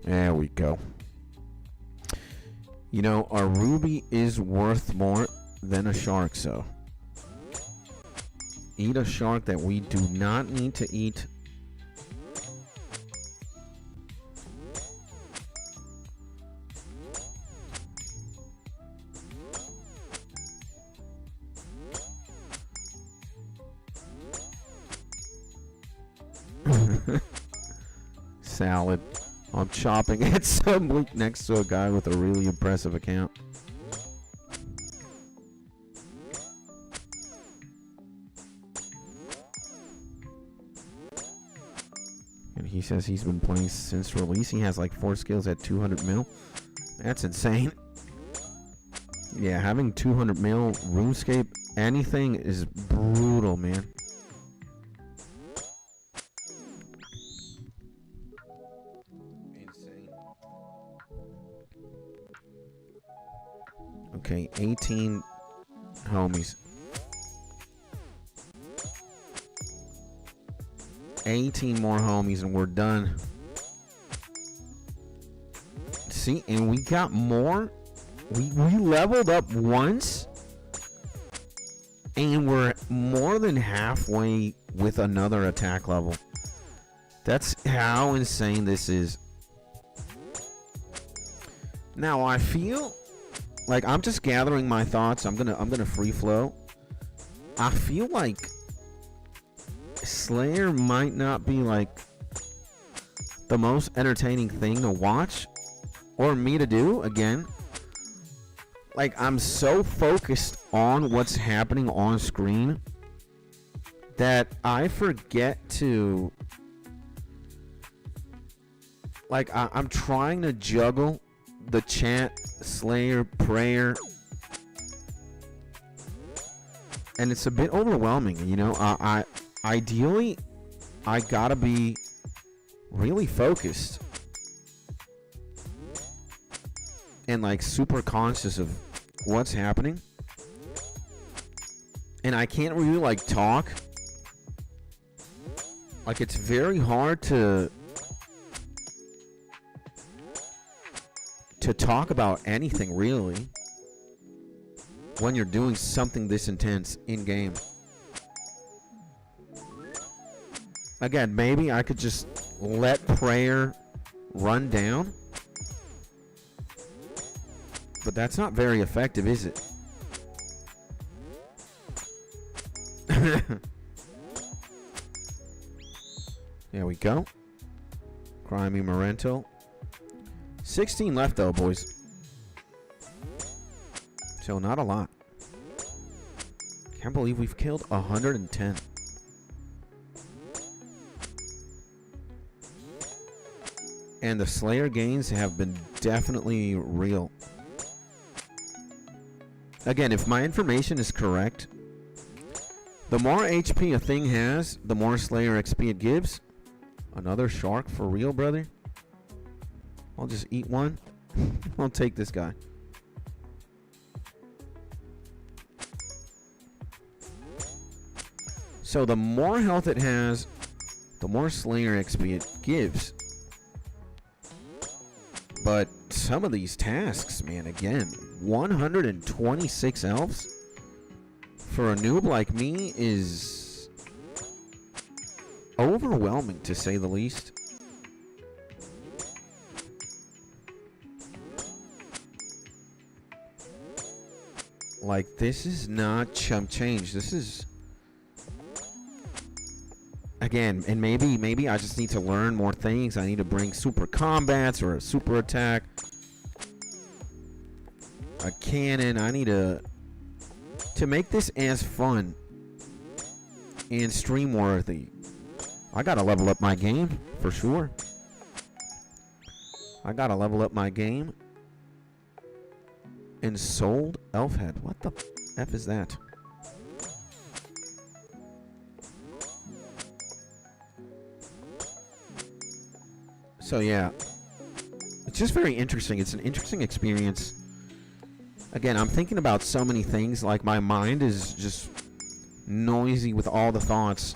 Speaker 1: And there we go. You know, a ruby is worth more than a shark, so eat a shark that we do not need to eat. Salad. I'm chopping at some link next to a guy with a really impressive account. And he says he's been playing since release. He has like 4 skills at 200 mil. That's insane. Yeah, having 200 mil RuneScape anything is brutal, man. Okay, 18 homies. 18 more homies and we're done. See, and we got more. We leveled up once. And we're more than halfway with another attack level. That's how insane this is. Now I feel like I'm just gathering my thoughts. I'm gonna free flow. I feel like Slayer might not be like the most entertaining thing to watch or me to do again. Like I'm so focused on what's happening on screen that I forget to like I'm trying to juggle the chat, Slayer, prayer, and it's a bit overwhelming, you know. Ideally I gotta be really focused and like super conscious of what's happening, and I can't really like talk. Like it's very hard to talk about anything really when you're doing something this intense in game. Again, maybe I could just let prayer run down, but that's not very effective, is it? There we go. Crimey Morento. 16 left though, boys. So not a lot. Can't believe we've killed 110. And the Slayer gains have been definitely real. Again, if my information is correct, the more HP a thing has, the more Slayer XP it gives. Another shark for real, brother? I'll just eat one. I'll take this guy. So the more health it has, the more Slayer XP it gives. But some of these tasks, man, again, 126 elves for a noob like me is overwhelming, to say the least. Like, this is not chump change. This is... Again, and maybe I just need to learn more things. I need to bring super combats or a super attack. A cannon. I need to make this as fun and stream worthy. I gotta level up my game for sure. I gotta level up my game. And sold elf head. What the F is that? So yeah, it's just very interesting. It's an interesting experience. Again, I'm thinking about so many things. Like, my mind is just noisy with all the thoughts.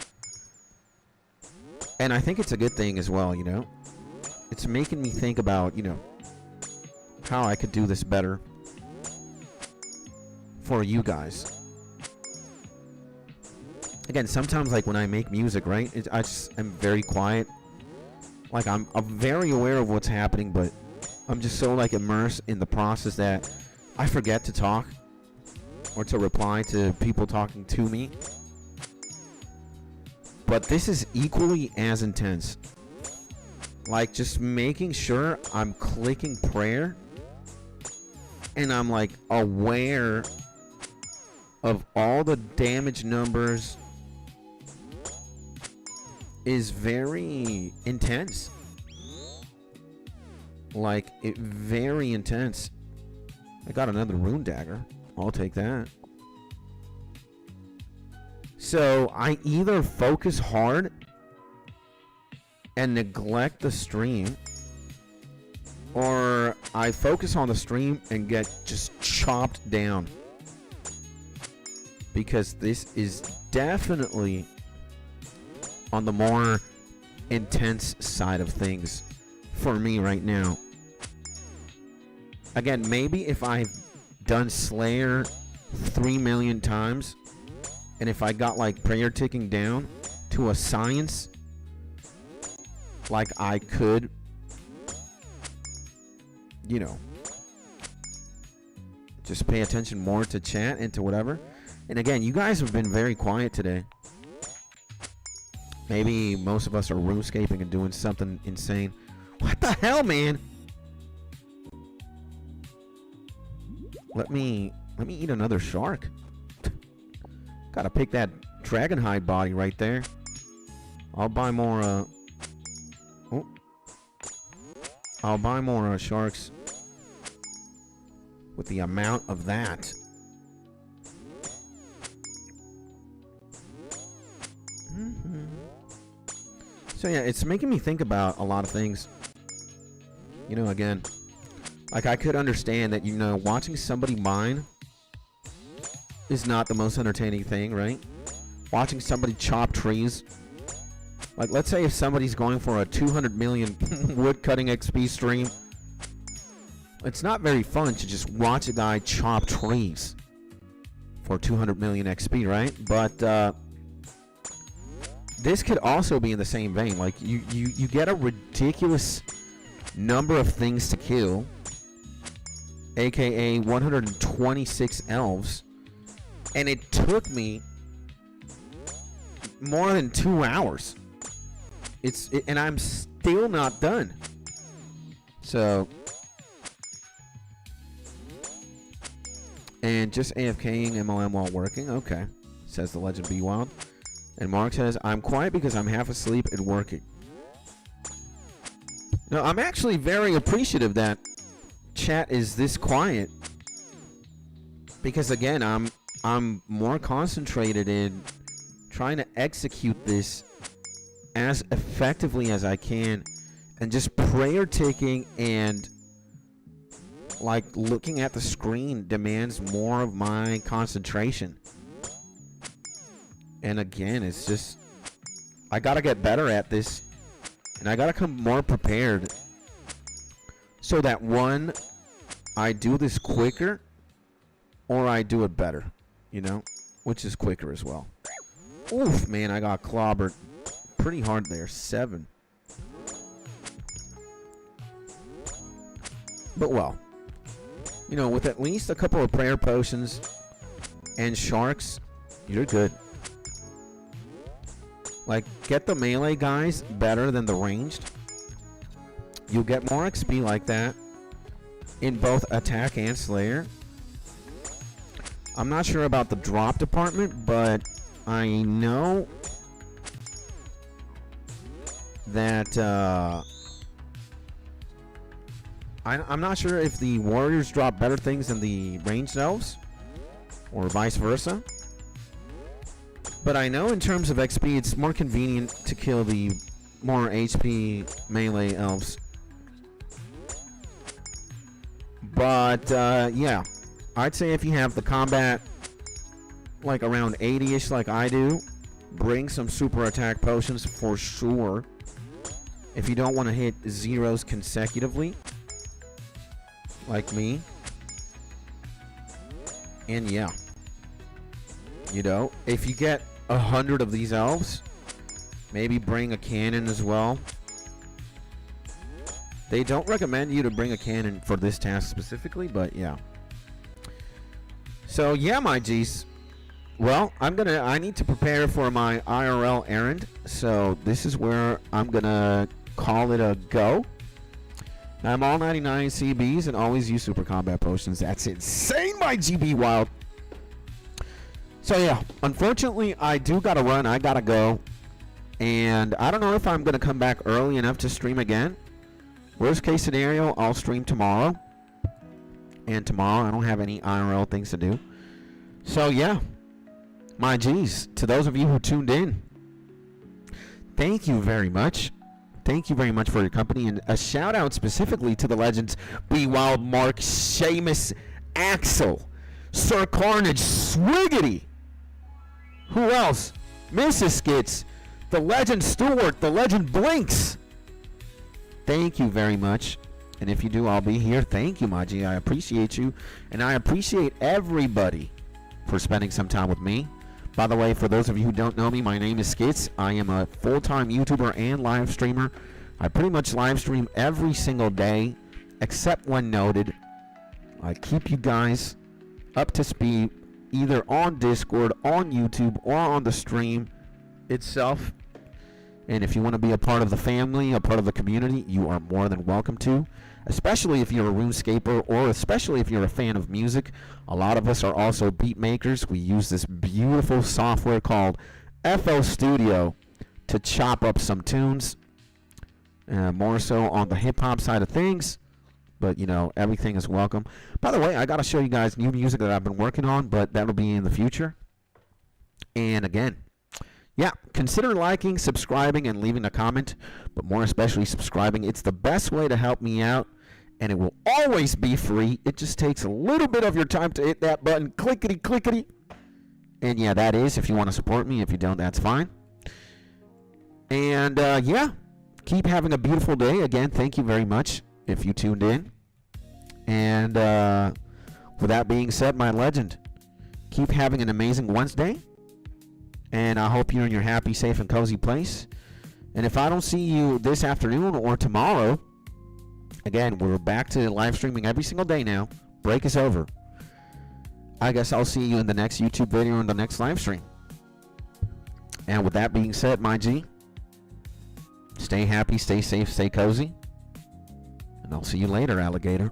Speaker 1: And I think it's a good thing as well, you know? It's making me think about, you know, how I could do this better for you guys. Again, sometimes, like, when I make music, right, I just am very quiet. Like, I'm very aware of what's happening, but I'm just so, like, immersed in the process that I forget to talk or to reply to people talking to me. But this is equally as intense. Like, just making sure I'm clicking prayer and I'm, like, aware of all the damage numbers is very intense. Like, very intense. I got another rune dagger. I'll take that. So I either focus hard and neglect the stream, or I focus on the stream and get just chopped down. Because this is definitely on the more intense side of things for me right now. Again, maybe if I've done Slayer 3 million times, and if I got, like, prayer ticking down to a science, like, I could, you know, just pay attention more to chat and to whatever. And again, you guys have been very quiet today. Maybe most of us are runescaping and doing something insane. What the hell, man? Let me eat another shark. Gotta pick that dragon hide body right there. I'll buy more I'll buy more sharks with the amount of that. So yeah, it's making me think about a lot of things. You know, again, like, I could understand that, you know, watching somebody mine is not the most entertaining thing, right? Watching somebody chop trees. Like, let's say if somebody's going for a 200 million wood cutting XP stream, it's not very fun to just watch a guy chop trees for 200 million XP, right? But this could also be in the same vein. Like, you get a ridiculous number of things to kill, aka 126 elves, and it took me more than 2 hours. And I'm still not done. So, and just AFKing MLM while working. Okay, says the legend Be Wild. And Mark says, I'm quiet because I'm half asleep and working. No, I'm actually very appreciative that chat is this quiet, because again, I'm more concentrated in trying to execute this as effectively as I can, and just prayer ticking and, like, looking at the screen demands more of my concentration. And again, it's just, I gotta get better at this, and I gotta come more prepared, so that, one, I do this quicker, or I do it better, you know, which is quicker as well. Oof, man, I got clobbered pretty hard there. 7. But, well, you know, with at least a couple of prayer potions, and sharks, you're good. Like, get the melee guys better than the ranged. You'll get more XP like that in both attack and Slayer. I'm not sure about the drop department, but I know that I'm not sure if the warriors drop better things than the ranged elves, or vice versa. But I know in terms of XP, it's more convenient to kill the more HP melee elves. But yeah, I'd say if you have the combat like around 80-ish like I do, bring some super attack potions for sure. If you don't want to hit zeros consecutively, like me. And yeah, you know, if you get 100 of these elves, maybe bring a cannon as well. They don't recommend you to bring a cannon for this task specifically, but yeah. So yeah, my G's. Well, I need to prepare for my IRL errand, so this is where I'm gonna call it a go. I'm all 99 CBs and always use super combat potions. That's insane, my GB Wild. So yeah, unfortunately, I do gotta run. I gotta go, and I don't know if I'm gonna come back early enough to stream again. Worst case scenario, I'll stream tomorrow. And tomorrow, I don't have any IRL things to do. So, yeah. My G's, to those of you who tuned in, thank you very much. Thank you very much for your company. And a shout out specifically to the legends Be Wild, Mark, Seamus, Axel, Sir Carnage, Swiggity. Who else? Mrs. Skits, the legend Stewart, the legend Blinks. Thank you very much. And if you do, I'll be here. Thank you, Maji. I appreciate you. And I appreciate everybody for spending some time with me. By the way, for those of you who don't know me, my name is Skits. I am a full-time YouTuber and live streamer. I pretty much live stream every single day, except when noted. I keep you guys up to speed, either on Discord, on YouTube, or on the stream itself. And if you want to be a part of the family, a part of the community, you are more than welcome to. Especially if you're a RuneScaper, or especially if you're a fan of music. A lot of us are also beat makers. We use this beautiful software called FL Studio to chop up some tunes. More so on the hip-hop side of things. But, you know, everything is welcome. By the way, I got to show you guys new music that I've been working on, but that'll be in the future. And again, yeah, consider liking, subscribing, and leaving a comment, but more especially subscribing. It's the best way to help me out, and it will always be free. It just takes a little bit of your time to hit that button, clickety, clickety. And yeah, that is if you want to support me. If you don't, that's fine. And yeah, keep having a beautiful day. Again, thank you very much if you tuned in. And with that being said, my legend, keep having an amazing Wednesday. And I hope you're in your happy, safe, and cozy place. And if I don't see you this afternoon or tomorrow, again, we're back to live streaming every single day now. Break is over. I guess I'll see you in the next YouTube video and the next live stream. And with that being said, my G, stay happy, stay safe, stay cozy. And I'll see you later, alligator.